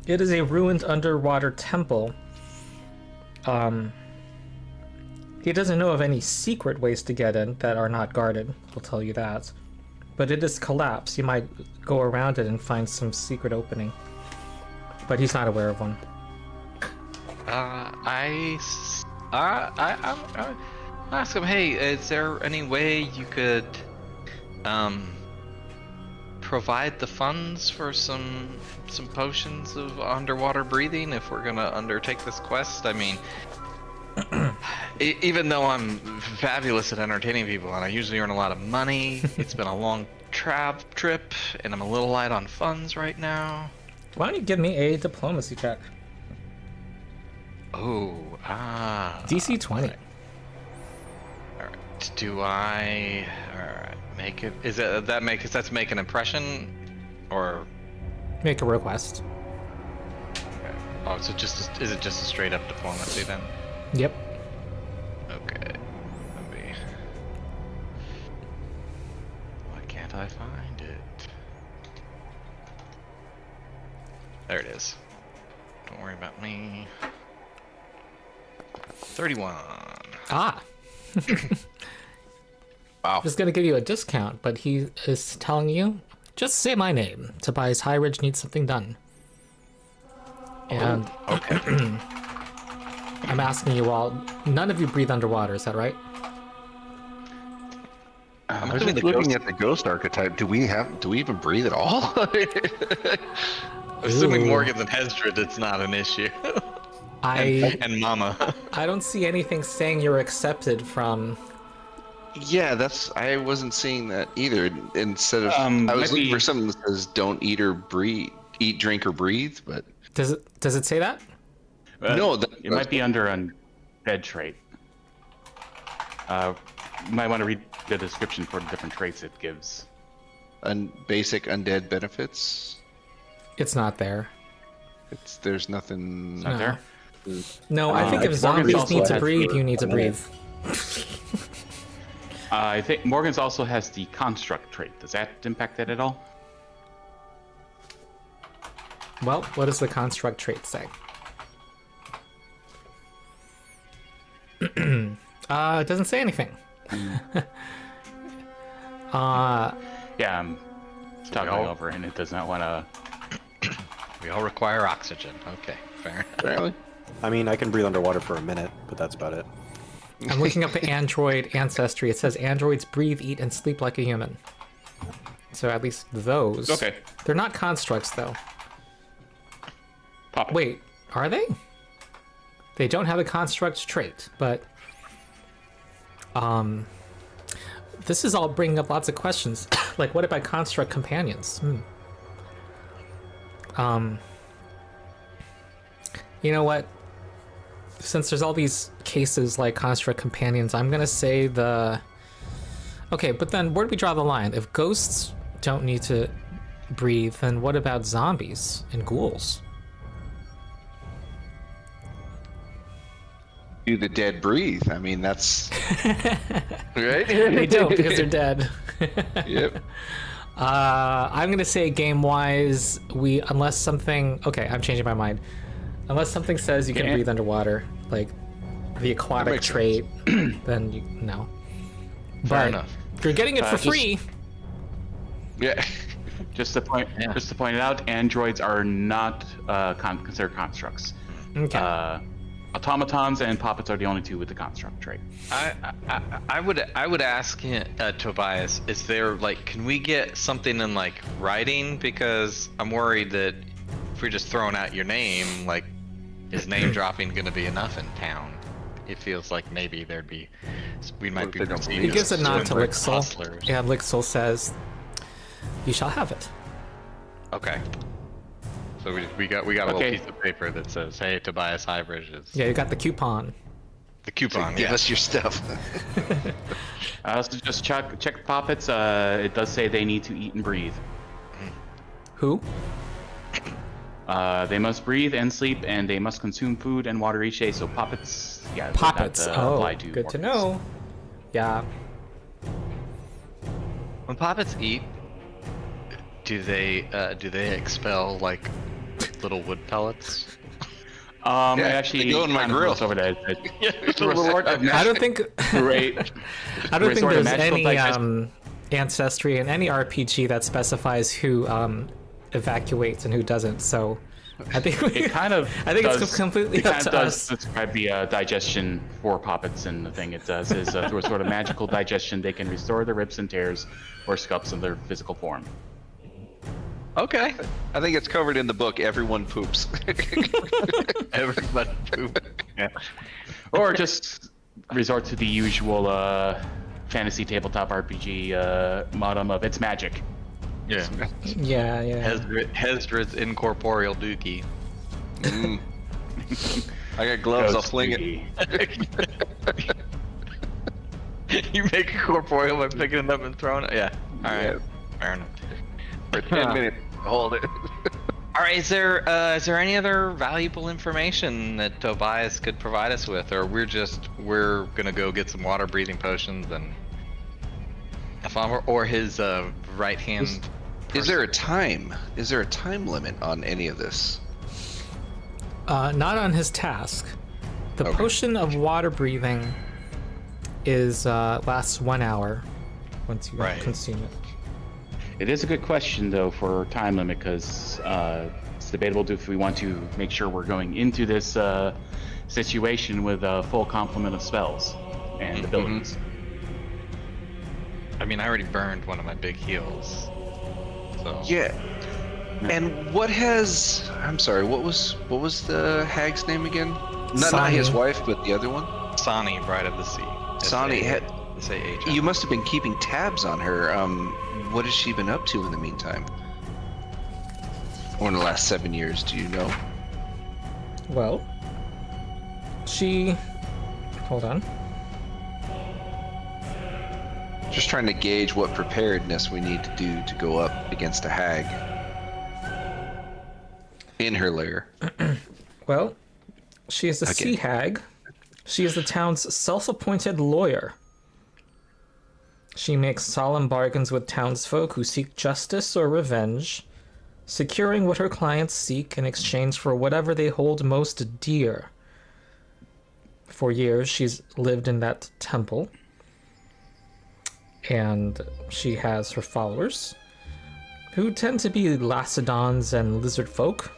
It is a ruined underwater temple. He doesn't know of any secret ways to get in that are not guarded, I'll tell you that. But it is collapsed. You might go around it and find some secret opening. But he's not aware of one. I ask him, hey, is there any way you could provide the funds for some potions of underwater breathing if we're gonna undertake this quest? I mean, even though I'm fabulous at entertaining people and I usually earn a lot of money, it's been a long trip and I'm a little light on funds right now. Why don't you give me a diplomacy check? Oh, DC 20. Alright, do I... Alright, make it... Is it that make... That's make an impression? Or... Make a request. Okay. Oh, so is it just a straight up diplomacy then? Yep. Okay. Let me... Why can't I find it? There it is. Don't worry about me. 31. Ah. Wow. Just gonna give you a discount, but he is telling you, just say my name. Tobias Highridge needs something done. And Okay. I'm asking you all, none of you breathe underwater, is that right? I'm assuming just the looking ghost- at the ghost archetype. Do we even breathe at all? Assuming Ooh. Morgan's and Hesdrid, it's not an issue. and Mama. I don't see anything saying you're accepted from... Yeah, I wasn't seeing that either. Instead of, I might was looking be- for something that says "don't eat or breathe, eat, drink, or breathe," but Does it say that? no, It might be under undead trait. You might want to read the description for the different traits it gives. basic undead benefits. It's not there. There's nothing. Not there? No, I think if Morgan's zombies also need to has breathe, the- you need to breathe. I think Morgan's also has the construct trait. Does that impact it at all? Well, what does the construct trait say? It doesn't say anything. Yeah, I'm toggling all- over and it does not want to... We all require oxygen. Okay, fair. Apparently. I mean, I can breathe underwater for a minute, but that's about it. I'm looking up the android ancestry. It says androids breathe, eat, and sleep like a human. So at least those. Okay. They're not constructs, though. Pop it. Wait, are they? They don't have a construct trait, but... This is all bringing up lots of questions. Like, what about construct companions? You know what? Since there's all these cases like construct companions, I'm gonna say the... Okay, but then where do we draw the line? If ghosts don't need to breathe, then what about zombies and ghouls? Do the dead breathe? I mean, that's right. They don't because they're dead. Yep. I'm gonna say game-wise, unless something... Okay, I'm changing my mind. Unless something says you can Yeah. breathe underwater, like the aquatic makes trait, then no. Fair But enough. if you're getting it for just- free, Yeah. Just to point it out, androids are not considered constructs. okay. Automatons and poppets are the only two with the construct trait. I would ask Tobias, is there like, can we get something in like writing? Because I'm worried that if we're just throwing out your name, like, is name dropping going to be enough in town? It feels like maybe we might be they don't perceived He believe gives a as nod to swindlers, Lixel, hustlers. and Lixel says, "You shall have it." Okay. So we got a little Okay. piece of paper that says, "Hey, Tobias Highbridge is Yeah, you got the coupon. the coupon." Give Yeah. us your stuff. So just check poppets. It does say they need to eat and breathe. Who? They must breathe and sleep, and they must consume food and water each day. So poppets, yeah, would Poppets. not, Oh, apply to good to orphans. know. Yeah. When poppets eat, do they expel like little wood pellets? I Yeah, actually they go in my kind of grill. glossed over that. I don't think Great. I don't think Resort of there's magical any digestion. ancestry in any RPG that specifies who evacuates and who doesn't. So I think It kind of. I think it's does- completely it up kind of to does us. describe the digestion for poppets, and the thing it does is through a sort of magical digestion, they can restore the rips and tears or scuffs of their physical form. Okay. I think it's covered in the book. Everyone poops. Everybody poop. Or just resort to the usual fantasy tabletop RPG motto of it's magic. Yeah. Yeah. Hesdrid's incorporeal dookie. Mm. I got gloves. I'll Ghost fling it. dookie. You make it corporeal by picking it up and throwing it? Yeah. Alright. Fair enough. For 10 minutes. Hold it. Alright, is there any other valuable information that Tobias could provide us with? Or we're gonna go get some water breathing potions and or his right hand Is there a time? Is there a time limit on any of this? Not on his task. The Okay. potion of water breathing is lasts 1 hour once you Right. consume it. It is a good question though for time limit because it's debatable if we want to make sure we're going into this situation with a full complement of spells and abilities. I mean, I already burned one of my big heals. So Yeah. And what has? I'm sorry. What was the hag's name again? Not his Sani. wife, but the other one. Sani, Bride of the Sea. Sani had. S-A-H. You must have been keeping tabs on her. What has she been up to in the meantime? Or in the last 7 years? Do you know? Well, she. Hold on. Just trying to gauge what preparedness we need to do to go up against a hag in her lair. Well, she is a Okay. sea hag. She is the town's self-appointed lawyer. She makes solemn bargains with townsfolk who seek justice or revenge, securing what her clients seek in exchange for whatever they hold most dear. For years, she's lived in that temple, and she has her followers, who tend to be Lacedons and lizard folk.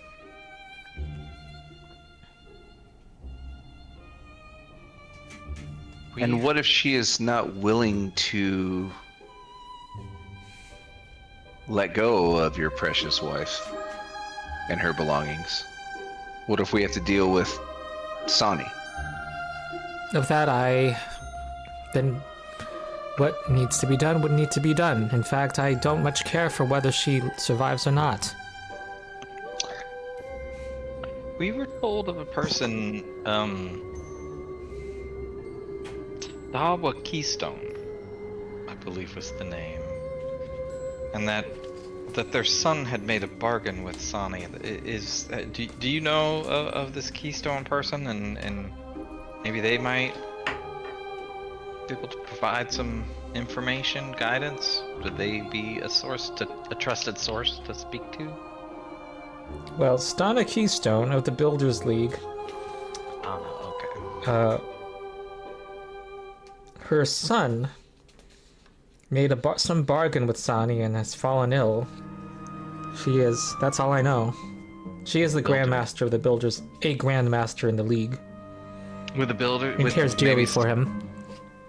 And what if she is not willing to let go of your precious wife and her belongings? What if we have to deal with Sani? Of that, then what needs to be done would need to be done. In fact, I don't much care for whether she survives or not. We were told of a person, Dawa Keystone, I believe was the name, and that their son had made a bargain with Sani. Do you know of this Keystone person, and maybe they might be able to provide some information, guidance? Would they be a trusted source to speak to? Well, Stana Keystone of the Builders League, Oh, okay. her son made some bargain with Sani and has fallen ill. That's all I know. She is the Grandmaster of the Builders, a Grandmaster in the League, With the builder, and cares dearly for him.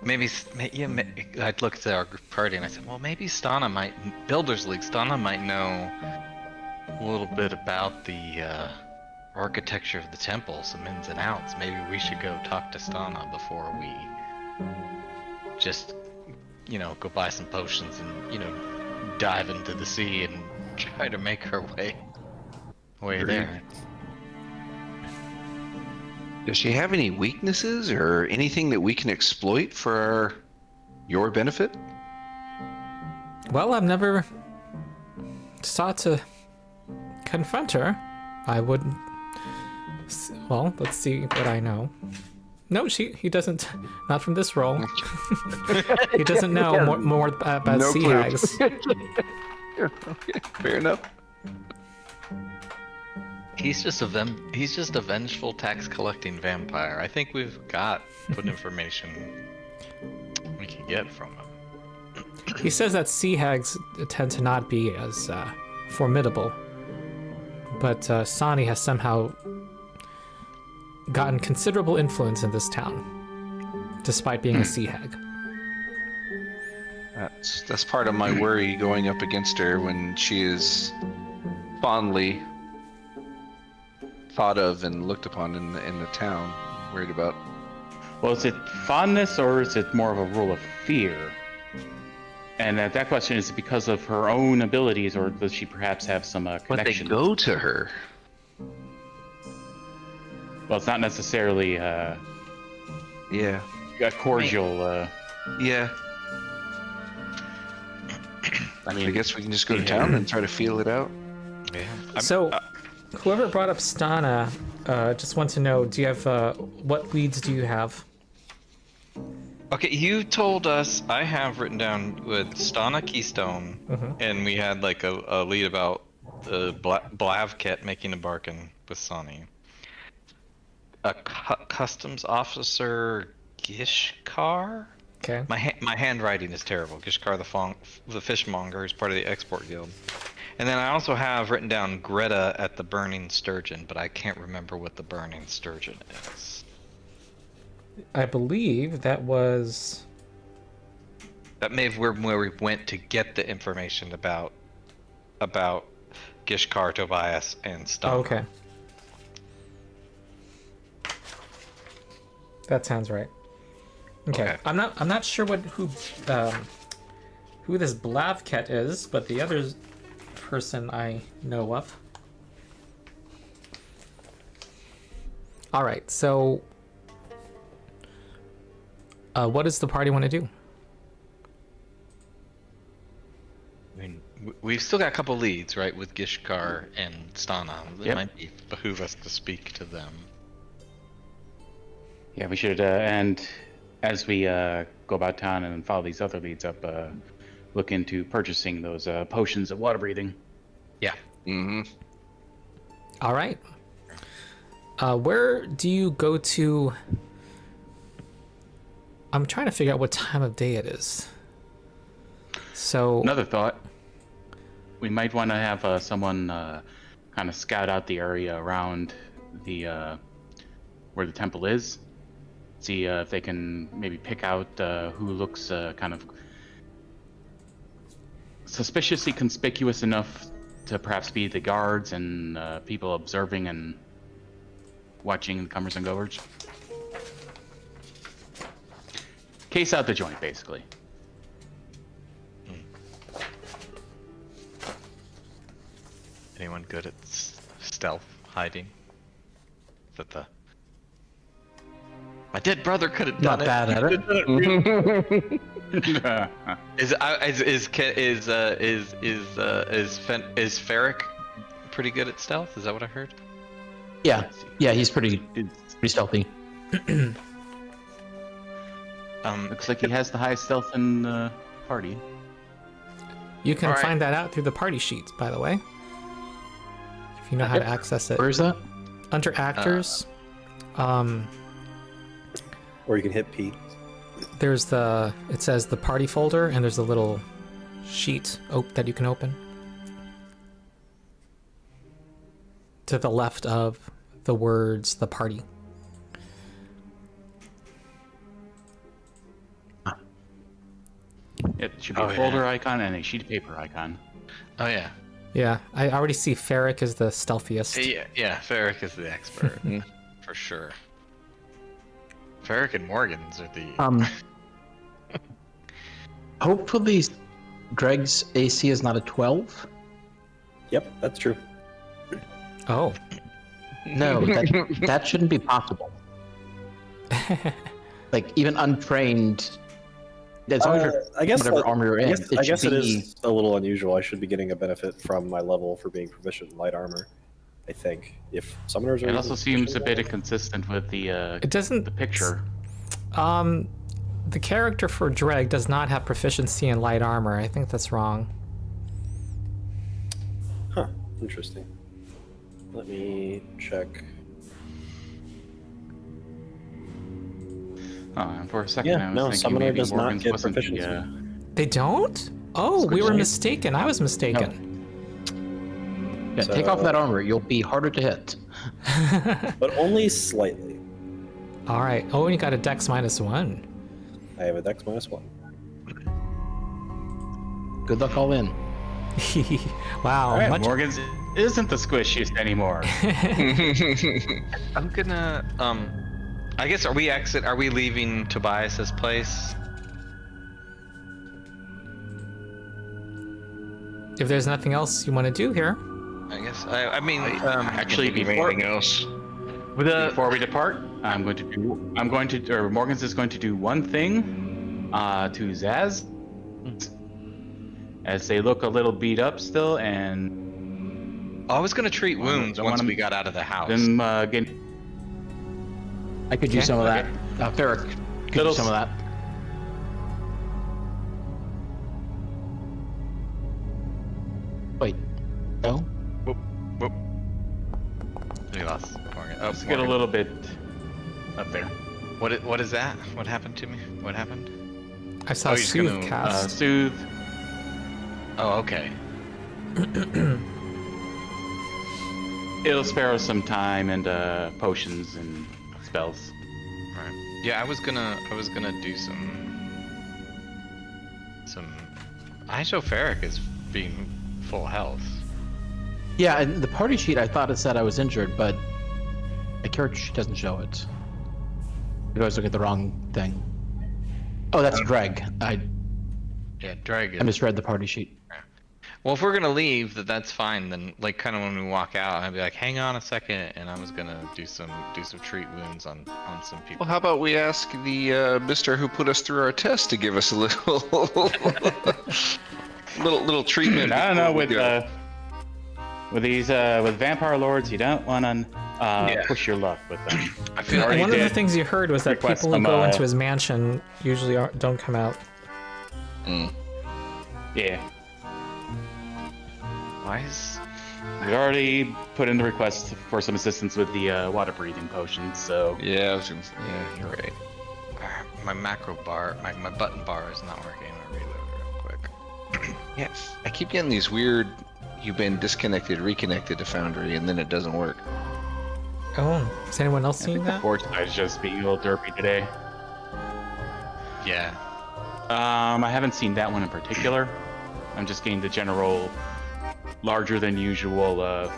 Maybe, yeah. I'd looked at our party and I said, well, maybe Builders League, Stana might know a little bit about the architecture of the temple, some ins and outs. Maybe we should go talk to Stana before we just, go buy some potions and, dive into the sea and try to make our way there. Does she have any weaknesses or anything that we can exploit for your benefit? Well, I've never sought to confront her. I would. Well, let's see what I know. No, he doesn't. Not from this role. He doesn't know more about No sea clue. hags. Okay, fair enough. He's just a vengeful tax collecting vampire. I think we've got what information we can get from him. He says that sea hags tend to not be as formidable, but Sani has somehow gotten considerable influence in this town, despite being a sea hag. That's part of my worry going up against her when she is fondly thought of and looked upon in the town. Worried about Well, is it fondness or is it more of a rule of fear? And that question is because of her own abilities, or does she perhaps have some But they connection? go to her. Well, it's not necessarily Yeah. a cordial. Yeah. I mean, I guess we can just go to town and try to feel it out. Yeah. So, whoever brought up Stana, just want to know, do you have, what leads do you have? Okay, you told us, I have written down with Stana Keystone, and we had like a lead about Blavket making a bargain with Sonny. A customs officer, Gishkar? Okay. My handwriting is terrible. Gishkar the fishmonger is part of the export guild. And then I also have written down Greta at the Burning Sturgeon, but I can't remember what the Burning Sturgeon is. I believe that was... That may have been where we went to get the information about Gishkar, Tobias, and Stana. Oh, okay. That sounds right. Okay. I'm not sure who this Blavket is, but the other person I know of. All right, so what does the party want to do? I mean, we've still got a couple leads, right, with Gishkar and Stana. It Yep. might behoove us to speak to them. yeah, we should. And as we go about town and follow these other leads up, look into purchasing those potions of water breathing. Yeah. Mm-hmm. All right. Where do you go to? I'm trying to figure out what time of day it is. So Another thought: we might want to have someone kind of scout out the area around the where the temple is. See if they can maybe pick out who looks kind of suspiciously conspicuous enough to perhaps be the guards and people observing and watching the comers and goers. Case out the joint, basically. Anyone good at stealth hiding? Is that the... My dead brother could have done Not bad at it. Is Feric pretty good at stealth? Is that what I heard? Yeah, he's pretty stealthy. Looks like he has the highest stealth in the party. you can All right. find that out through the party sheets, by the way. If you know how to access it. Where's that? Under actors, Or you can hit P. there's it says the party folder, and there's a little sheet that you can open. To the left of the words, the party. It should be Oh, a yeah. folder icon and a sheet of paper icon. Oh yeah. Yeah, I already see Feric is the stealthiest. Yeah, Feric is the expert. For sure. Feric and Morgans are the... Hopefully, Dreg's AC is not a 12. Yep, that's true. Oh. No, that shouldn't be possible. Like even untrained, as long as you're I guess whatever like- armor you're in, I guess should it be- is a little unusual. I should be getting a benefit from my level for being proficient in light armor. I think if summoners are It even also seems a proficient bit in inconsistent with the It doesn't. the picture. The character for Dreg does not have proficiency in light armor. I think that's wrong. Huh. Interesting. Let me check. Oh, and for a second Yeah, I was no, thinking summoner maybe does not Morgan's get wasn't the, proficiency. They don't? Oh, we were mistaken. I was mistaken. Yeah, take So- off that armor. You'll be harder to hit. But only slightly. All right. Oh, and you got a Dex -1. I have a dex -1. Good luck all in. Wow. All right, much- Morgan's isn't the squishiest anymore. I'm gonna I guess, are we leaving Tobias's place? If there's nothing else you want to do here, I guess. I mean, Actually, Think of before anything else? before we depart, Morgans is going to do one thing to Zaz, as they look a little beat up still, and I was gonna treat wounds once we got out of the house. then get I could use some of that. Feric could Little use some of that. Wait. No? Whoop, whoop. We lost Morgan. Oh, let's get a Morgan. little bit up there. What is that? What happened to me? What happened? I saw Oh, you're just Soothe gonna, cast. Soothe. Oh, okay. It'll spare us some time and potions and spells. Right. Yeah, I was gonna do some. I show Feric as being full health. Yeah, and the party sheet, I thought it said I was injured, but the character sheet doesn't show it. You guys look at the wrong thing. Oh, that's Dreg. Yeah, Dreg. I misread the party sheet. Well, if we're gonna leave, that's fine. Then, like, kind of when we walk out, I'd be like, "Hang on a second," and I was gonna do some treat wounds on some people. Well, how about we ask the Mister who put us through our test to give us a little little treatment? I don't know before we go? with these with vampire lords, you don't want to push your luck with them. I feel Already One of the did things you heard was that request people who some, go into his mansion usually don't come out. Yeah, why is we already put in the request for some assistance with the water breathing potions. So Yeah, yeah, you're right. my macro bar, my button bar is not working? I'll reload it real quick. Yeah, I keep getting these weird. You've been disconnected, reconnected to Foundry, and then it doesn't work. Oh, is anyone else I seeing think the that? Fortnite is just being a little derpy today. Yeah. I haven't seen that one in particular. I'm just getting the general larger than usual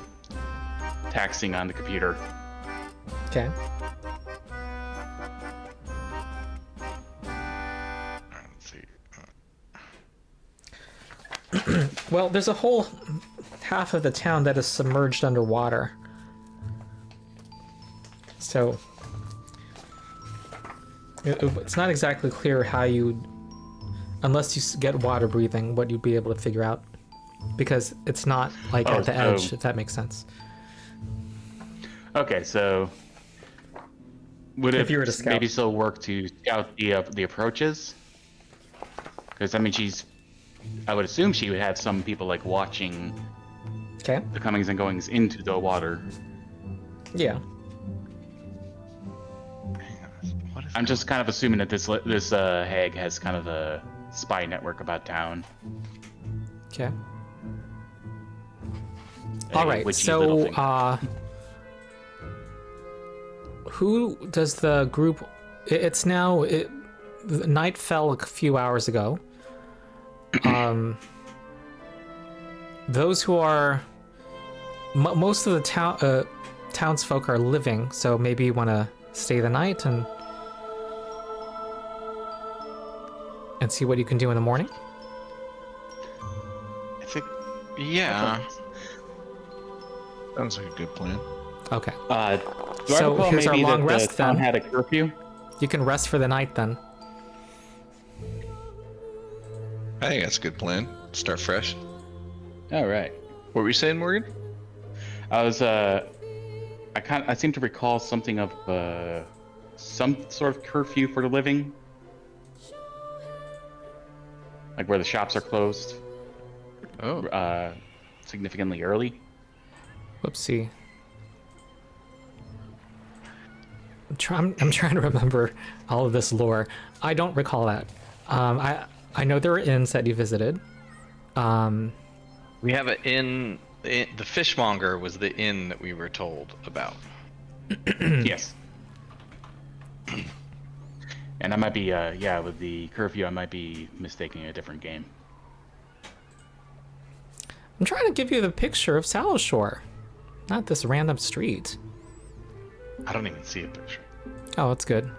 taxing on the computer. Okay. Alright, let's see. Well, there's a whole half of the town that is submerged underwater. So it's not exactly clear how you, unless you get water breathing, what you'd be able to figure out, because it's not like at the edge, if that makes sense. Okay, so would If it you were to scout. maybe still work to scout the approaches? Because I mean, I would assume she would have some people like watching Okay. the comings and goings into the water. Yeah. What is I'm just kind of assuming that this hag has kind of a spy network about town. Okay. A All right. witchy little So, thing. who does the group? It's now. The night fell a few hours ago. Those who are most of the townsfolk are living, so maybe you want to stay the night and see what you can do in the morning. I think, yeah. Sounds like a good plan. Okay. Do I So recall here's our maybe long that rest the town then. had a curfew? You can rest for the night then. I think that's a good plan. Start fresh. All right. What were you saying, Morgan? I was I seem to recall something of some sort of curfew for the living, like where the shops are closed Oh, significantly early. Whoopsie. I'm trying to remember all of this lore. I don't recall that. I know there were inns that you visited. We have an inn. The fishmonger was the inn that we were told about. Yes. And I might be with the curfew I might be mistaking a different game. I'm trying to give you the picture of Salashore, not this random street. I don't even see a picture. Oh, that's good.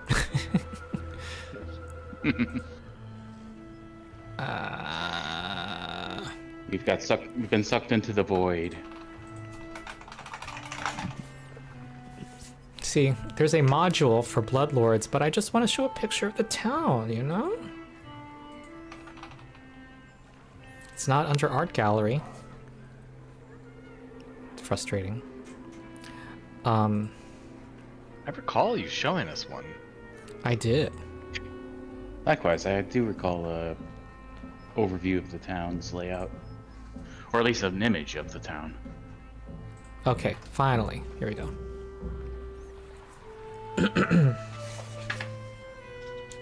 We've been sucked into the void. See, there's a module for Bloodlords, but I just want to show a picture of the town, you know? It's not under art gallery. It's frustrating. I recall you showing us one. I did. Likewise, I do recall a overview of the town's layout, or at least an image of the town. Okay, finally. Here we go.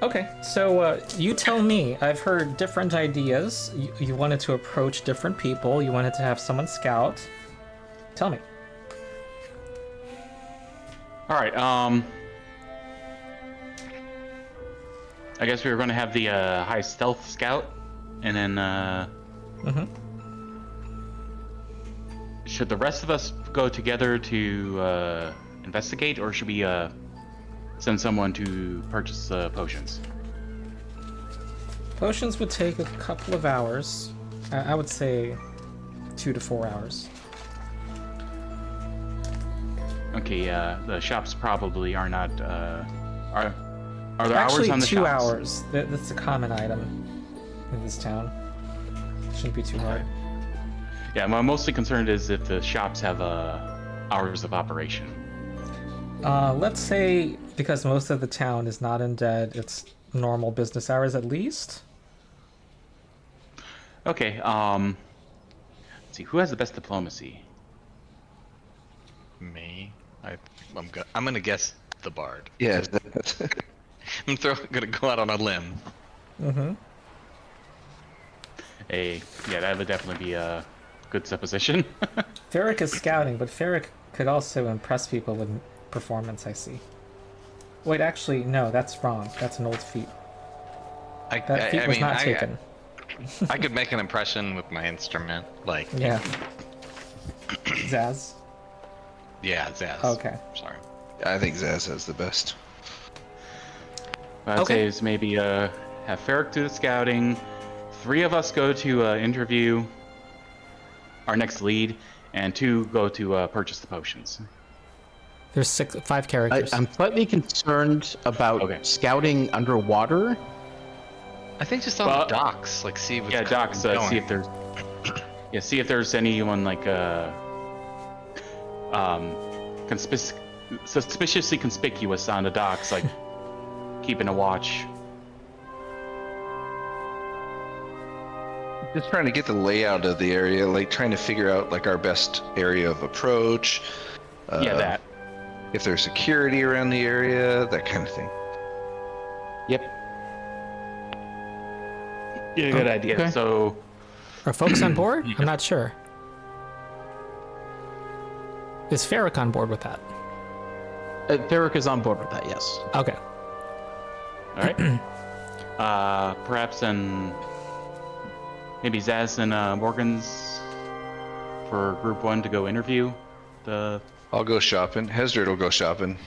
Okay, so you tell me. I've heard different ideas. You wanted to approach different people. You wanted to have someone scout. Tell me. All right. I guess we were going to have the high stealth scout, and then should the rest of us go together to investigate, or should we send someone to purchase potions? Potions would take a couple of hours. I would say 2 to 4 hours. Okay, the shops probably are not. Are there Actually, hours on the 2 shops? hours. That's a common item in this town. Shouldn't be too hard. Yeah, my mostly concerned is if the shops have hours of operation. Let's say, because most of the town is not undead, it's normal business hours at least. Okay. Let's see, who has the best diplomacy? Me? I'm gonna guess the bard. Yeah. I'm gonna go out on a limb. Mm-hmm. Yeah, that would definitely be a good supposition. Feric is scouting, but Feric could also impress people with performance, I see. Wait, actually, no, that's wrong. That's an old feat. That feat was not taken. I could make an impression with my instrument, like Yeah. Zaz? yeah, Zaz. Okay. Sorry. I think Zaz has the best. What I'd say is maybe have Feric do the scouting. 3 of us go to interview our next lead, and 2 go to purchase the potions. There's 5 characters. I'm slightly concerned about scouting underwater. I think just on the docks, like see what's docks. going. See if there's see if there's anyone like suspiciously conspicuous on the docks, like keeping a watch. Just trying to get the layout of the area, like trying to figure out like our best area of approach. That. If there's security around the area, that kind of thing. Yep. Yeah, good idea. okay. So, Are folks on board? I'm not sure. Is Feric on board with that? Feric is on board with that, yes. Okay. all right. Perhaps then maybe Zaz and Morgan's for group 1 to go interview the. I'll go shopping. Hesdrid will go shopping.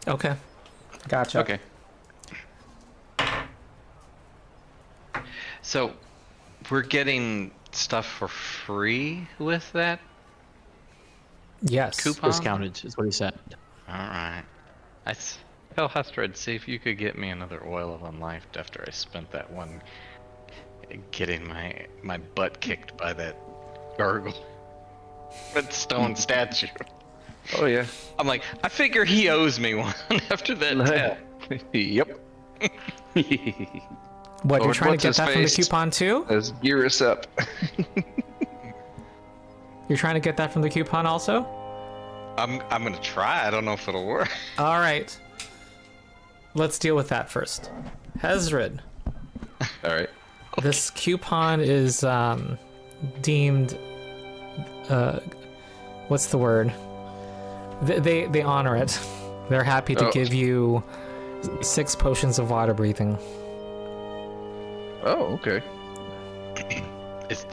Okay. Gotcha. Okay. So, we're getting stuff for free with that Yes. coupon? Discounted is what he said. Alright. Tell Hesdrid, see if you could get me another Oil of Unlife after I spent that one getting my butt kicked by that gargle. That stone statue. Oh yeah. I'm like, I figure he owes me one after that tell. Yep. What, you're Lord, trying to what's get his that from the face? coupon too? Let's gear us up. You're trying to get that from the coupon also? I'm gonna try. I don't know if it'll work. All right. Let's deal with that first. Hesdrid, All right. this coupon is deemed what's the word? They honor it. They're happy to give you 6 potions of water breathing. Oh, okay. Is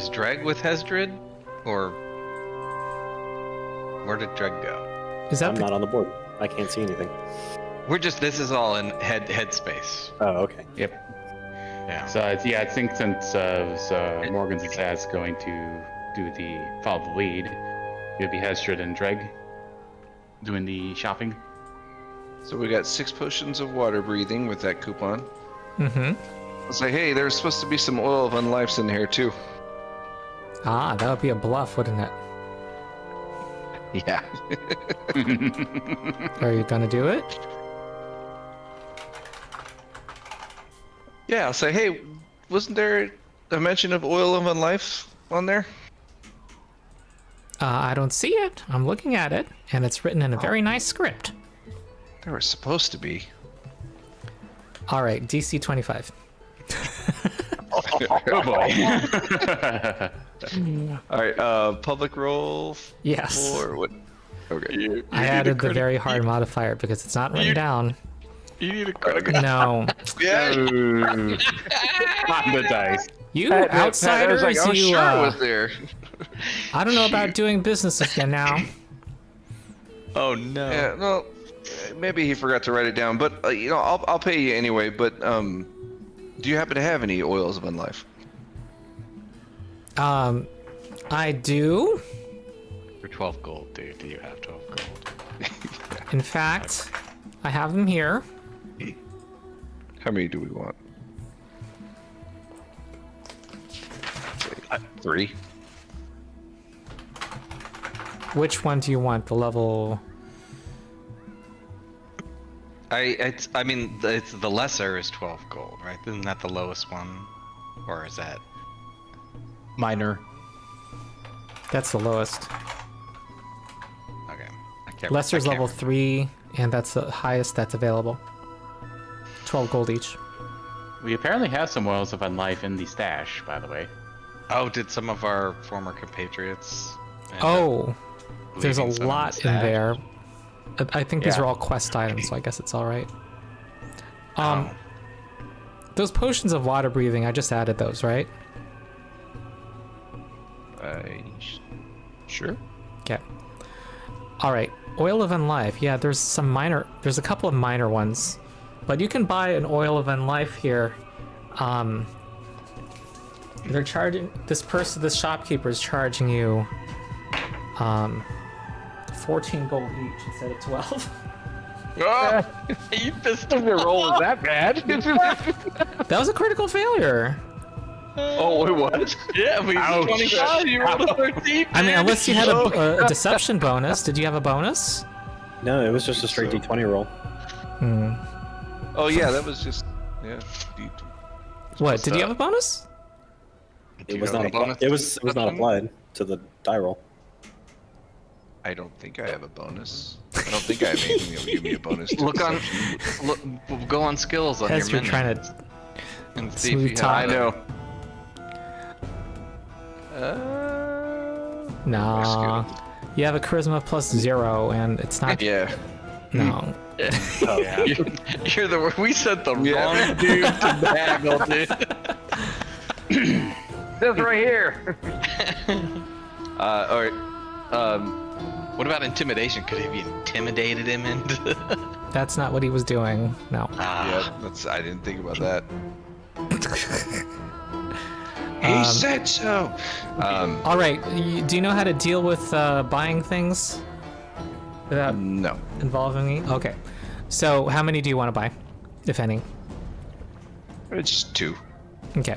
Dreg with Hesdrid, or where did Dreg go? Is that I'm the, not on the board. I can't see anything. This is all in headspace. Oh, okay. Yep. Yeah. So I think since Morgan's and Zaz going to follow the lead, it'll be Hesdrid and Dreg doing the shopping. So we got 6 potions of water breathing with that coupon. Mm-hmm. I'll say, hey, there's supposed to be some oil of unlifes in here too. Ah, that would be a bluff, wouldn't it? Yeah. Are you gonna do it? Yeah, I'll say, hey, wasn't there a mention of oil of unlifes on there? I don't see it. I'm looking at it, and it's written in a very nice script. There was supposed to be. All right, DC 25. Oh boy. All right, public roll Yes. for what? Okay. I added the very hard modifier because it's not written down. You need a credit. No. Yeah. On the dice. You I outsiders, was like, oh, you, sure it was there. I don't know about doing business again now. Oh no. Yeah, well, maybe he forgot to write it down, but I'll pay you anyway. But do you happen to have any oils of unlife? I do. For 12 gold, dude. Do you have 12 gold? In fact, I have them here. How many do we want? 3. Which one do you want? The level... I mean, it's the lesser is 12 gold, right? Isn't that the lowest one, or is that? Minor. That's the lowest. Okay. I can't. Lesser's I can't level remember. 3, and that's the highest that's available. 12 gold each. We apparently have some oils of unlife in the stash, by the way. Oh, did some of our former compatriots? end Oh, up there's a leaving some lot in stash? there. I think these Yeah. are all quest items, so I guess it's all right. Oh. Those potions of water breathing, I just added those, right? Sure. Okay. All right. Oil of Unlife. Yeah, there's a couple of minor ones, but you can buy an Oil of Unlife here. They're charging this shopkeeper is charging you 14 gold each instead of 12. You pissed Your roll was that bad? That was a critical failure. Oh, it was. Yeah, we 25. You rolled a 13. I mean, unless you had a deception bonus. Did you have a bonus? No, it was just a straight D20 roll. Oh yeah, that was just What? Did you have a bonus? It was not bonus? applied. It was not applied to the die roll. I don't think I have a bonus. I don't think I have anything that would give me a bonus. To Look on, deception. go on skills on your As you're menu trying to and see if smooth you talk. I have. know. Nah. You have a charisma plus 0, and it's not. Yeah. No. Yeah. You're the. We sent the Yeah. wrong dude to Bagel, dude. This right here. All right. What about intimidation? Could have you intimidated him into? That's not what he was doing. No. Yeah, I didn't think about that. He said so. All right. Do you know how to deal with buying things without No. involving me? Okay. So, how many do you want to buy, if any? It's 2. Okay.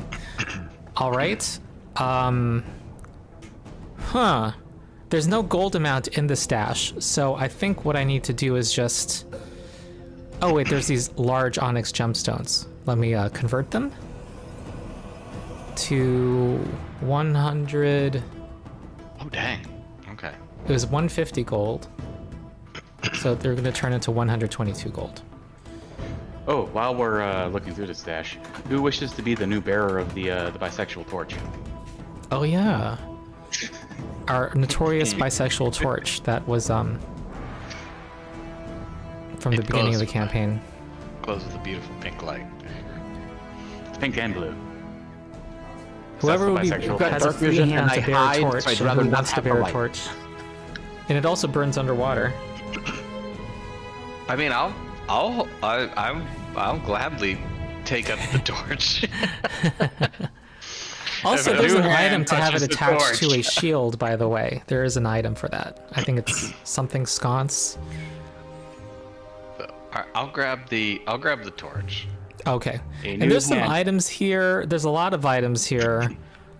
All right. There's no gold amount in the stash, so I think what I need to do is just... Oh, wait, there's these large onyx gemstones. Let me convert them to 100... Oh dang. Okay. It was 150 gold. So they're going to turn into 122 gold. Oh, while we're looking through the stash, who wishes to be the new bearer of the bisexual torch? Oh, yeah. Our notorious bisexual torch that was from the It beginning of the glows. campaign. Glows with a beautiful pink light. It's pink and blue. Whoever the would be, bisexual got has dark a free vision hand and to I bear hide, a torch, so I'd and rather who not wants to have bear the a light. torch. And it also burns underwater. I mean, I'll gladly take up the torch. Also, If a there's new an hand item to have it touches the attached to torch. a shield, by the way. There is an item for that. I think it's something sconce. I'll grab the torch. Okay. A And new there's some hand. items here. There's a lot of items here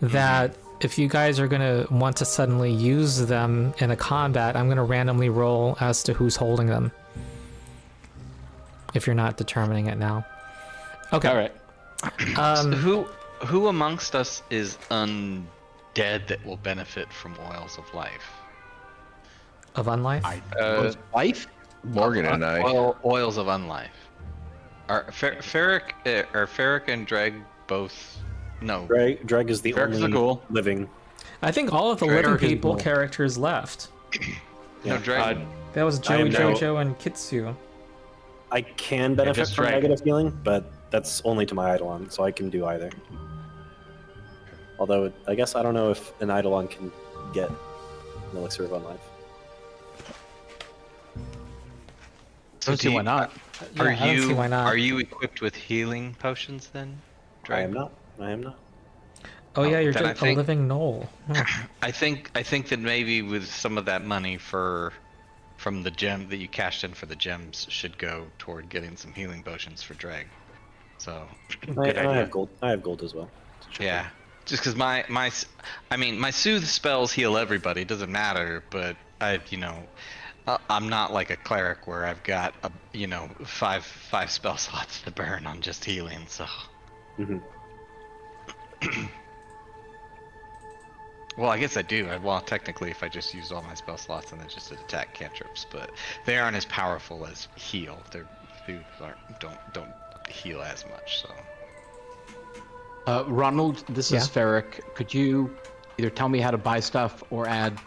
that if you guys are going to want to suddenly use them in a combat, I'm going to randomly roll as to who's holding them. If you're not determining it now. Okay. All right. Who amongst us is undead that will benefit from oils of life? Of unlife? Life? Morgan and I. Oils of unlife. Are Feric and Dreg both? No. Dreg is the Feric's only the ghoul. living. I think all of the Dreg living is people cool. characters left. No, Dreg. That was I Joey am now- Jojo and Kitsu. I can benefit just from Dreg. negative healing, but that's only to my eidolon, so I can do either. Although, I guess I don't know if an eidolon can get an elixir of unlife. So Don't see why not. Yeah, I don't see why not. Are you equipped with healing potions then? Dreg? I am not. I am not. Oh yeah, you're then I just a think- living gnoll. Huh. I think that maybe with some of that money from the gem that you cashed in for the gems should go toward getting some healing potions for Dreg. So I have gold. I have gold as well. yeah, just because my soothe spells heal everybody. It doesn't matter, but I'm not like a cleric where I've got five spell slots to burn on just healing. So hmm well, I guess I do. Well, technically, if I just use all my spell slots and then just did attack cantrips, but they aren't as powerful as heal. Their soothes don't heal as much. So Ronald, this is Feric. Could you either tell me how to buy stuff or add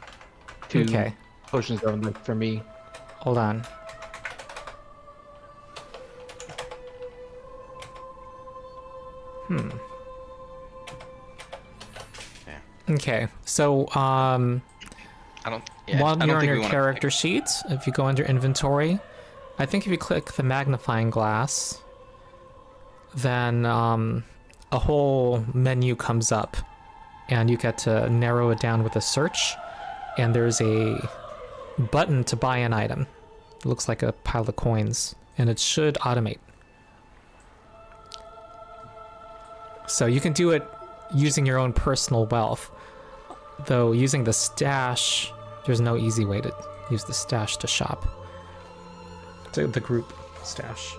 2 Okay. potions of unlife for me? Hold on. Okay, so I don't. Yeah, while I don't you're on think your we wanna character sheet, if you go under inventory, I think if you click the magnifying glass, then a whole menu comes up, and you get to narrow it down with a search, and there's a button to buy an item. It looks like a pile of coins, and it should automate. So you can do it using your own personal wealth. Though using the stash, there's no easy way to use the stash to shop. The group stash.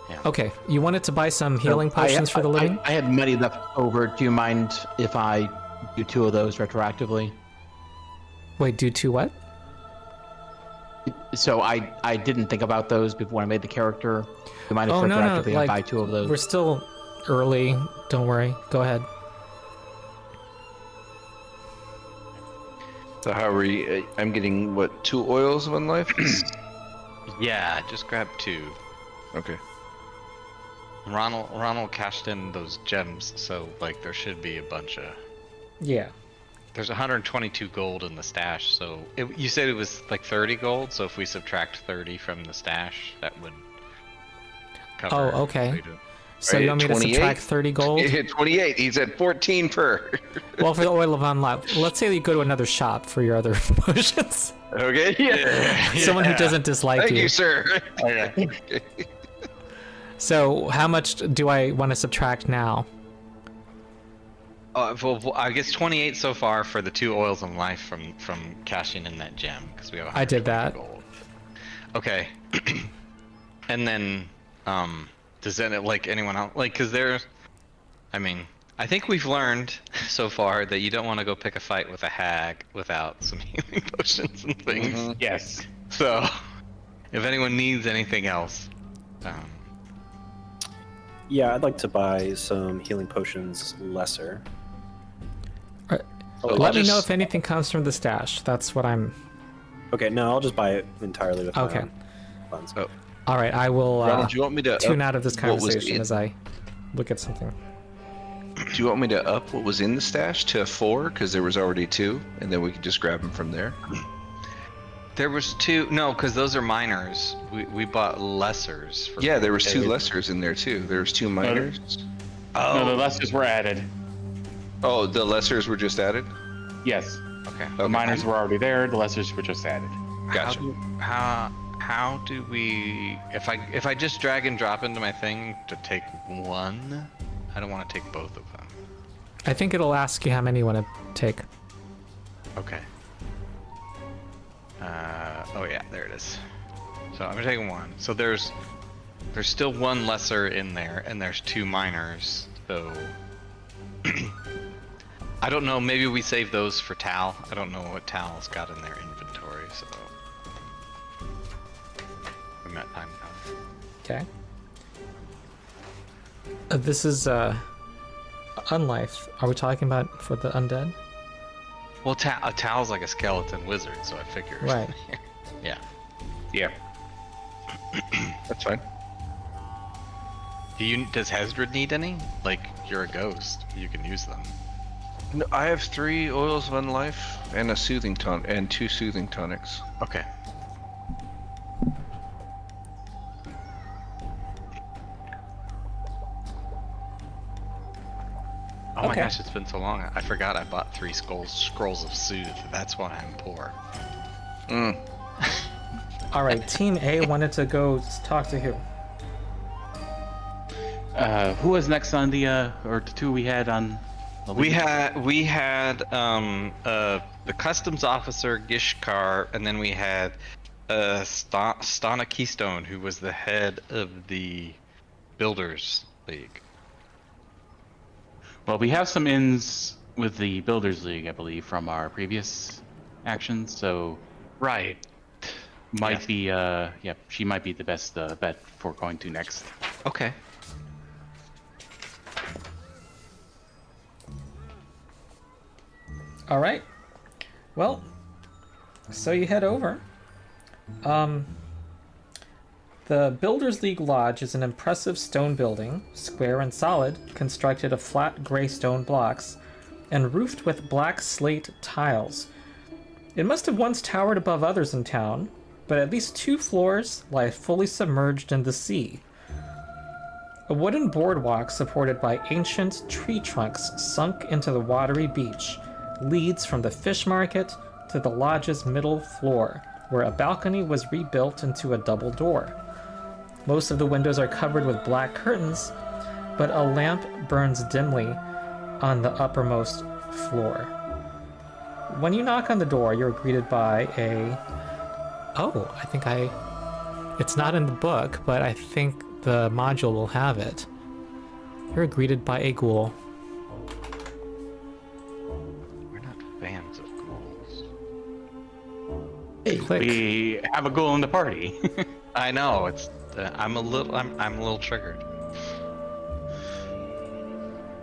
Yeah. Okay, you wanted to buy some healing potions for the living? I had money left over. Do you mind if I do 2 of those retroactively? Wait, do 2 what? So I didn't think about those before I made the character. Do you mind if Oh, no, retroactively I like, buy 2 of those? We're still early. Don't worry. Go ahead. So how are we? I'm getting what, 2 oils of unlife? Yeah, just grab 2. Okay. Ronald cashed in those gems, so like there should be a bunch of. Yeah. There's 122 gold in the stash, so you said it was like 30 gold. So if we subtract 30 from the stash, that would cover. Oh, okay. we do. So Right, you want me to 28? subtract 30 gold? It hit 28. He's at 14 per. Well, for the oil of unlife, let's say you go to another shop for your other potions. Okay. Yeah. Someone who doesn't dislike Thank you. you, sir. Okay. So how much do I want to subtract now? Well, I guess 28 so far for the 2 oils of life from cashing in that gem because we have. I did 120 that. Gold. Okay. And then, does that like anyone else like? Because there's, I mean, I think we've learned so far that you don't want to go pick a fight with a hag without some healing potions and things. Yes. So, if anyone needs anything else, Yeah, I'd like to buy some healing potions lesser. Alright, Oh, Let I'll me know just- if anything comes from the stash. That's what I'm. Okay, no, I'll just buy it entirely with Okay. my own funds. Oh. All right, I will Ronald, do you want me to tune up out of this what was conversation in- as I look at something. Do you want me to up what was in the stash to 4 because there was already 2, and then we could just grab them from there? There was two. No, because those are minors. We bought lessers. For Yeah, there was two Okay. lessers in there too. There was two minors. No, the lessers were added. Oh, the lessers were just added. Yes. Okay. The miners were already there. The lessers were just added. Gotcha. How do we? If I just drag and drop into my thing to take one, I don't want to take both of them. I think it'll ask you how many you want to take. Okay. Oh yeah, there it is. So I'm taking one. So there's still one lesser in there, and there's two minors. So I don't know. Maybe we save those for Tal. I don't know what Tal's got in their inventory. So we met time now. Okay. This is unlife. Are we talking about for the undead? Well, Tal's like a skeleton wizard, so I figured. Right. Yeah. Yeah. That's fine. Does Hesdrid need any? Like, you're a ghost. You can use them. No, I have 3 oils of unlife and a soothing tonic and 2 soothing tonics. Okay. Oh my Okay. gosh, it's been so long. I forgot I bought 3 scrolls of soothe. That's why I'm poor. All right, Team A wanted to go talk to who? Who was next on the or the two we had on? The We lead? had the customs officer Gishkar, and then we had Stana Keystone, who was the head of the Builders League. Well, we have some ins with the Builders League, I believe, from our previous actions. So Right. might Yes. be yeah, she might be the best bet for going to next. Okay. All right. Well, so you head over. The Builders League Lodge is an impressive stone building, square and solid, constructed of flat gray stone blocks, and roofed with black slate tiles. It must have once towered above others in town, but at least 2 floors lie fully submerged in the sea. A wooden boardwalk supported by ancient tree trunks sunk into the watery beach leads from the fish market to the lodge's middle floor, where a balcony was rebuilt into a double door. Most of the windows are covered with black curtains, but a lamp burns dimly on the uppermost floor. When you knock on the door, you're greeted by a... Oh, it's not in the book, but I think the module will have it. You're greeted by a ghoul. We're not fans of ghouls. Click. We have a ghoul in the party. I know, it's I'm a little triggered.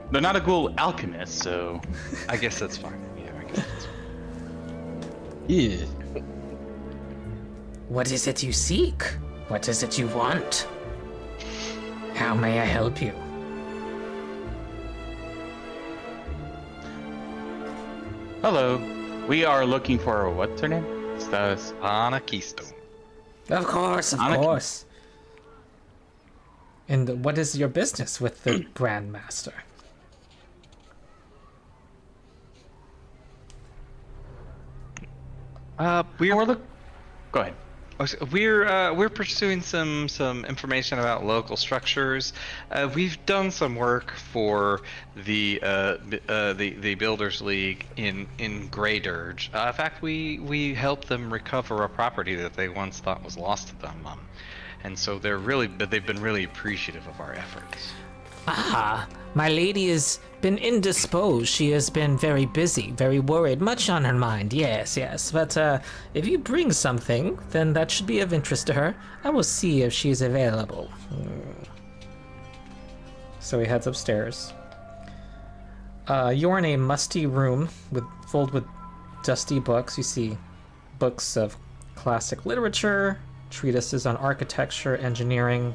They're not a ghoul alchemist, so I guess that's fine. Yeah, I guess that's fine. Yeah. What is it you seek? What is it you want? How may I help you? hello. We are looking for what's her name? Stana Keystone. Of course, of Anakin. course. And what is your business with the Grandmaster? We're Go ahead. We're pursuing some information about local structures. We've done some work for the Builders League in Grey Dirge. In fact, we helped them recover a property that they once thought was lost to them, and so they've been really appreciative of our efforts. Ah, my lady has been indisposed. She has been very busy, very worried, much on her mind. Yes, yes. But if you bring something, then that should be of interest to her. I will see if she's available. So he heads upstairs. You're in a musty room filled with dusty books. You see books of classic literature, treatises on architecture, engineering,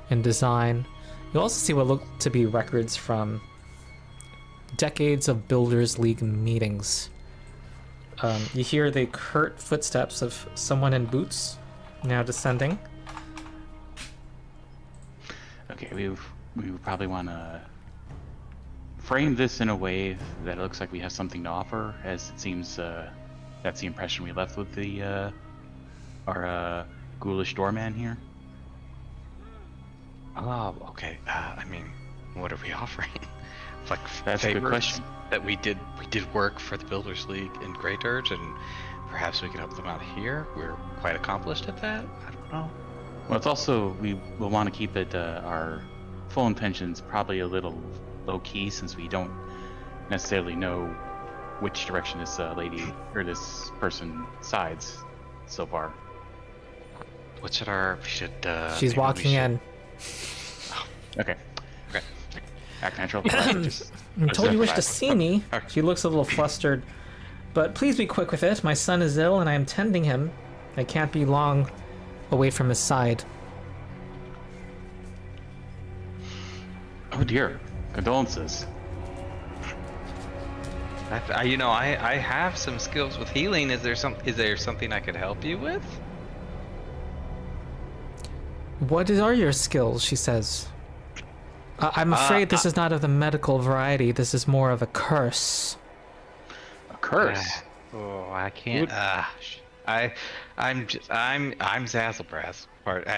and design. You'll also see what look to be records from decades of Builders League meetings. You hear the curt footsteps of someone in boots now descending. Okay, we would probably want to frame this in a way that it looks like we have something to offer, as it seems that's the impression we left with the our ghoulish doorman here. Oh, okay. I mean, what are we offering? Like That's a good favors question. that we did work for the Builders League in Great Dirge, and perhaps we could help them out here. We're quite accomplished at that. I don't know. Well, it's also, we will want to keep it our full intentions probably a little low key, since we don't necessarily know which direction this lady or this person sides so far. What should our? We should. She's maybe we walking should- in. Okay. Okay. Act natural. Just, I'm told you wish to see me. Okay. She looks a little flustered. But please be quick with it. My son is ill and I am tending him. I can't be long away from his side. oh dear. Condolences. I have some skills with healing. Is there something I could help you with? What are your skills? She says. I'm afraid this is not of the medical variety. This is more of a curse. A curse. Oh, I can't. I'm Zazzlebrazz.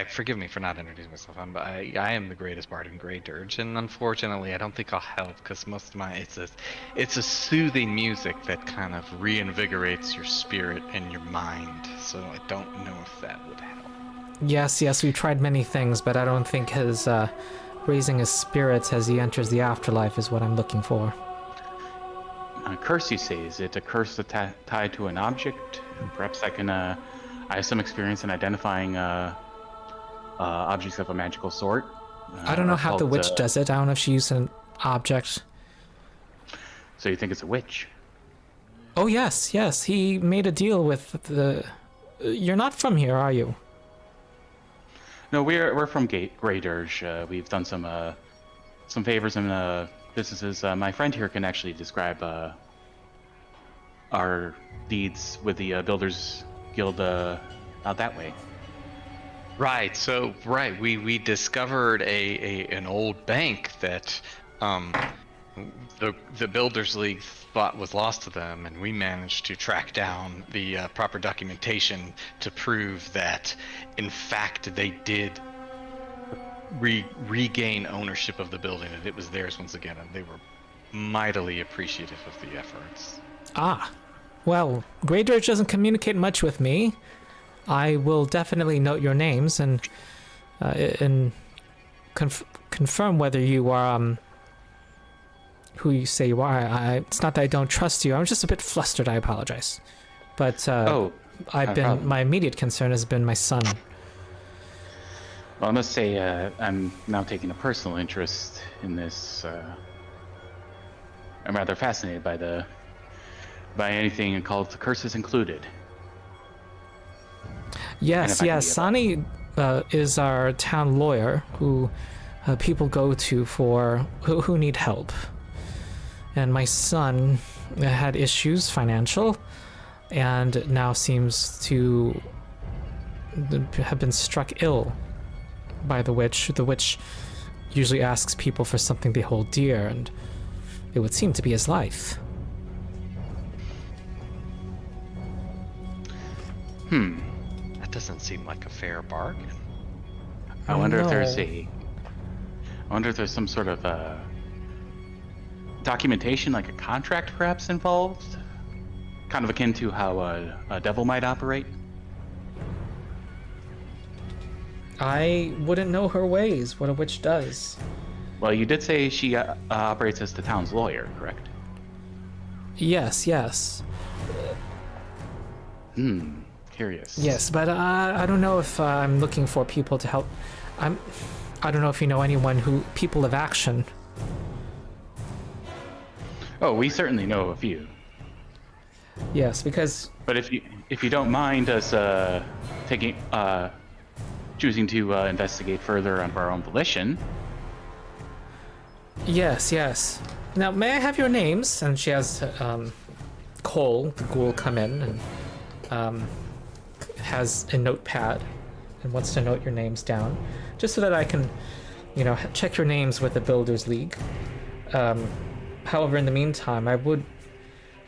Forgive me for not introducing myself. I am the greatest bard in Great Dirge, and unfortunately, I don't think I'll help because most of my it's a soothing music that kind of reinvigorates your spirit and your mind. So I don't know if that would help. Yes, we've tried many things, but I don't think his raising his spirits as he enters the afterlife is what I'm looking for. A curse, you say? Is it a curse tied to an object? Perhaps I can. I have some experience in identifying objects of a magical sort. I don't know how the called, witch does it. I don't know if she used an object. So you think it's a witch? Oh, yes. He made a deal with the... You're not from here, are you? No, we're from Grey Dirge. We've done some favors in businesses. My friend here can actually describe our deeds with the Builders Guild out that way. Right. So we discovered an old bank that the Builders League thought was lost to them, and we managed to track down the proper documentation to prove that, in fact, they did regain ownership of the building, and it was theirs once again, and they were mightily appreciative of the efforts. Ah. Well, Grey Dirge doesn't communicate much with me. I will definitely note your names and confirm whether you are who you say you are. It's not that I don't trust you. I'm just a bit flustered. I apologize. But my immediate concern has been my son. Well, I must say I'm now taking a personal interest in this. I'm rather fascinated by anything called curses included. Yes. Sani is our town lawyer who people go to for who need help. And my son had issues, financial, and now seems to have been struck ill by the witch. The witch usually asks people for something they hold dear, and it would seem to be his life. That doesn't seem like a fair bargain. I wonder if No. there's some sort of documentation, like a contract perhaps involved, kind of akin to how a devil might operate. I wouldn't know her ways, what a witch does. Well, you did say she operates as the town's lawyer, correct? Yes. Curious. Yes, but I don't know if I'm looking for people to help. I don't know if you know anyone people of action. Oh, we certainly know a few. Yes, because But if you don't mind us choosing to investigate further of our own volition. yes. Now, may I have your names? And she has Cole, the ghoul, come in and has a notepad and wants to note your names down, just so that I can, check your names with the Builders League. However, in the meantime, I would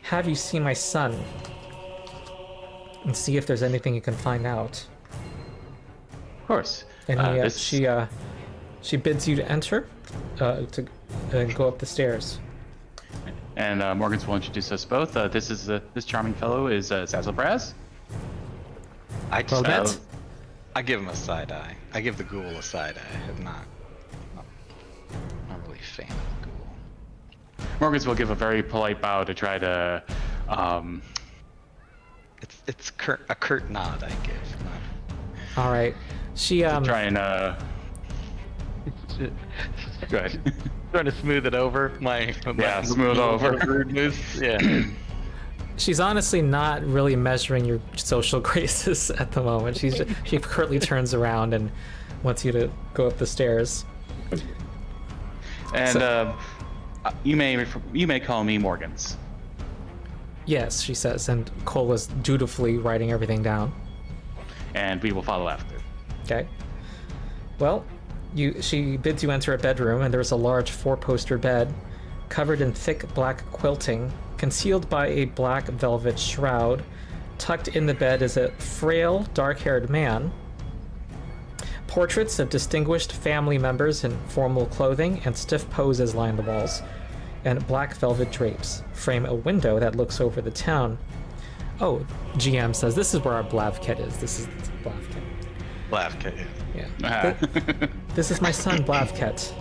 have you see my son and see if there's anything you can find out. Of course. And she bids you to enter, to go up the stairs. And Morgans will introduce us both. This charming fellow is Zazzlebrazz. I give him a side eye. I give the ghoul a side eye. I'm not really a fan of the ghoul. Morgans will give a very polite bow to try to. It's a curt nod I give. All right. She try and Go ahead. Trying to smooth it over. Smooth over. Rudeness. Yeah. She's honestly not really measuring your social graces at the moment. She curtly turns around and wants you to go up the stairs. And you may call me Morgans. Yes, she says, and Cole is dutifully writing everything down. And we will follow after. Okay. Well, she bids you enter a bedroom, and there's a large 4-poster bed covered in thick black quilting, concealed by a black velvet shroud. Tucked in the bed is a frail, dark-haired man. Portraits of distinguished family members in formal clothing and stiff poses line the walls, and black velvet drapes frame a window that looks over the town. Oh, GM says this is where our Blavket is. This is Blavket. Blavket, yeah. This is my son, Blavket.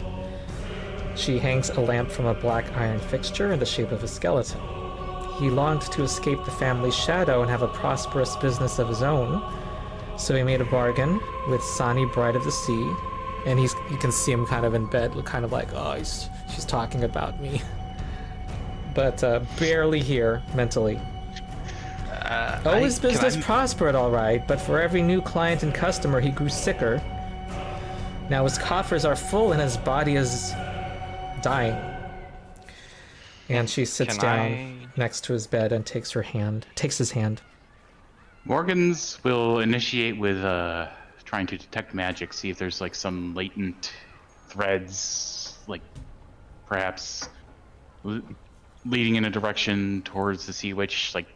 She hangs a lamp from a black iron fixture in the shape of a skeleton. He longed to escape the family's shadow and have a prosperous business of his own, so he made a bargain with Sani, Bride of the Sea, and you can see him kind of in bed, kind of like, oh, she's talking about me. But barely here, mentally. His business prospered all right, but for every new client and customer, he grew sicker. Now his coffers are full and his body is dying. And she sits down next to his bed and takes his hand. Morgans will initiate with trying to detect magic, see if there's like some latent threads, like perhaps leading in a direction towards the sea witch, like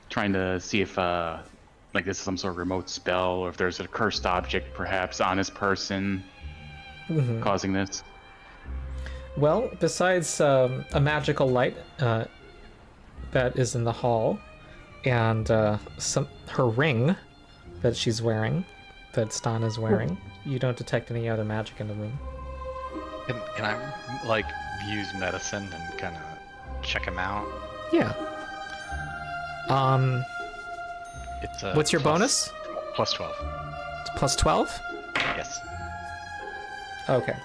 trying to see if like this is some sort of remote spell, or if there's a cursed object perhaps on his person causing this. Well, besides a magical light that is in the hall, and her ring that she's wearing, that Stana's wearing, you don't detect any other magic in the room. Can I like use medicine and kind of check him out? Yeah. It's what's your bonus? Plus 12. It's plus 12? Yes. Okay.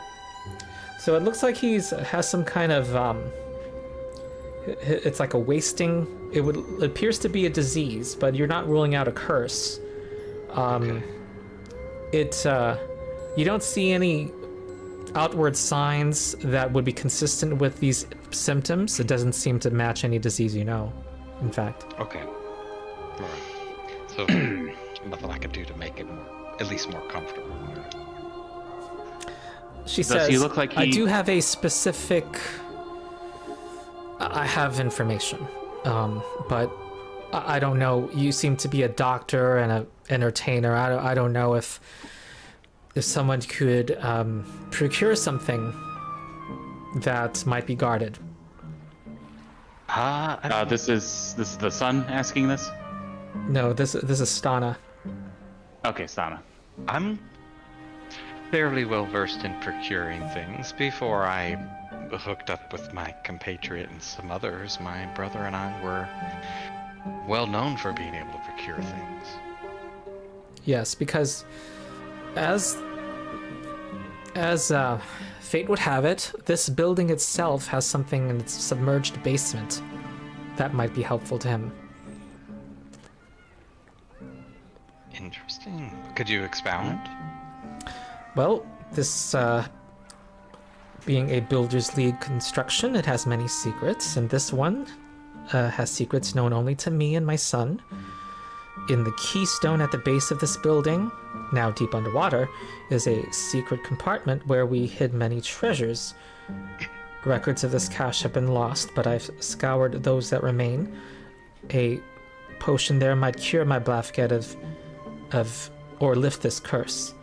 So it looks like has some kind of it's like a wasting. It appears to be a disease, but you're not ruling out a curse. Okay. You don't see any outward signs that would be consistent with these symptoms. It doesn't seem to match any disease in fact. Okay. All right. So nothing I could do to make it at least more comfortable. She says, he look like I do have a specific... I have information, but I don't know. You seem to be a doctor and an entertainer. I don't know if someone could procure something that might be guarded. This is the son asking this? No, this is Stana. Okay, Stana. I'm fairly well versed in procuring things. Before I hooked up with my compatriot and some others, my brother and I were well known for being able to procure things. Yes, because as fate would have it, this building itself has something in its submerged basement that might be helpful to him. Interesting. Could you expound? Well, this being a Builders League construction, it has many secrets, and this one has secrets known only to me and my son. In the keystone at the base of this building, now deep underwater, is a secret compartment where we hid many treasures. Records of this cache have been lost, but I've scoured those that remain. A potion there might cure my Blafget or lift this curse.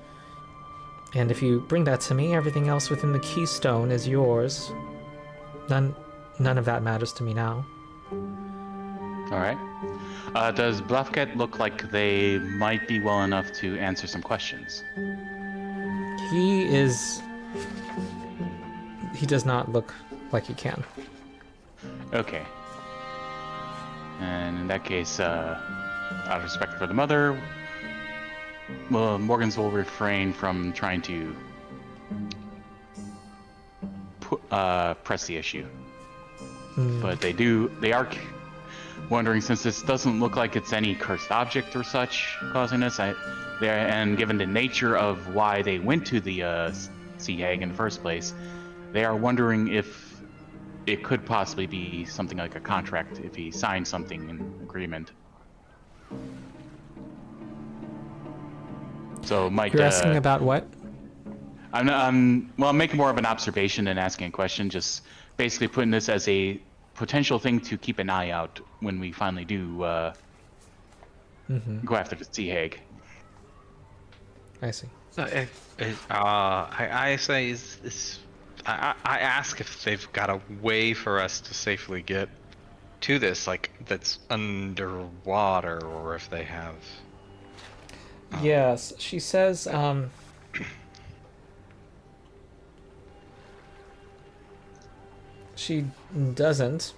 And if you bring that to me, everything else within the keystone is yours. None of that matters to me now. All right. Does Blafket look like they might be well enough to answer some questions? He does not look like he can. Okay. And in that case, out of respect for the mother, well, Morgans will refrain from trying to press the issue. But they are wondering, since this doesn't look like it's any cursed object or such causing this, and given the nature of why they went to the Sea Hag in the first place, they are wondering if it could possibly be something like a contract, if he signed something in agreement. So might You're asking about what? I'm making more of an observation than asking a question, just basically putting this as a potential thing to keep an eye out when we finally do go after the Sea Hag. I see. So I say I ask if they've got a way for us to safely get to this, like that's underwater, or if they have. Yes, she says. She doesn't.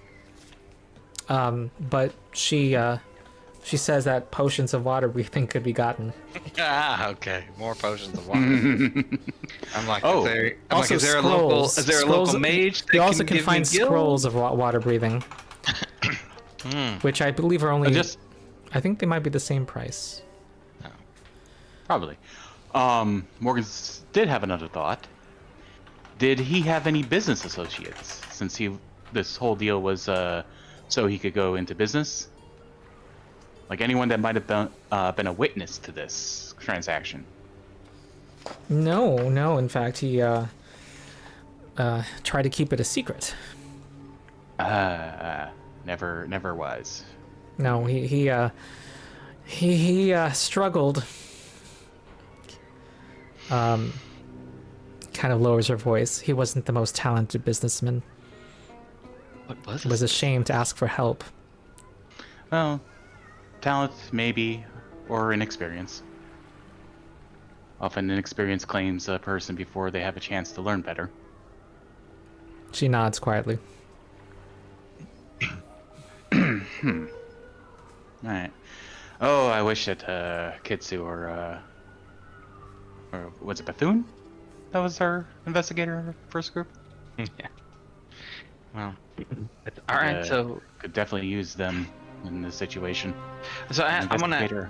But she says that potions of water breathing could be gotten. Okay. More potions of water. I'm like, Also is there scrolls. a local mage that You also can give find me gil? scrolls of water breathing, which I believe are only. I think they might be the same price. Probably. Morgan did have another thought. Did he have any business associates, since this whole deal was so he could go into business? Like anyone that might have been a witness to this transaction? No. In fact, he tried to keep it a secret. Never was. No, he struggled. Kind of lowers her voice. He wasn't the most talented businessman. What was Was ashamed to ask for help. Well, talent maybe, or inexperience. Often inexperience claims a person before they have a chance to learn better. She nods quietly. Alright. Oh, I wish that Kitsu or was it Bethune? That was our investigator in the first group? Yeah. Well, all right. So could definitely use them in this situation. So I want to.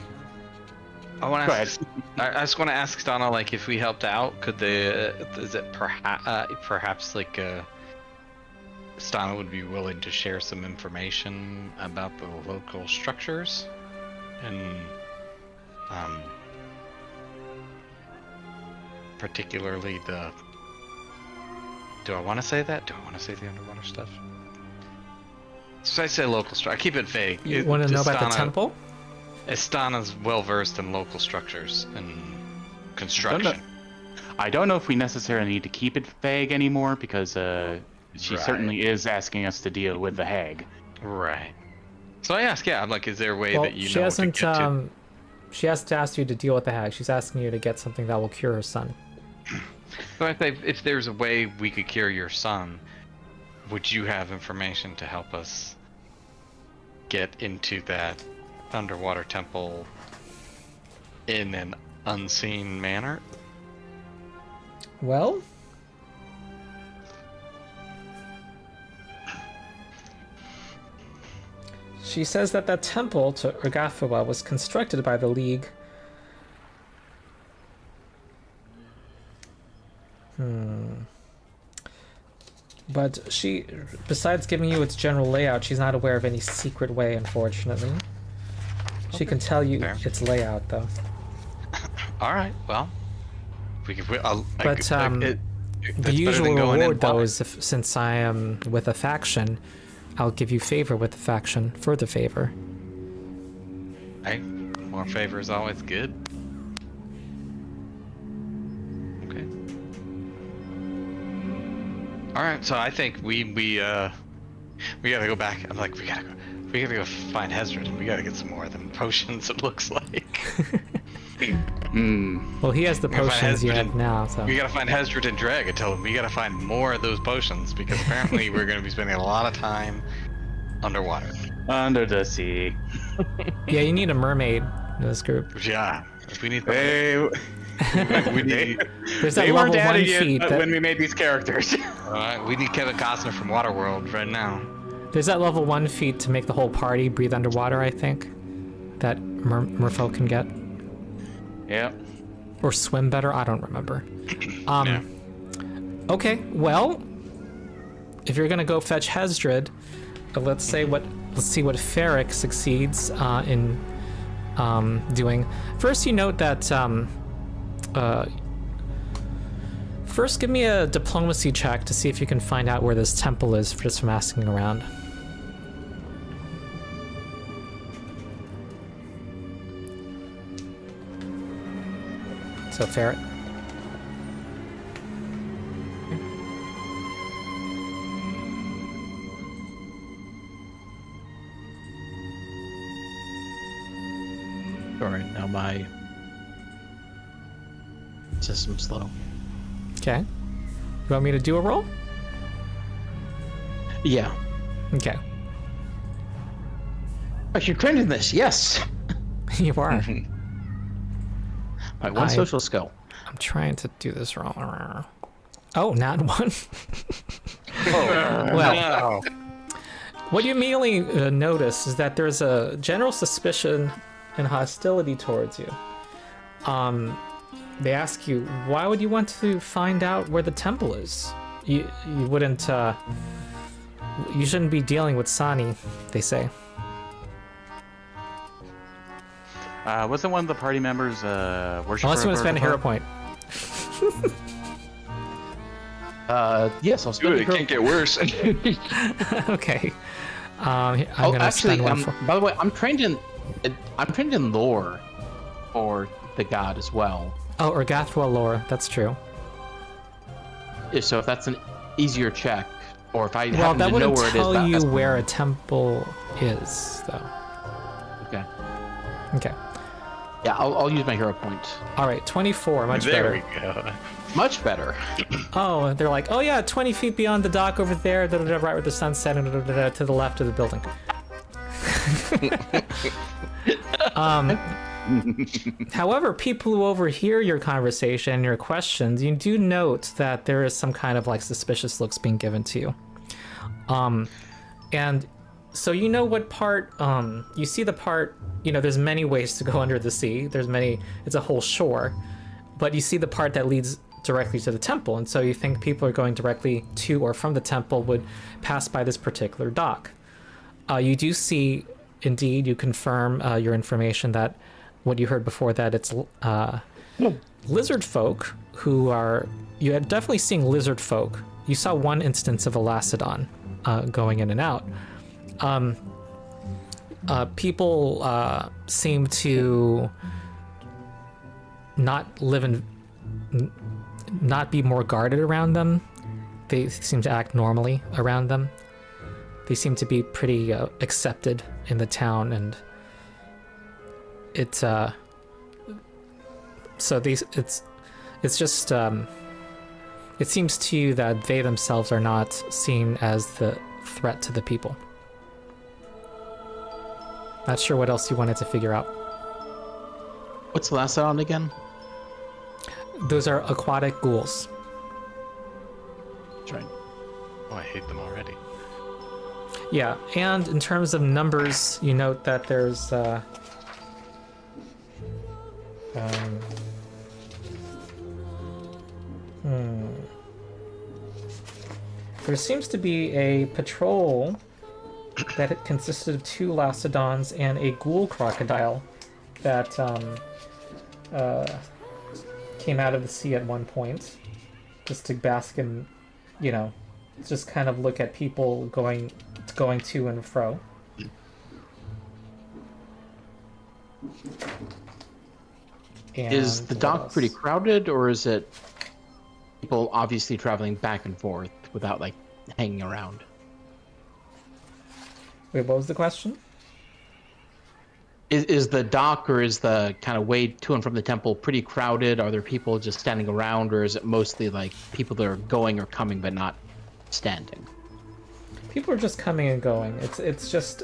I just want to ask Donna, like, if we helped out, could they? Is it perhaps like Stana would be willing to share some information about the local structures, and particularly the. Do I want to say that? Do I want to say the underwater stuff? So I say local structure. I keep it vague. You want to know about the temple? Estana's well versed in local structures and construction. I don't know if we necessarily need to keep it vague anymore, because she certainly is asking us to deal with the hag. Right. So I ask, I'm like, is there a way that you she know hasn't, to get to? She hasn't asked you to deal with the hag. She's asking you to get something that will cure her son. So if there's a way we could cure your son, would you have information to help us get into that underwater temple in an unseen manner? Well, she says that temple to Urgathawa was constructed by the League. But she, besides giving you its general layout, she's not aware of any secret way, unfortunately. She can tell you fair. its layout, though. All right. Well, we can. But the usual reward, though, is since I am with a faction, I'll give you favor with the faction, further favor. Hey, more favor is always good. Okay. All right. So I think we gotta go back. I'm like, we gotta go find Hesdrid. We gotta get some more of them potions. It looks like. Well, he has the We gotta find potions you Hesdrid have and- now, so. We gotta find Hesdrid and Dreg and tell them we gotta find more of those potions because apparently we're gonna be spending a lot of time underwater. Under the sea. Yeah, you need a mermaid in this group. Yeah, if we need. They, we need. There's that they level weren't 1 added yet feat that, when we made these characters. We need Kevin Costner from Waterworld right now. there's that level 1 feat to make the whole party breathe underwater, I think, that merfolk can get. Yeah. Or swim better, I don't remember. Yeah. Okay, well, if you're gonna go fetch Hesdrid, let's see what Feric succeeds in doing. First, you note that first give me a diplomacy check to see if you can find out where this temple is just from asking around. So Ferret. Sorry, now my system's slow. Okay. You want me to do a roll? Yeah. Okay. I should train in this, yes! You are. My one social skill. I'm trying to do this wrong. Oh, not one. Well, what you immediately notice is that there's a general suspicion and hostility towards you. They ask you, why would you want to find out where the temple is? You wouldn't, you shouldn't be dealing with Sani, they say. Wasn't one of the party members worshiper? Unless you want to spend a hero point. Yes, I'll spend Dude, it can't get worse. Okay. I'm gonna actually, spend one for... by the way, I'm trained in lore for the god as well. Oh, or Gathwell lore, that's true. So if that's an easier check, or if I Well, happen that to know wouldn't where it is, tell you that's where a temple is, though. okay. Okay. Yeah, I'll use my hero point. All right, 24, much There better. we go. Much better. Oh, they're like, oh yeah, 20 feet beyond the dock over there, right where the sun's setting, to the left of the building. However, people who overhear your conversation and your questions, you do note that there is some kind of like suspicious looks being given to you. And so you know what part, you see the part, you know, there's many ways to go under the sea. There's many, it's a whole shore. But you see the part that leads directly to the temple, and so you think people are going directly to or from the temple would pass by this particular dock. You do see, indeed, you confirm your information that what you heard before, that it's lizard folk who are, you had definitely seeing lizard folk. You saw one instance of a Lacedon going in and out. People seem to not live in, not be more guarded around them. They seem to act normally around them. They seem to be pretty accepted in the town, and it's so these it's just it seems to you that they themselves are not seen as the threat to the people. Not sure what else you wanted to figure out. What's the last sound again? Those are aquatic ghouls. That's right. Oh, I hate them already. Yeah, and in terms of numbers, you note that there's there seems to be a patrol that consisted of 2 lacedons and a ghoul crocodile that came out of the sea at one point, just to bask in, just kind of look at people going to and fro. And Is the what dock else? pretty crowded, or is it people obviously traveling back and forth without like hanging around? Wait, what was the question? Is the dock or is the kind of way to and from the temple pretty crowded? Are there people just standing around, or is it mostly like people that are going or coming but not standing? People are just coming and going. It's just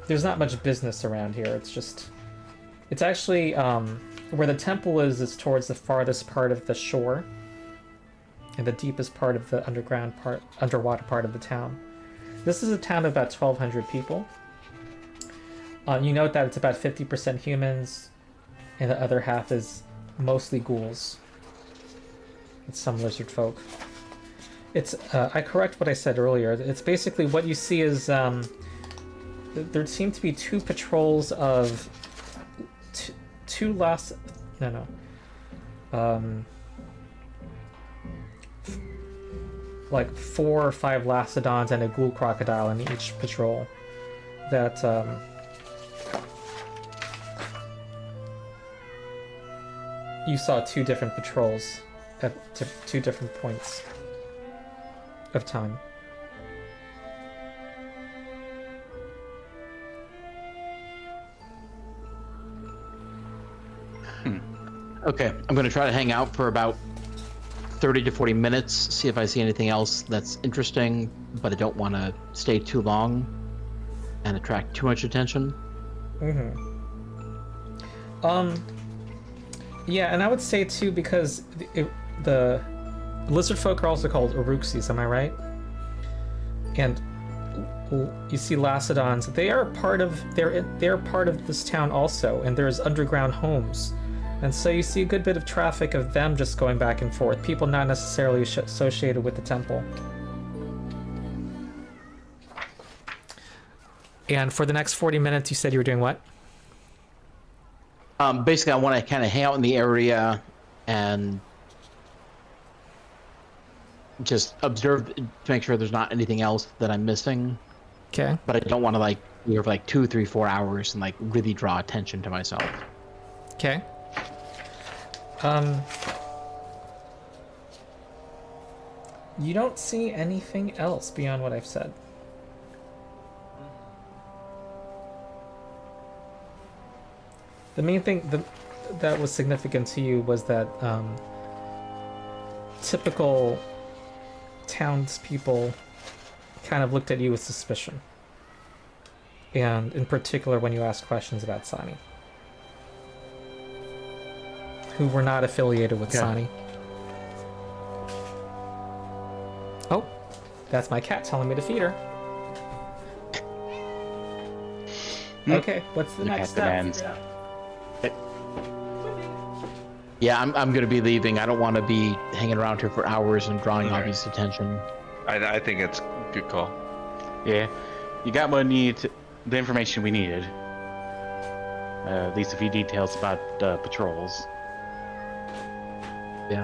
there's not much business around here. It's actually where the temple is towards the farthest part of the shore and the deepest part of the underwater part of the town. This is a town of about 1,200 people. You note that it's about 50% humans, and the other half is mostly ghouls. It's some lizard folk. It's I correct what I said earlier. It's basically what you see is there seem to be 2 patrols of like 4 or 5 lacedons and a ghoul crocodile in each patrol that you saw 2 different patrols at 2 different points of time. Okay, I'm going to try to hang out for about 30 to 40 minutes, see if I see anything else that's interesting, but I don't want to stay too long and attract too much attention. Yeah, and I would say too, because the lizard folk are also called Uruxis, am I right? And you see lacedons, they are part of this town also, and there's underground homes. And so you see a good bit of traffic of them just going back and forth, people not necessarily associated with the temple. And for the next 40 minutes, you said you were doing what? Basically, I want to kind of hang out in the area and just observe to make sure there's not anything else that I'm missing. Okay. But I don't want to be here for like 2, 3, 4 hours and really draw attention to myself. Okay. You don't see anything else beyond what I've said. The main thing that was significant to you was that typical townspeople kind of looked at you with suspicion. And in particular when you asked questions about Sani, who were not affiliated with Sani. Oh, that's my cat telling me to feed her. Okay, what's the next step? Yeah, I'm going to be leaving. I don't want to be hanging around here for hours and drawing obvious attention. I think it's a good call. Yeah, you got what the information we needed. At least a few details about patrols. Yeah.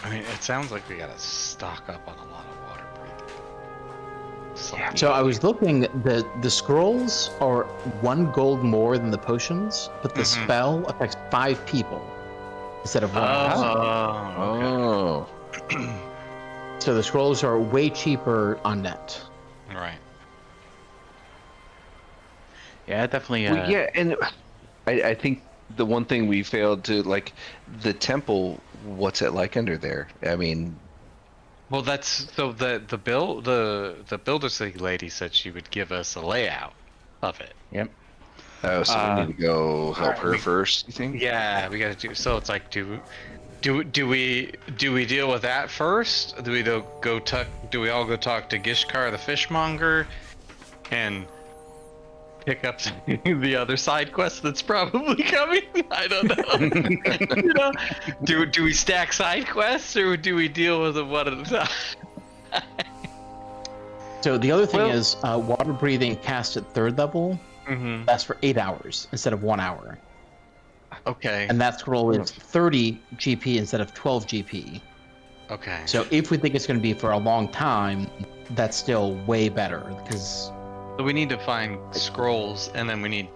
I mean, it sounds like we gotta stock up on a lot of water breathing. So I was looking, the scrolls are 1 gold more than the potions, but the spell affects 5 people instead of 1. Oh. So the scrolls are way cheaper on net. Right. Yeah, definitely. Well, yeah, and I think the one thing we failed to the temple. What's it like under there? I mean, Well, that's so the builder city lady said she would give us a layout of it. Yep. oh, so we need to go help alright, her first. You think? Yeah, we gotta do. So it's like, do we deal with that first? Do we all go talk to Gishkar the fishmonger, and pick up the other side quest that's probably coming. I don't know. You know, do we stack side quests or do we deal with them one at a time? So the other thing is water breathing cast at 3rd level lasts for 8 hours instead of 1 hour. Okay. And that scroll is 30 GP instead of 12 GP. Okay. So if we think it's going to be for a long time, that's still way better because. So we need to find scrolls, and then we need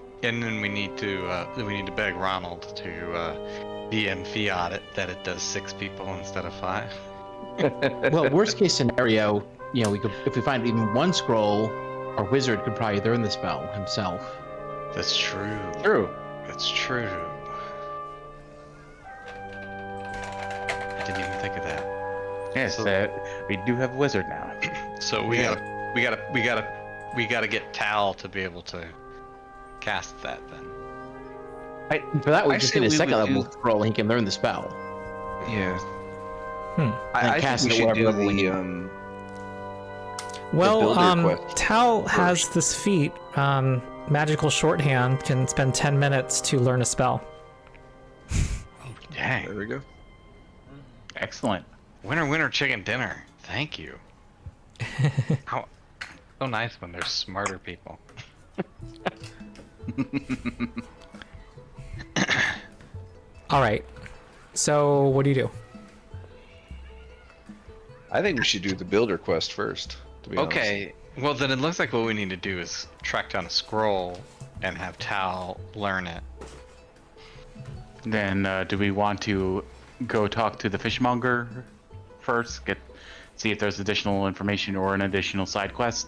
to beg Ronald to DM Fiat that it does 6 people instead of 5. Well, worst case scenario, you know, if we find even 1 scroll, our wizard could probably learn the spell himself. That's true. True. That's true. I didn't even think of that. Yes, we do have a wizard now. So we gotta get Tal to be able to cast that then. For that, we I just say need a we second would level do- scroll, and he can learn the spell. Yeah. And I cast think it we should wherever do level we need. the Well, builder quest Tal has first. this feat, magical shorthand, can spend 10 minutes to learn a spell. Dang. There we go. Excellent. Winner, chicken dinner. Thank you. How so nice when there's smarter people. All right. So what do you do? I think we should do the builder quest first. To be honest. Okay. Well, then it looks like what we need to do is track down a scroll and have Tal learn it. Then, do we want to go talk to the fishmonger first? See if there's additional information or an additional side quest?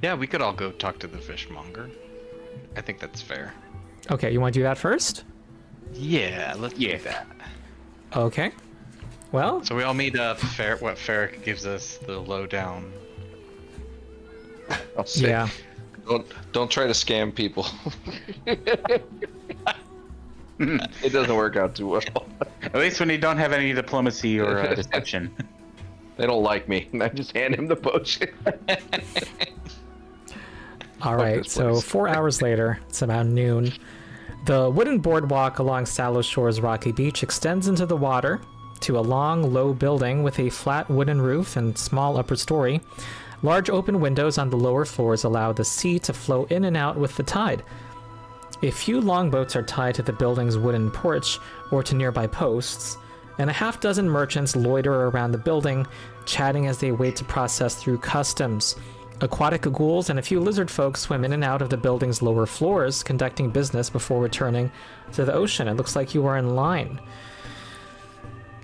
Yeah, we could all go talk to the fishmonger. I think that's fair. Okay, you want to do that first? Yeah, let's do that. Okay. Well, So we all meet up. What Feric gives us the lowdown. I'll say, yeah. Don't try to scam people. It doesn't work out too well. At least when you don't have any diplomacy or deception. They don't like me, and I just hand him the potion. All right, this so place. 4 hours later, it's about noon. The wooden boardwalk along Sallow Shore's rocky beach extends into the water to a long, low building with a flat wooden roof and small upper story. Large open windows on the lower floors allow the sea to flow in and out with the tide. A few longboats are tied to the building's wooden porch or to nearby posts, and a half-dozen merchants loiter around the building, chatting as they wait to process through customs. Aquatic ghouls and a few lizard folk swim in and out of the building's lower floors, conducting business before returning to the ocean. It looks like you are in line.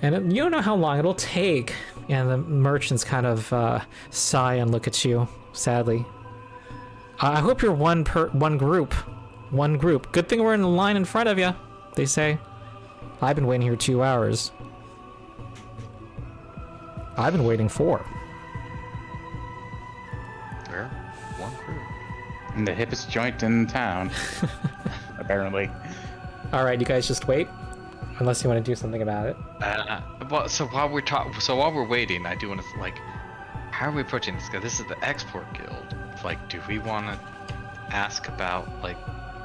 And you don't know how long it'll take. And the merchants kind of sigh and look at you, sadly. I hope you're one group. One group. Good thing we're in the line in front of you, they say. I've been waiting here 2 hours. I've been waiting 4. We're one crew. And the hippest joint in town. Apparently. All right, you guys just wait, unless you want to do something about it. Well, so while we're waiting, I do want to like, how are we approaching this guy? This is the Export Guild. Like, do we want to ask about, like,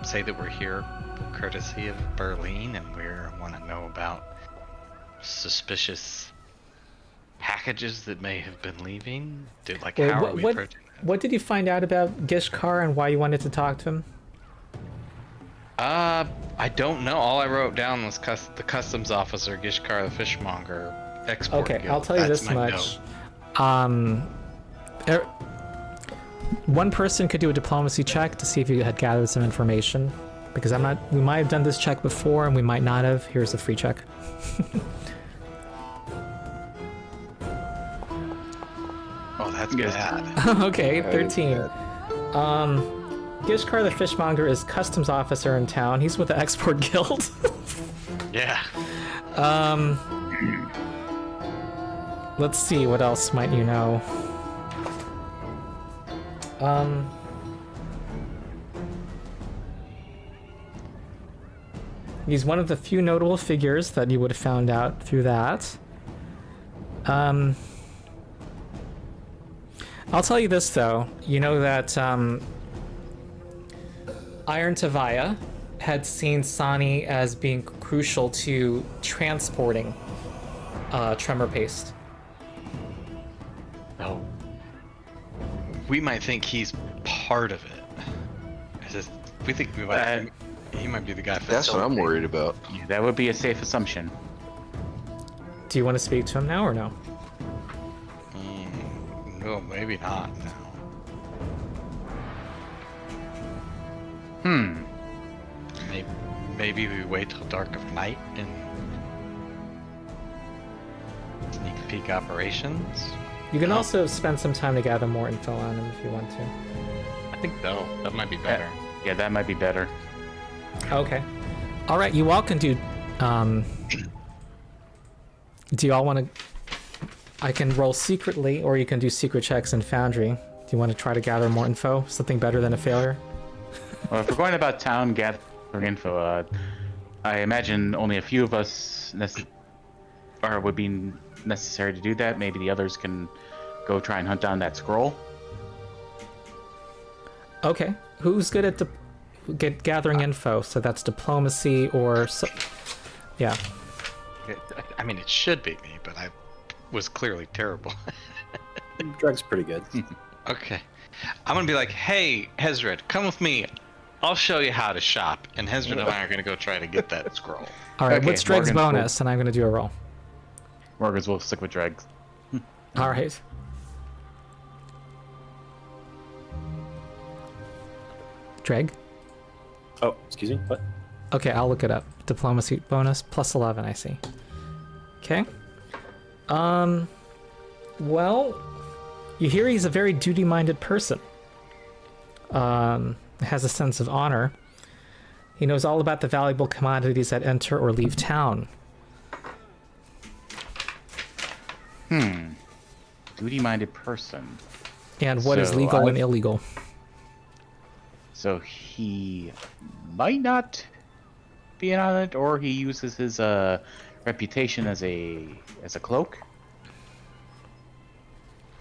say that we're here courtesy of Berlin and we want to know about suspicious packages that may have been leaving? Wait, how are we approaching that? What did you find out about Gishkar and why you wanted to talk to him? I don't know. All I wrote down was the customs officer, Gishkar the fishmonger, Export Guild. Okay, I'll tell you That's this my much. note. One person could do a diplomacy check to see if you had gathered some information, because we might have done this check before and we might not have. Here's a free check. Oh, that's Yes. bad. Okay, That is 13. bad. Gishkar the fishmonger is customs officer in town. He's with the Export Guild. Yeah. Let's see, what else might you know? He's one of the few notable figures that you would have found out through that. I'll tell you this though. You know that Iron Tavaya had seen Sani as being crucial to transporting tremor paste. Oh. We might think he's part of it. We think he might be the guy. That's what I'm worried about. Yeah, that would be a safe assumption. Do you want to speak to him now or no? No, maybe not. No. Maybe we wait till dark of night and sneak peek operations. You can also spend some time to gather more info on him if you want to. I think so. That might be better. Yeah, that might be better. Okay. All right, you all can do. Do you all want to? I can roll secretly, or you can do secret checks in Foundry. Do you want to try to gather more info? Something better than a failure? Well, if we're going about town gathering info, I imagine only a few of us would be necessary to do that. Maybe the others can go try and hunt down that scroll. Okay. Who's good at gathering info? So that's diplomacy or yeah. I mean, it should be me, but I was clearly terrible. Dreg's pretty good. Okay. I'm gonna be like, hey, Hesdrid, come with me. I'll show you how to shop. And Hesdrid and I are gonna go try to get that scroll. All right. Okay, What's Dreg's Morgan's bonus? And I'm going to do a roll. Morgan's will stick with Dreg. All right. Dreg? Oh, excuse me. What? Okay, I'll look it up. Diplomacy bonus plus 11, I see. Okay. Well, you hear he's a very duty-minded person. Has a sense of honor. He knows all about the valuable commodities that enter or leave town. Duty-minded person. And what is So legal and illegal. So he might not be on it, or he uses his reputation as a cloak.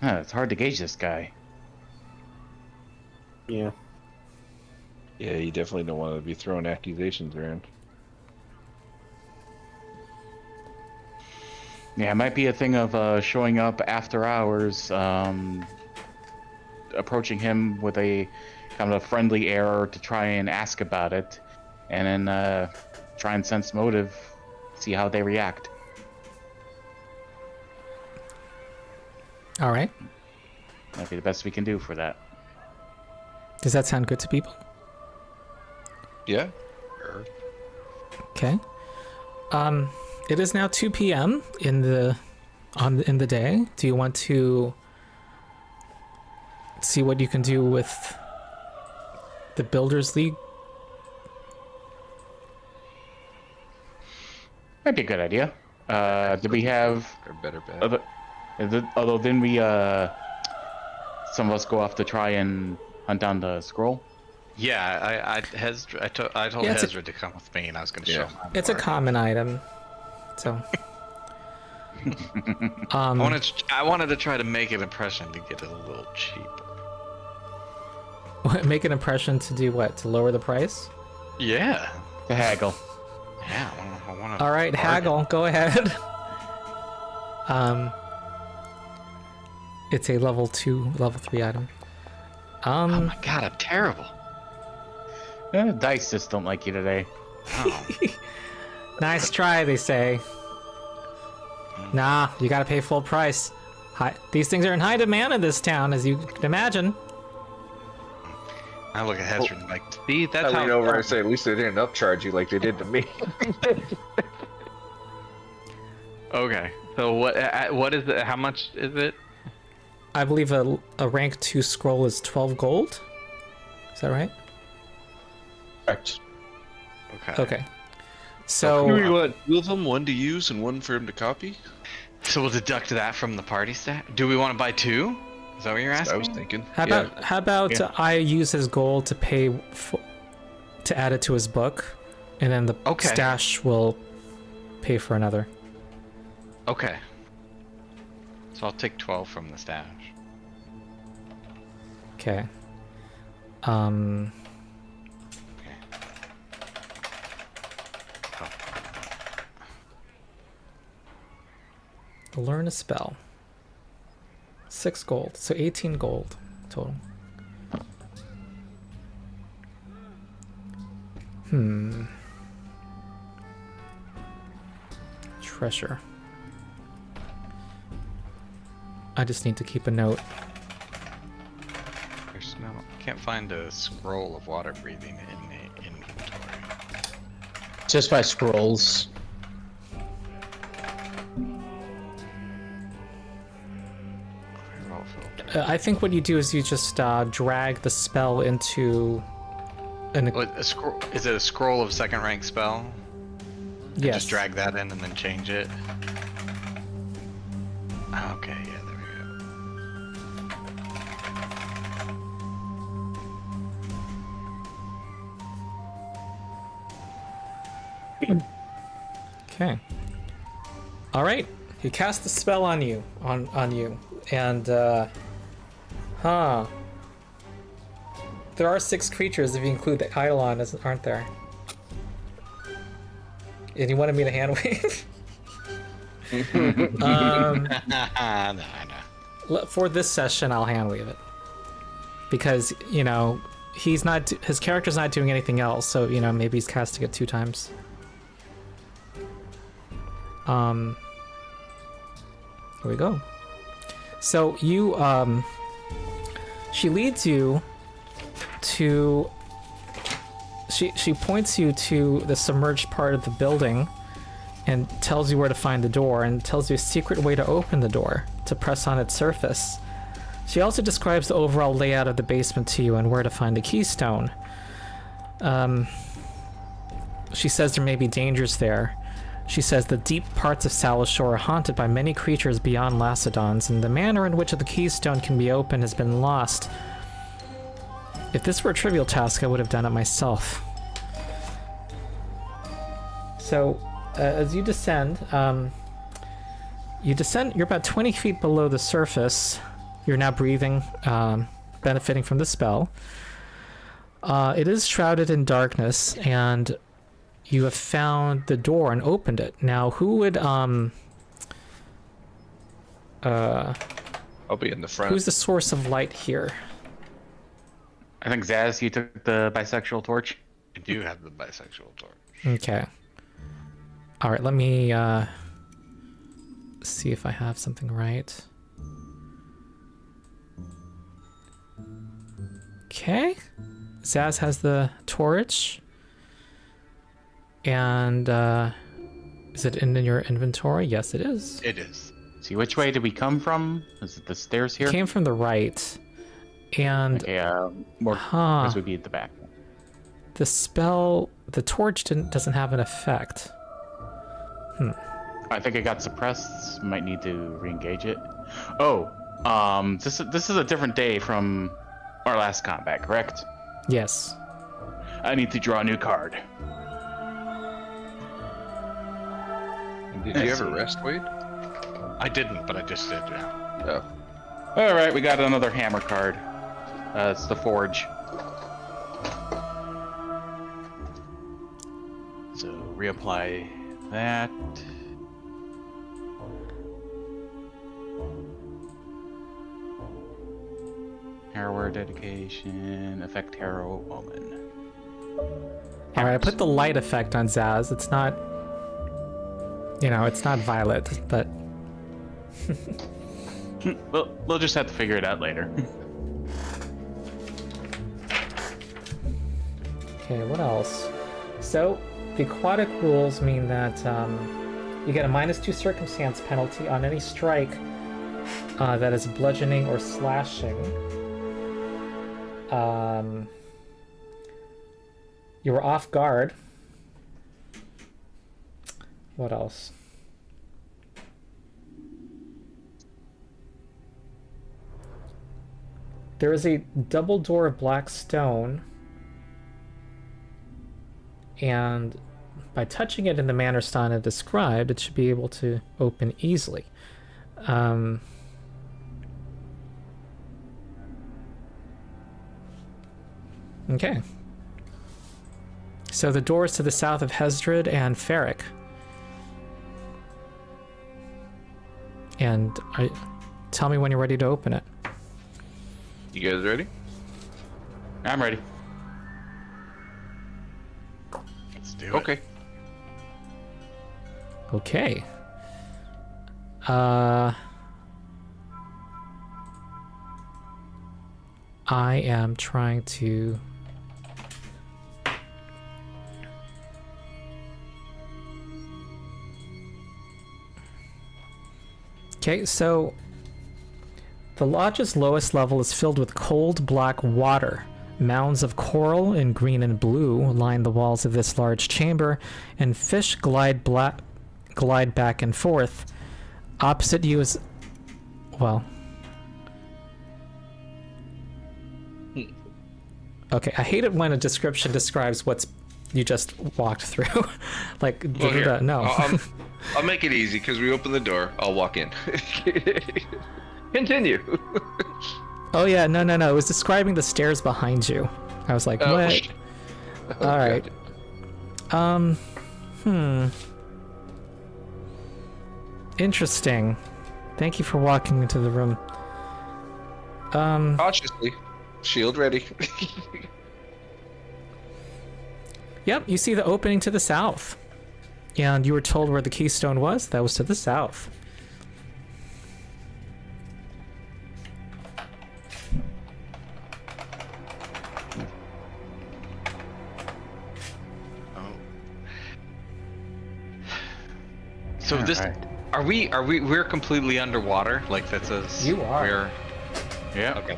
It's hard to gauge this guy. Yeah. Yeah, you definitely don't want to be throwing accusations around. Yeah, it might be a thing of showing up after hours, approaching him with a kind of a friendly air to try and ask about it, and then try and sense motive, see how they react. All right. That'd be the best we can do for that. Does that sound good to people? Yeah. Okay. It is now 2 p.m. in the day. Do you want to see what you can do with the Builders League? Might be a good idea. Do we have Or better bet. although then we some of us go off to try and hunt down the scroll? Yeah, I told Yeah, Hesdrid to come with me, and I was going to show him. It's a common item, so. I wanted to try to make an impression to get it a little cheap. Make an impression to do what? To lower the price? Yeah. To haggle. Yeah, I want to. All right, haggle. Go ahead. It's a level 2, level 3 item. Oh my god, I'm terrible. Dice just don't like you today. Oh. Nice try, they say. Nah, you gotta pay full price. These things are in high demand in this town, as you can imagine. I look at Hesdrid and like, see, that's I how. lean over and say, at least they didn't upcharge you like they did to me. Okay, so what is it? How much is it? I believe a rank 2 scroll is 12 gold. Is that right? Correct. Okay. Okay. So Do you want two of them, one to use and one for him to copy? So we'll deduct that from the party stat. Do we want to buy 2? Is that what you're That's what I asking? was thinking. how about I use his gold to pay to add it to his book, and then the Okay. stash will pay for another. Okay. So I'll take 12 from the stash. Okay. Learn a spell. 6 gold, so 18 gold total. Treasure. I just need to keep a note. There's no. Can't find a scroll of water breathing in the inventory. Just by scrolls. Clear all filter. I think what you do is you just drag the spell into an. What, a scroll? Is it a scroll of second rank spell? Yes. Just drag that in and then change it. Okay, yeah, there we go. Okay. All right. He cast the spell on you, on you, and there are 6 creatures if you include the eidolon, aren't there? And you wanted me to hand wave? No. For this session, I'll hand wave it because his character's not doing anything else, so maybe he's casting it 2 times. Here we go. So you she leads you to she points you to the submerged part of the building and tells you where to find the door and tells you a secret way to open the door to press on its surface. She also describes the overall layout of the basement to you and where to find the keystone. She says there may be dangers there. She says the deep parts of Salashore are haunted by many creatures beyond Lacedons, and the manner in which the keystone can be opened has been lost. If this were a trivial task, I would have done it myself. So, as you descend, you're about 20 feet below the surface. You're now breathing, benefiting from the spell. It is shrouded in darkness, and you have found the door and opened it. Now, who would, I'll be in the front. who's the source of light here? I think Zaz, you took the bisexual torch. I do have the bisexual torch. Okay. All right, let me see if I have something right. Okay. Zaz has the torch. And is it in your inventory? Yes, it is. It is. See, which way did we come from? Is it the stairs here? Came from the right. And Okay, more this would be at the back. the spell, the torch doesn't have an effect. I think it got suppressed. Might need to re-engage it. Oh, this is a different day from our last combat, correct? Yes. I need to draw a new card. Did you ever rest, Wade? I didn't, but I just did now. Oh. All right, we got another hammer card. It's the Forge. So reapply that. Harrower dedication, effect Harrow Omen. All right, I put the light effect on Zaz. It's not, it's not violet, but We'll just have to figure it out later. okay, what else? So, the aquatic rules mean that you get a -2 circumstance penalty on any strike that is bludgeoning or slashing. You were off guard. What else? There is a double door of black stone, and by touching it in the manner Stana described, it should be able to open easily. Okay. So the doors to the south of Hesdrid and Feric. And tell me when you're ready to open it. You guys ready? I'm ready. Let's do it. Okay. Okay. I am trying to... Okay, so the lodge's lowest level is filled with cold black water. Mounds of coral in green and blue line the walls of this large chamber, and fish glide back and forth. Opposite you is... well... Okay, I hate it when a description describes what's you just walked through. Like, Well, here, no. I'll make it easy because we open the door. I'll walk in. Continue. Oh yeah, no. It was describing the stairs behind you. I was like, Oh. what? Oh, All right. Interesting. Thank you for walking into the room. Cautiously. Shield ready. Yep, you see the opening to the south. And you were told where the keystone was. That was to the south. So this, we're completely underwater? Like that's us. You are. We're, Yeah. okay.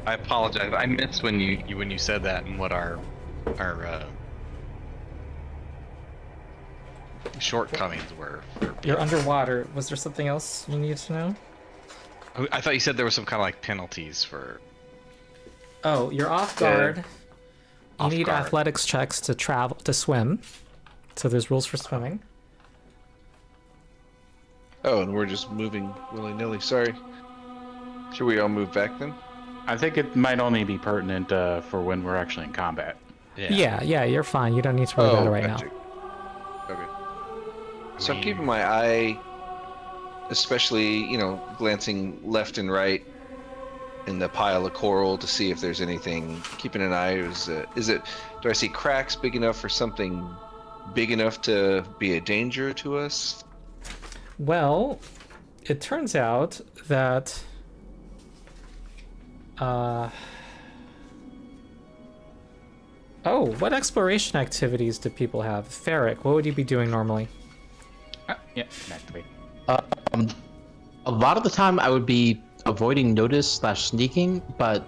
I apologize. I missed when you said that and what our shortcomings were. You're underwater. Was there something else you needed to know? I thought you said there was some kind of like penalties for. Oh, you're off guard. You Off need guard. athletics checks to swim. So there's rules for swimming. Oh, and we're just moving willy-nilly. Sorry. Should we all move back then? I think it might only be pertinent for when we're actually in combat. Yeah, you're fine. You don't need to worry about it right gotcha. now. Okay. So I'm keeping my eye, especially, glancing left and right in the pile of coral to see if there's anything. Keeping an eye. Do I see cracks big enough for something big enough to be a danger to us? Well, it turns out that what exploration activities do people have? Feric, what would you be doing normally? Yeah, activate. A lot of the time I would be avoiding notice / sneaking, but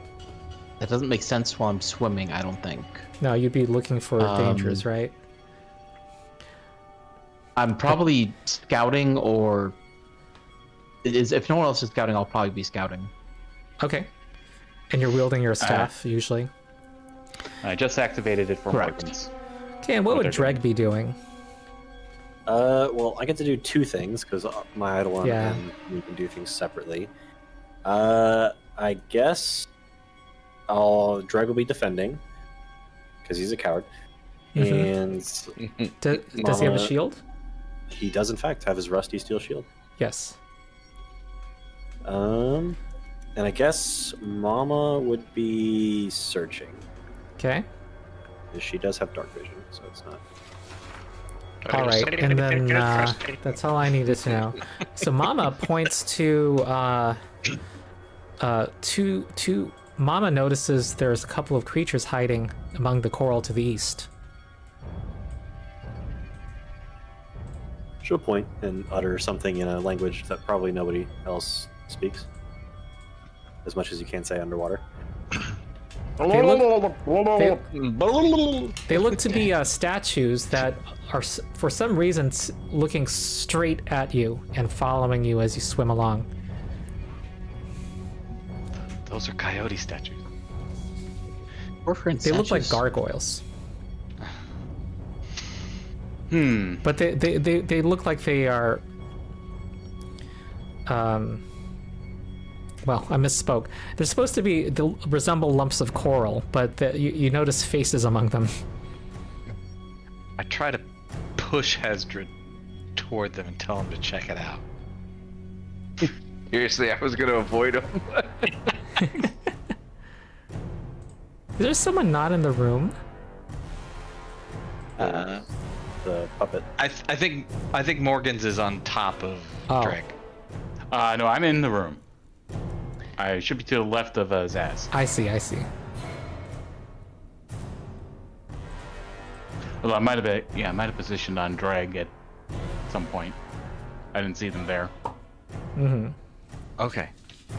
that doesn't make sense while I'm swimming, I don't think. No, you'd be looking for dangers, right? I'm probably scouting, or if no one else is scouting, I'll probably be scouting. Okay. And you're wielding your staff, usually. I just activated it for Correct. Morgans. Okay, and what would Dreg be doing? Well, I get to do two things because my eidolon Yeah. and we can do things separately. I guess Dreg will be defending because he's a coward, and Does he have a shield? he does in fact have his rusty steel shield. Yes. And I guess Mama would be searching. Okay. She does have dark vision, so it's not. All right, and then that's all I needed to know. So Mama points to Mama notices there's a couple of creatures hiding among the coral to the east. She'll point and utter something in a language that probably nobody else speaks. As much as you can say underwater. They look to be statues that are, for some reason, looking straight at you and following you as you swim along. Those are coyote statues. They look like gargoyles. But they look like they are. Well, I misspoke. They're supposed to be resemble lumps of coral, but you notice faces among them. I try to push Hesdrid toward them and tell him to check it out. Seriously, I was gonna avoid him. Is there someone not in the room? The puppet. I think Morgan's is on top of Oh. Dreg. No, I'm in the room. I should be to the left of Zaz. I see. Well, I might have positioned on Dreg at some point. I didn't see them there. Okay.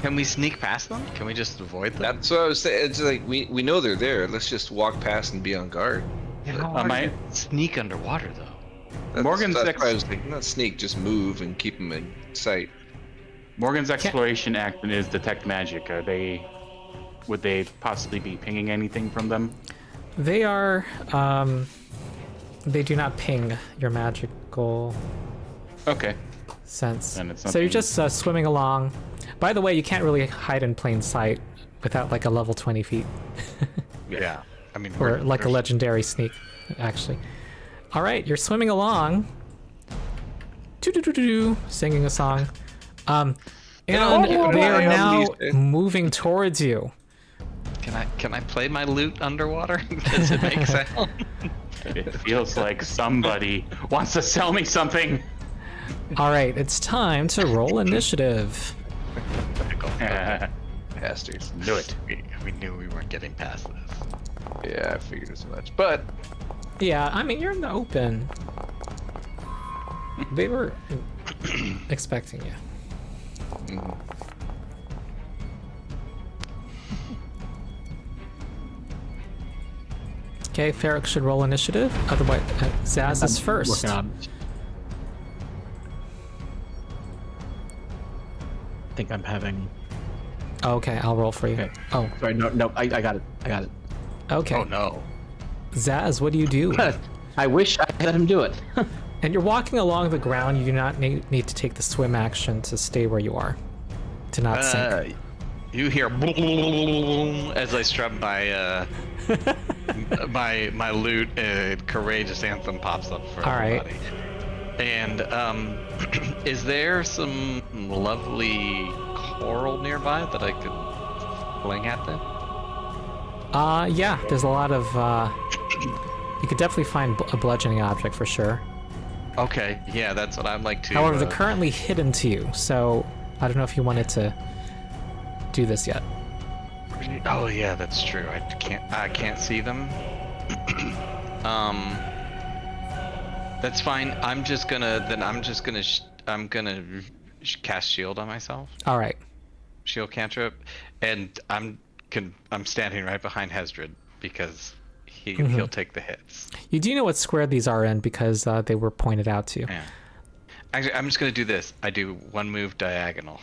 Can we sneak past them? Can we just avoid them? That's what I was saying. It's like we know they're there. Let's just walk past and be on guard. Yeah, how hard is it to sneak underwater though? Morgan's that's why I was thinking, not sneak, just move and keep them in sight. Morgan's exploration action is detect magic. Would they possibly be pinging anything from them? They are. They do not ping your magical Okay. sense. Then it's So you're something- just swimming along. By the way, you can't really hide in plain sight without like a level 20 feet. Yeah. I mean, Or like a legendary sneak, actually. All right, you're swimming along, singing a song, and they are now moving towards you. Can I play my lute underwater? Does it make sound? It feels like somebody wants to sell me something. All right, it's time to roll initiative. Bastards. Do it. We knew we weren't getting past this. Yeah, I figured as much. But Yeah, I mean you're in the open. They were expecting you. Okay, Feric should roll initiative. Otherwise, Zaz is first. Working on it. I think I'm having. Okay, I'll roll for you. Okay. Oh, Sorry, no, I got it. okay. Oh no. Zaz, what do you do? I wish I let him do it. And you're walking along the ground. You do not need to take the swim action to stay where you are, to not sink. You hear boom as I strum my my lute. Courageous anthem pops up for All right. everybody. And is there some lovely coral nearby that I could fling at them? Yeah. There's a lot of. You could definitely find a bludgeoning object for sure. Okay, yeah, that's what I'd like to. However, they're currently hidden to you, so I don't know if you wanted to do this yet. Oh yeah, that's true. I can't see them. That's fine. I'm gonna cast shield on myself. All right. Shield cantrip, and I'm standing right behind Hesdrid because he'll take the hits. You do know what square these are in because they were pointed out to you. Yeah. Actually, I'm just gonna do this. I do one move diagonal.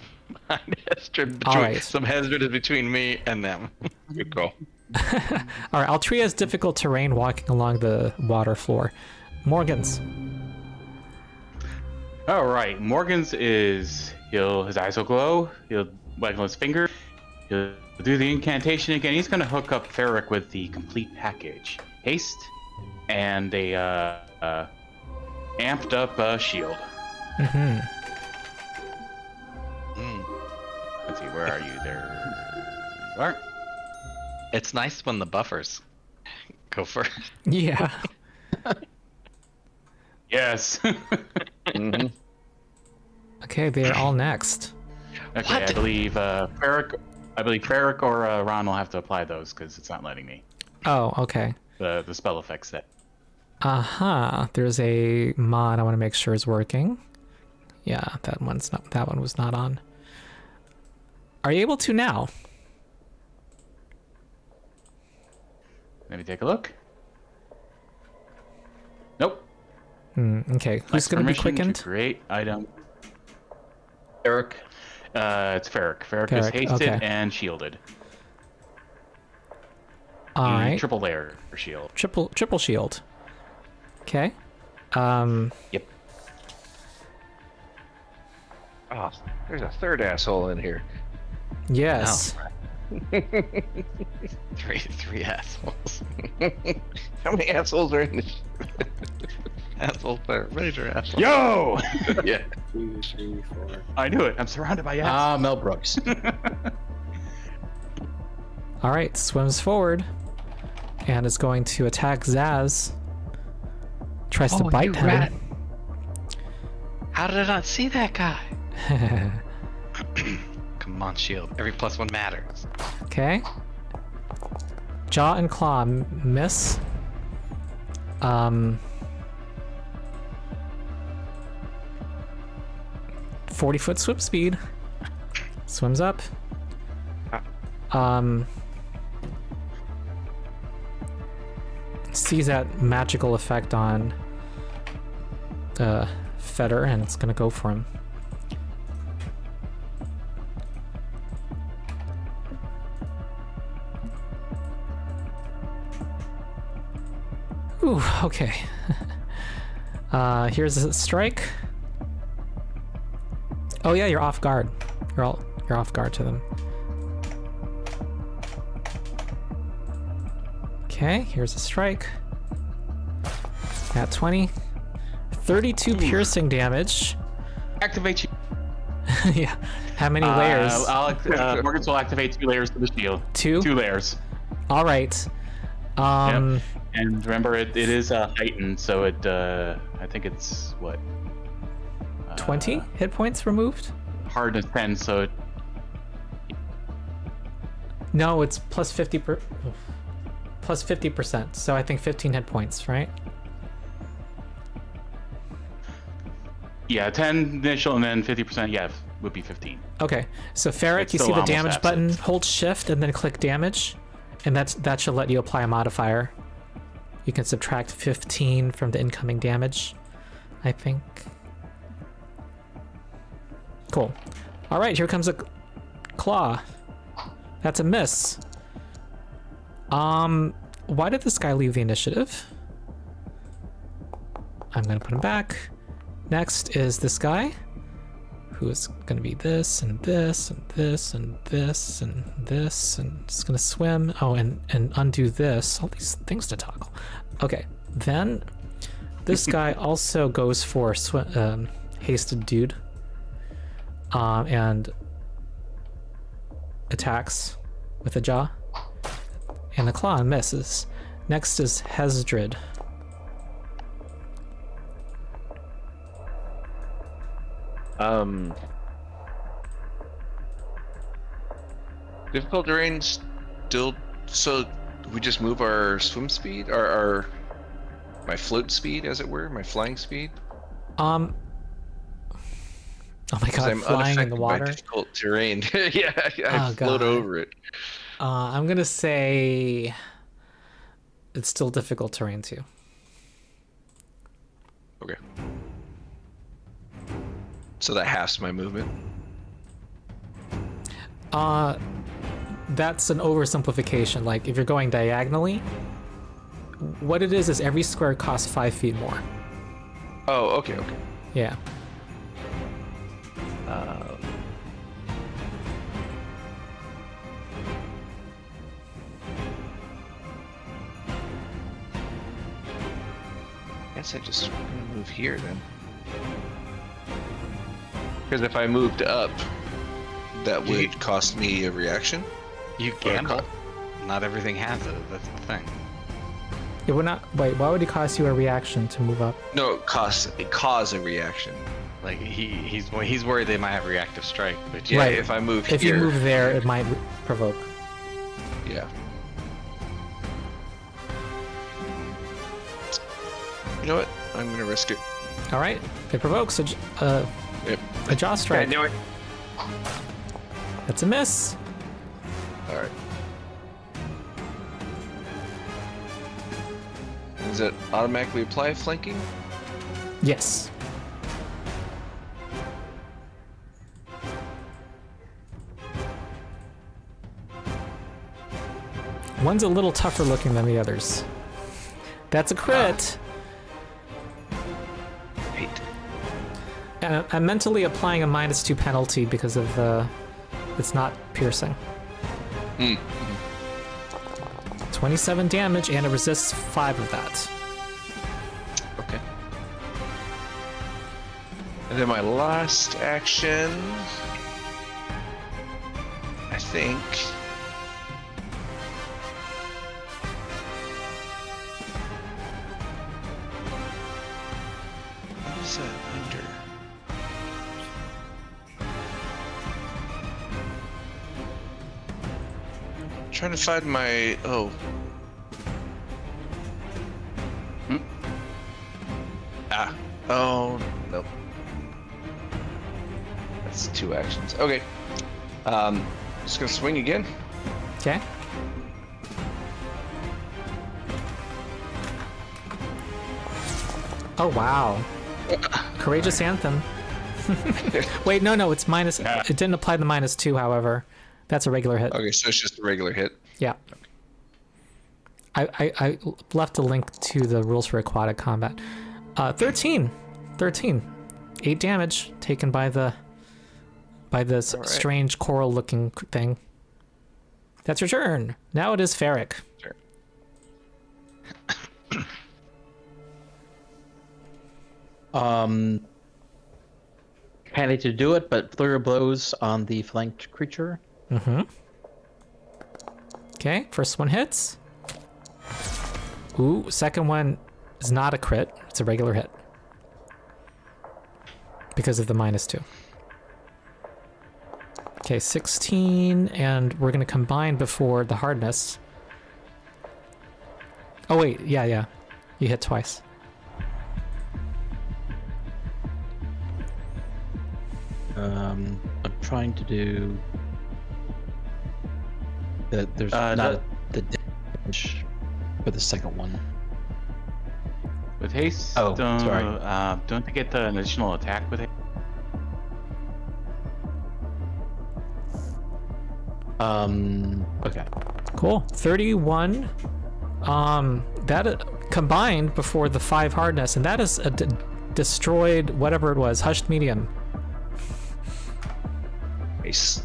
Hesdrid All right. Some Hesdrid is between me and them. good call. All right. Altria has difficult terrain walking along the water floor. Morgan's. All right, Morgan's is his eyes will glow. He'll waggle his finger. He'll do the incantation again. He's gonna hook up Feric with the complete package: haste and a amped up shield. Mm-hmm. Let's see, where are you? There you are. It's nice when the buffers go first. Yeah. Yes. Okay, they're all next. Okay, What? I believe Feric or Ron will have to apply those because it's not letting me. Oh, okay. The spell effects set. There's a mod I want to make sure is working. Yeah, that one was not on. Are you able to now? Let me take a look. Nope. Okay, who's going to be Permission quickened? Create item. Eric. It's Feric. Feric is Feric, hasted okay. and shielded. All right. Triple layer shield. Triple shield. Okay. Yep. Oh, there's a third asshole in here. Yes. Three assholes. How many assholes are in this? Asshole player. Major asshole. Yo! Yeah. 2, 3, 4. I knew it. I'm surrounded by yes. Mel Brooks. All right, swims forward and is going to attack Zaz. Tries to bite him. rat. How did I not see that guy? Come on, shield. Every +1 matters. Okay. Jaw and claw miss. 40-foot swim speed. Swims up. Sees that magical effect on Feder, and it's gonna go for him. Ooh, okay. Here's a strike. Oh yeah, you're off guard. You're off guard to them. Okay, here's a strike. At 20. 32 piercing damage. Activate you. Yeah. How many layers? Morgans will activate 2 layers to the shield. 2? 2 layers. All right. Yep. And remember, it is heightened, so it. I think it's what. 20 hit points removed? Hardness 10, so it. No, it's plus 50%. So I think 15 hit points, right? Yeah, 10 initial and then 50%. Yeah, would be 15. Okay. So Feric, It's you still see the almost damage absent. button. Hold Shift and then click damage, and that should let you apply a modifier. You can subtract 15 from the incoming damage, I think. Cool. All right, here comes a claw. That's a miss. Why did this guy leave the initiative? I'm gonna put him back. Next is this guy, who is gonna be this and this and this and this and this, and it's gonna swim. Oh, and undo this. All these things to toggle. Okay, then this guy also goes for hasted dude, and attacks with a jaw, and the claw misses. Next is Hesdrid. Difficult terrain still. So we just move our swim speed, or our my float speed, as it were, my flying speed. Oh my 'Cause god, I'm flying in the unaffected by water. difficult terrain. Yeah, I Oh, float God. over it. I'm gonna say it's still difficult terrain too. Okay. So that halves my movement. That's an oversimplification. Like, if you're going diagonally, what it is every square costs 5 feet more. Oh, okay. Yeah. Guess I just move here then. Because if I moved up, that would cost me a reaction. You gamble. Not everything has it. That's the thing. It would not. Wait, why would it cost you a reaction to move up? No, it cause a reaction. Like he's worried they might have reactive strike, but Yeah, Right. if I move If here. you move there, it might provoke. Yeah. You know what? I'm gonna risk it. All right. It provokes Yep. a jaw strike. knew it. That's a miss. All right. Does it automatically apply flanking? Yes. One's a little tougher looking than the others. That's a crit. Hate. And I'm mentally applying a -2 penalty because of it's not piercing. 27 damage, and it resists 5 of that. Okay. then my last action, I think. What is that under? Trying to find my Oh nope. That's 2 actions. Okay. Just gonna swing again. Okay. Oh wow. Courageous Anthem. Wait, no, it's minus. It didn't apply the -2, however. That's a regular hit. Okay, so it's just a regular hit. Yeah. I left a link to the rules for aquatic combat. 13. 8 damage taken by this strange coral looking thing. That's your turn. Now it is Feric. Sure. Handy to do it, but flurry of blows on the flanked creature. Mm-hmm. Okay, first one hits. Ooh, second one is not a crit. It's a regular hit. Because of the -2. Okay, 16, and we're going to combine before the hardness. Oh wait, yeah. You hit twice. I'm trying to do... There's not the damage for the second one. With haste, Oh, sorry. Don't they get the additional attack with haste? Okay. Cool. 31. That combined before the 5 hardness, and that is a destroyed whatever it was, hushed medium. Nice.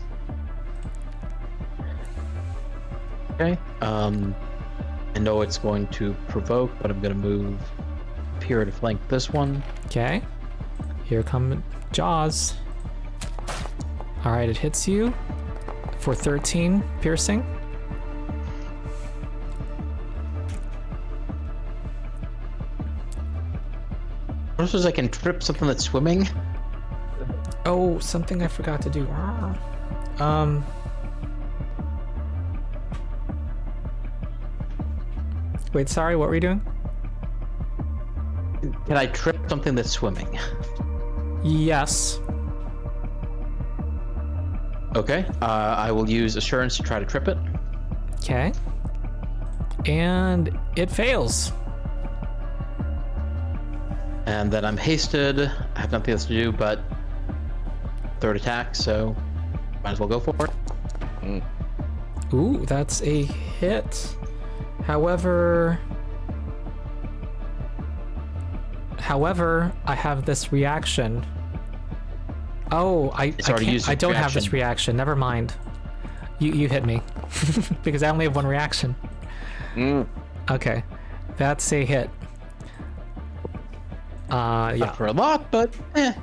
Okay. I know it's going to provoke, but I'm going to move here to flank this one. Okay. Here come Jaws. All right, it hits you for 13 piercing. What was I can trip something that's swimming? Oh, something I forgot to do. Wait, sorry, what were you doing? Can I trip something that's swimming? Yes. Okay. I will use assurance to try to trip it. Okay. And it fails. And then I'm hasted. I have nothing else to do but third attack, so might as well go for it. Ooh, that's a hit. However, I have this reaction. Oh, I don't have this reaction. Never mind. You hit me because I only have one reaction. Okay, that's a hit. Yeah. Not for a lot, but better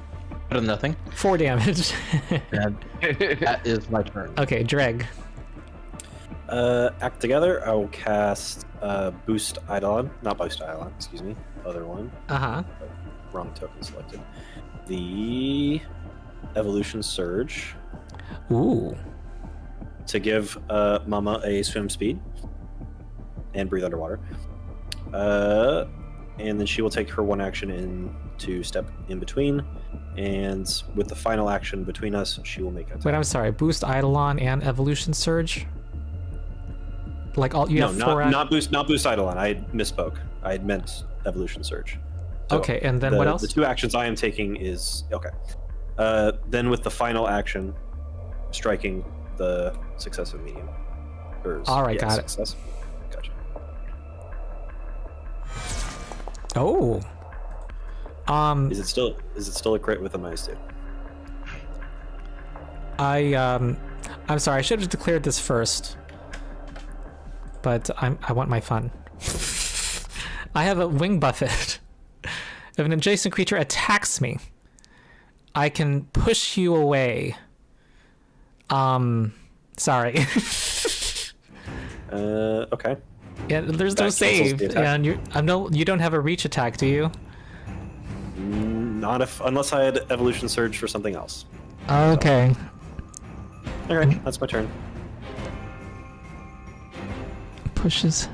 than nothing. 4 damage. And that is my turn. Okay, Dreg. Act together. I will cast Boost Eidolon. Not Boost Eidolon, excuse me. Other one. Uh-huh. Wrong token selected. The Evolution Surge. Ooh. To give Mama a swim speed and breathe underwater. And then she will take her one action in to step in between. And with the final action between us, she will make a attack. Wait, I'm sorry. Boost Eidolon and Evolution Surge? Like all you have 4 not boost Eidolon. I misspoke. I had meant Evolution Surge. So okay, and then what else? The 2 actions I am taking is okay. Then with the final action, striking the successive medium. All right, got it. Gotcha. Oh. Is it still a crit with a -2? I'm sorry. I should have declared this first. But I want my fun. I have a wing buffet. If an adjacent creature attacks me, I can push you away. Sorry. Okay. Yeah, there's no That cancels save, the attack. and you don't have a reach attack, do you? Not unless I had evolution surge for something else. Okay. Okay, that's my turn. Pushes.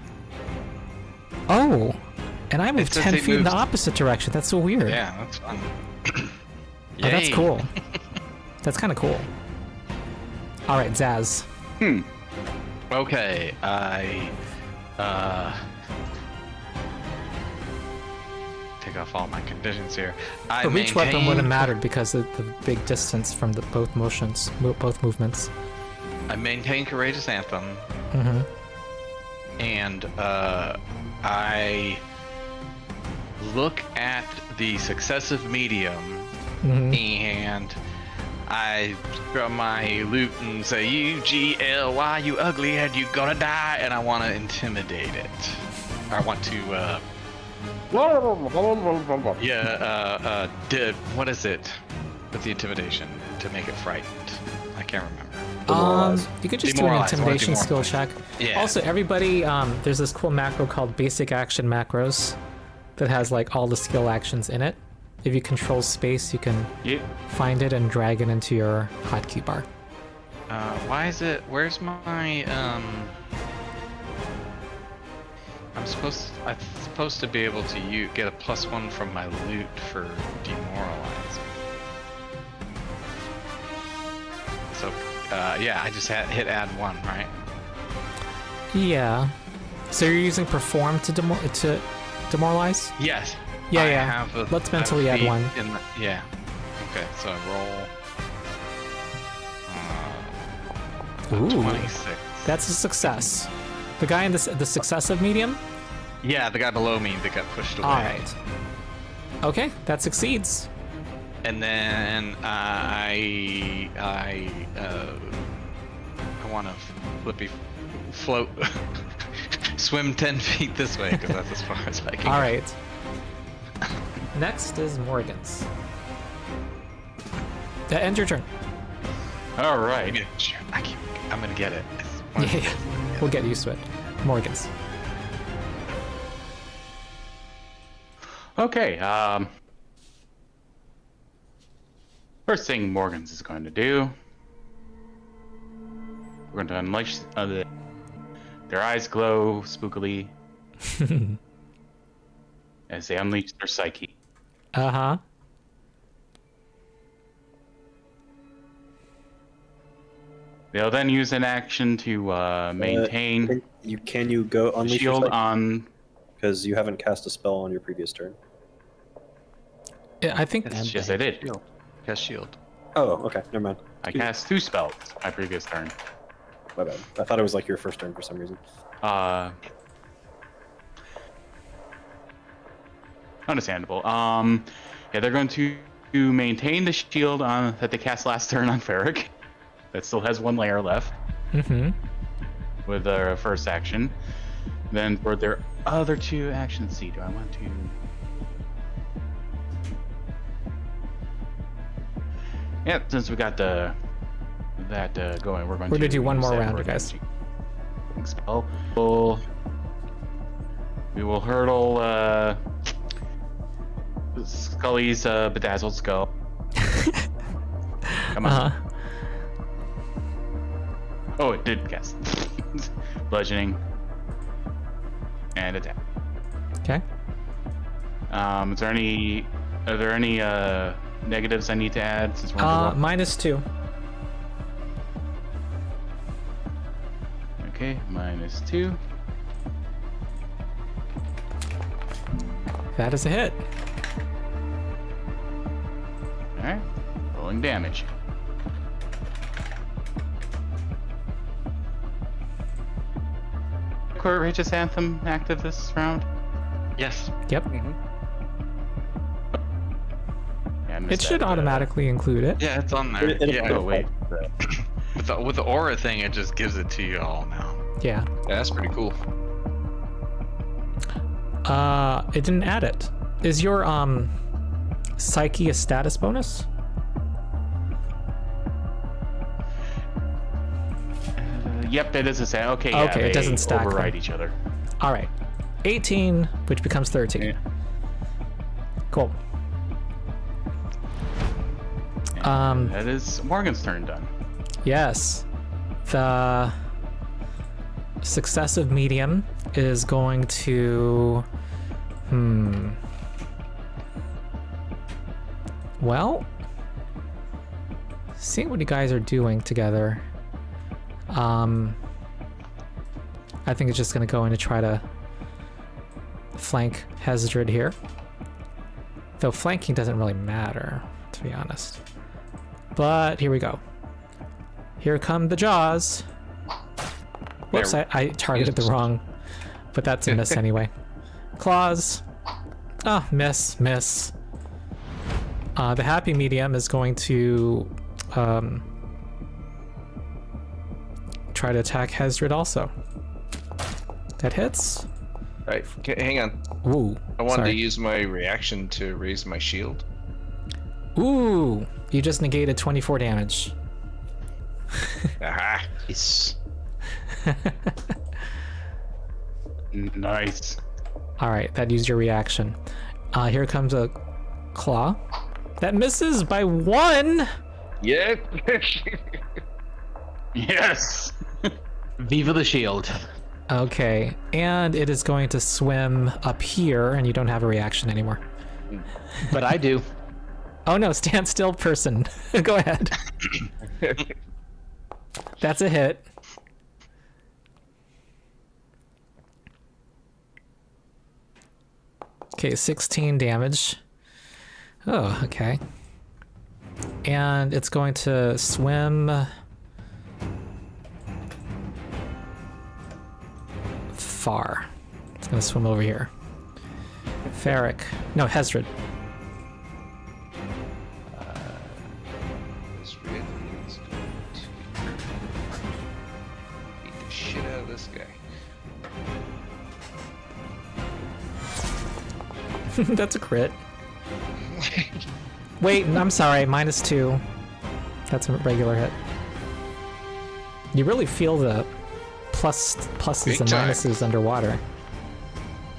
Oh, and I moved says 10 he feet in the moves- opposite direction. That's so weird. Yeah, that's fun. Oh, that's Yay. cool. That's kind of cool. All right, Zaz. Okay, I take off all my conditions here. The reach weapon wouldn't have mattered because of the big distance from the both movements. I maintain Courageous Anthem, Mm-hmm. and I look at the successive medium, Mm-hmm. and I grab my loot and say, "You GLY, you ugly head, you gonna die," and I want to intimidate it. I want to, what is it? What's the intimidation to make it frightened? I can't remember. Demoralize. You could just do an Demoralize. I wanna intimidation skill demoralize. check. Yeah. Also, everybody, there's this cool macro called Basic Action Macros that has like all the skill actions in it. If you control space, you can Yep. find it and drag it into your hotkey bar. Why is it? Where's my I'm supposed to be able to get a +1 from my loot for demoralize. So yeah, I just hit add 1, right? Yeah. So you're using perform to demoralize? Yes. Yeah, I yeah. have a- Let's I have mentally a add feat 1. Yeah. Okay, so I roll. Ooh. 26. That's a success. The guy in the successive medium? Yeah, the guy below me that got pushed away. All right. Okay, that succeeds. And then I want to float, swim 10 feet this way because that's as far as I can. All right. Next is Morgan's. End your turn. All right. Yeah, sure. I'm gonna get it. Yeah, we'll get used to it. Morgan's. Okay. First thing Morgan's is going to do, we're going to unleash their eyes glow spookily as they unleash their psyche. Uh-huh. They'll then use an action to maintain Can you go the unleash your shield psyche? on. Because you haven't cast a spell on your previous turn. Yeah, I think Yes, I did. Cast shield. Oh, okay, never mind. I cast 2 spells my previous turn. My bad. I thought it was like your first turn for some reason. Understandable. Yeah, they're going to maintain the shield on that they cast last turn on Feric. That still has 1 layer left Mm-hmm. with their first action. Then for their other 2 actions, see, do I want to? Yeah, since we got that going, we're We're gonna do one use more that round, for you guys. a spell. We will hurdle Scully's bedazzled skull. Come on. Uh-huh. Oh, it did cast. Bludgeoning. And attack. Okay. Are there any negatives I need to add since we're on -2. Okay, -2. That is a hit. Alright. Rolling damage. Courageous Anthem active this round? Yes. Yep. Yeah, I missed It should that, automatically include it. Yeah, it's on there. Yeah. Oh, wait. With the aura thing, it just gives it to you all now. Yeah. Yeah, that's pretty cool. It didn't add it. Is your psyche a status bonus? Yep, that is the same. Okay, yeah, Okay, it they doesn't stack override them. each other. All right. 18, which becomes 13. Yeah. Cool. That is Morgan's turn done. Yes. The successive medium is going to... Well, seeing what you guys are doing together, I think it's just going to go in to try to flank Hesdrid here. Though flanking doesn't really matter, to be honest. But here we go. Here come the jaws. Whoops, I targeted the wrong, but that's a miss anyway. Claws. Ah, miss. The happy medium is going to try to attack Hesdrid also. That hits. Right, hang on. Ooh. I wanted sorry. to use my reaction to raise my shield. Ooh, you just negated 24 damage. Aha! Nice. Nice. All right, that used your reaction. Here comes a claw. That misses by 1. Yeah. Yes. Viva the shield. Okay, and it is going to swim up here, and you don't have a reaction anymore. But I do. Oh no, stand still, person. Go ahead. That's a hit. Okay, 16 damage. Oh, okay. And it's going to swim far. It's going to swim over here. Feric. No, Hesdrid. This really is going to beat the shit out of this guy. That's a crit. Wait, I'm sorry, -2. That's a regular hit. You really feel the pluses Big and time. minuses underwater.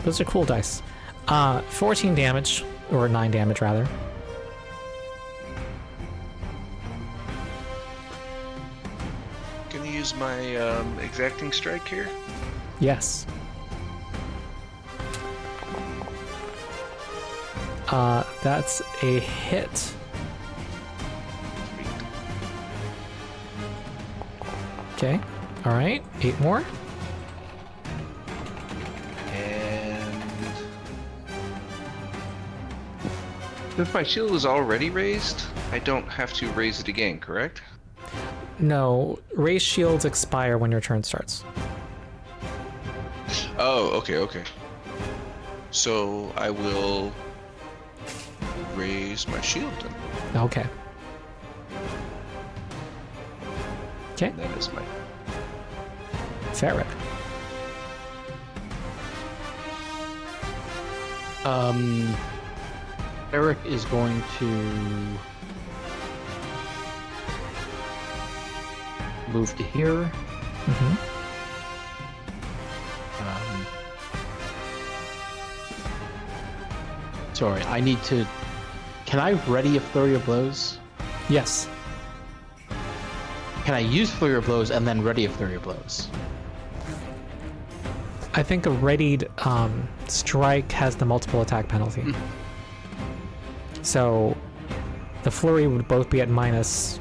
Those are cool dice. 14 damage, or 9 damage rather. Can you use my exacting strike here? Yes. That's a hit. Okay, alright, 8 more. And since my shield is already raised, I don't have to raise it again, correct? No, raise shields expire when your turn starts. Oh, okay. So I will raise my shield then. Okay. Okay, That is my Feric. Eric is going to move to here. Mm-hmm. Sorry, I need to. Can I ready a flurry of blows? Yes. Can I use flurry of blows and then ready a flurry of blows? I think a readied strike has the multiple attack penalty. So the flurry would both be at minus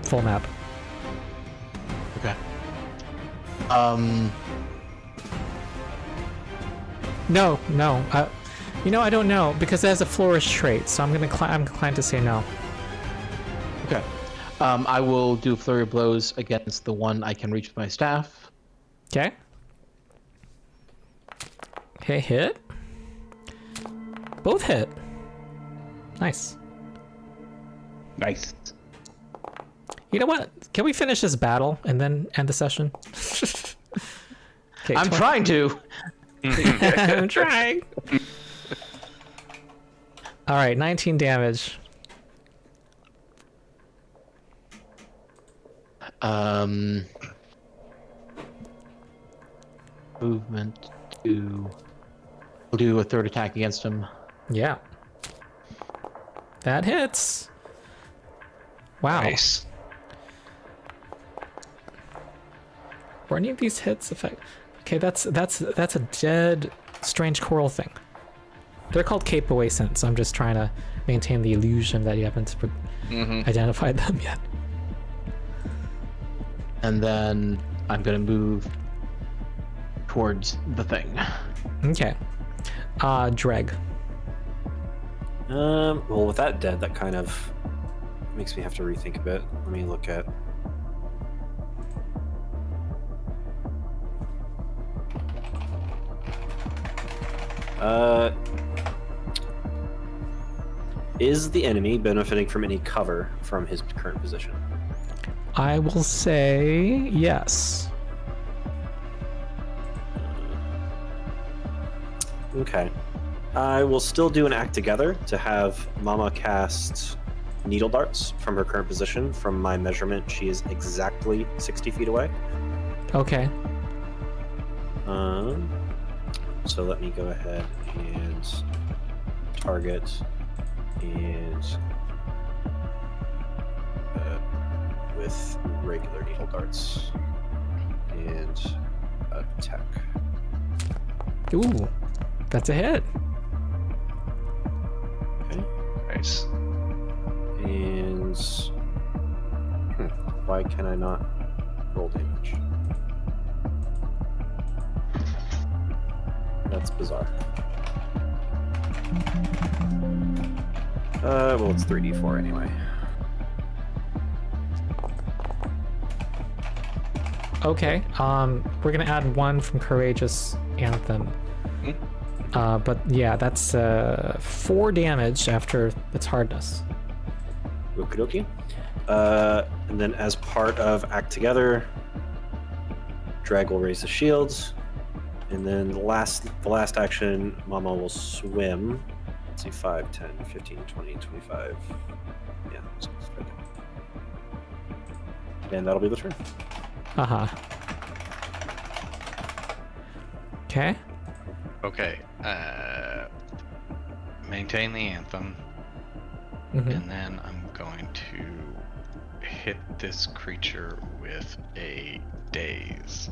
full map. Okay. No. You know, I don't know because it has a flourish trait, so I'm inclined to say no. Okay. I will do flurry of blows against the one I can reach with my staff. Okay. Okay, hit. Both hit. Nice. Nice. You know what? Can we finish this battle and then end the session? Okay, I'm trying to. I'm trying. All right, 19 damage. movement to... We'll do a third attack against him. Yeah. That hits. Wow. Nice. Were any of these hits affect? Okay, that's a dead, strange coral thing. They're called cape away scents. I'm just trying to maintain the illusion that you haven't identified them yet. And then I'm going to move towards the thing. Okay. Dreg. Well, with that dead, that kind of makes me have to rethink a bit. Let me look at... Is the enemy benefiting from any cover from his current position? I will say yes. Okay. I will still do an act together to have Mama cast needle darts from her current position. From my measurement, she is exactly 60 feet away. Okay. So let me go ahead and target and with regular needle darts and attack. Ooh, that's a hit. Okay. Nice. And why can I not roll damage? That's bizarre. Well, it's 3d4 anyway. Okay. We're gonna add 1 from Courageous Anthem. But yeah, that's 4 damage after its hardness. Okie dokie. And then as part of Act Together, Dreg will raise the shields. And then the last action, Mama will swim. Let's see, 5, 10, 15, 20, 25. Yeah, so it's right there. And that'll be the turn. Uh-huh. Okay. Okay. Maintain the anthem, and then I'm going to hit this creature with a daze.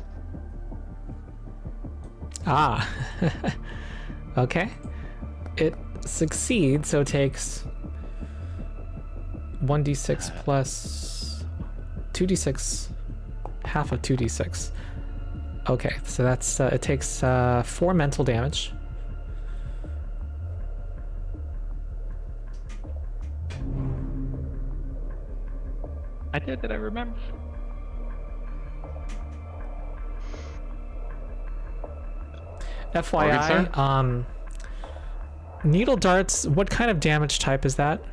Ah. Okay. It succeeds, so it takes 1d6 plus 2d6, half of 2d6. Okay, so that's it takes 4 mental damage. I did that, I remember. FYI, needle darts, what kind of damage type is that?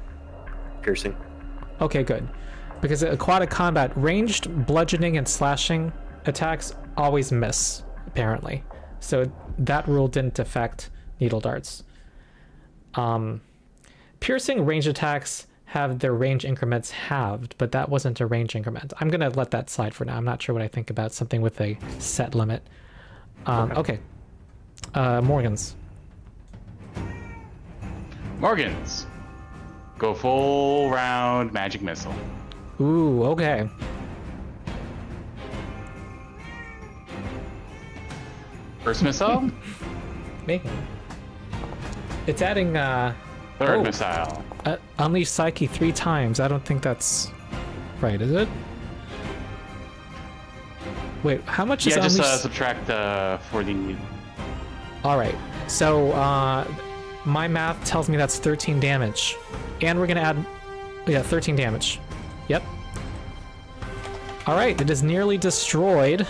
Piercing. Okay, good. Because aquatic combat, ranged bludgeoning and slashing attacks always miss, apparently. So that rule didn't affect needle darts. Piercing range attacks have their range increments halved, but that wasn't a range increment. I'm going to let that slide for now. I'm not sure what I think about something with a set limit. Okay. Morgans. Morgans. Go full round magic missile. Ooh, okay. First missile. Making. It's adding Third missile. Unleash Psyche 3 times. I don't think that's right, is it? Wait, how much is Yeah, Unleash? just subtract 40. All right. So my math tells me that's 13 damage, and we're gonna add, 13 damage. Yep. All right. It is nearly destroyed.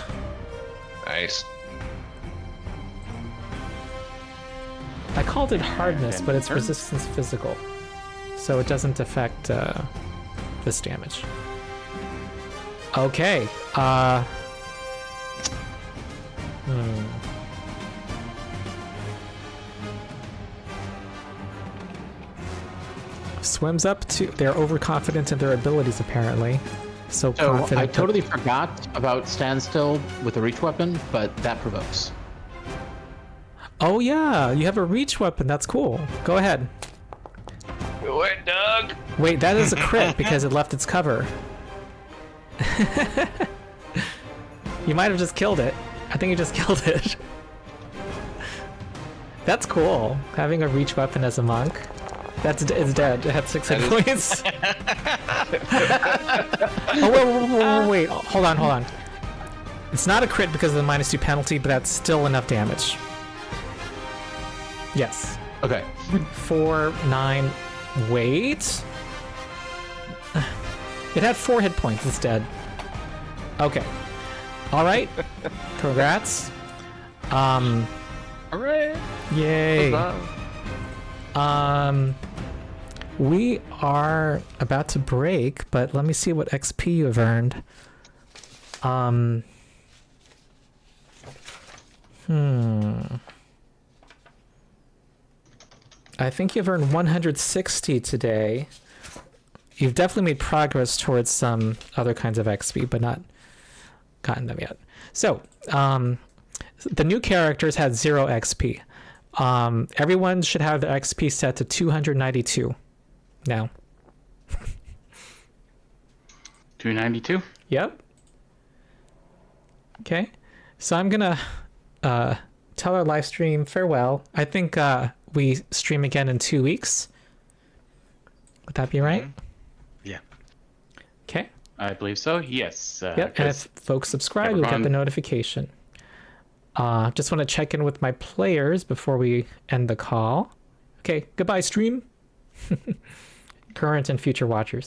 Nice. I called it hardness, but it's resistance physical, so it doesn't affect this damage. Okay. Swims up to. They're overconfident in their abilities, apparently. So So confident. I totally forgot about standstill with a reach weapon, but that provokes. Oh yeah, you have a reach weapon. That's cool. Go ahead. Go ahead, Doug. Wait, that is a crit because it left its cover. You might have just killed it. I think you just killed it. That's cool. Having a reach weapon as a monk. It's dead. It had 6 hit points. Oh, wait. Hold on. It's not a crit because of the -2 penalty, but that's still enough damage. Yes. Okay. 4, 9. Wait. It had 4 hit points. It's dead. Okay. All right. Congrats. Hooray! Yay. Huzzah. We are about to break, but let me see what XP you have earned. I think you've earned 160 today. You've definitely made progress towards some other kinds of XP, but not gotten them yet. So, the new characters had 0 XP. Everyone should have their XP set to 292 now. 292. Yep. Okay. So I'm gonna tell our live stream farewell. I think we stream again in 2 weeks. Would that be right? Yeah. Okay. I believe so. Yes. Yep. And if folks subscribe, you'll get the notification. Just want to check in with my players before we end the call. Okay. Goodbye, stream. Current and future watchers.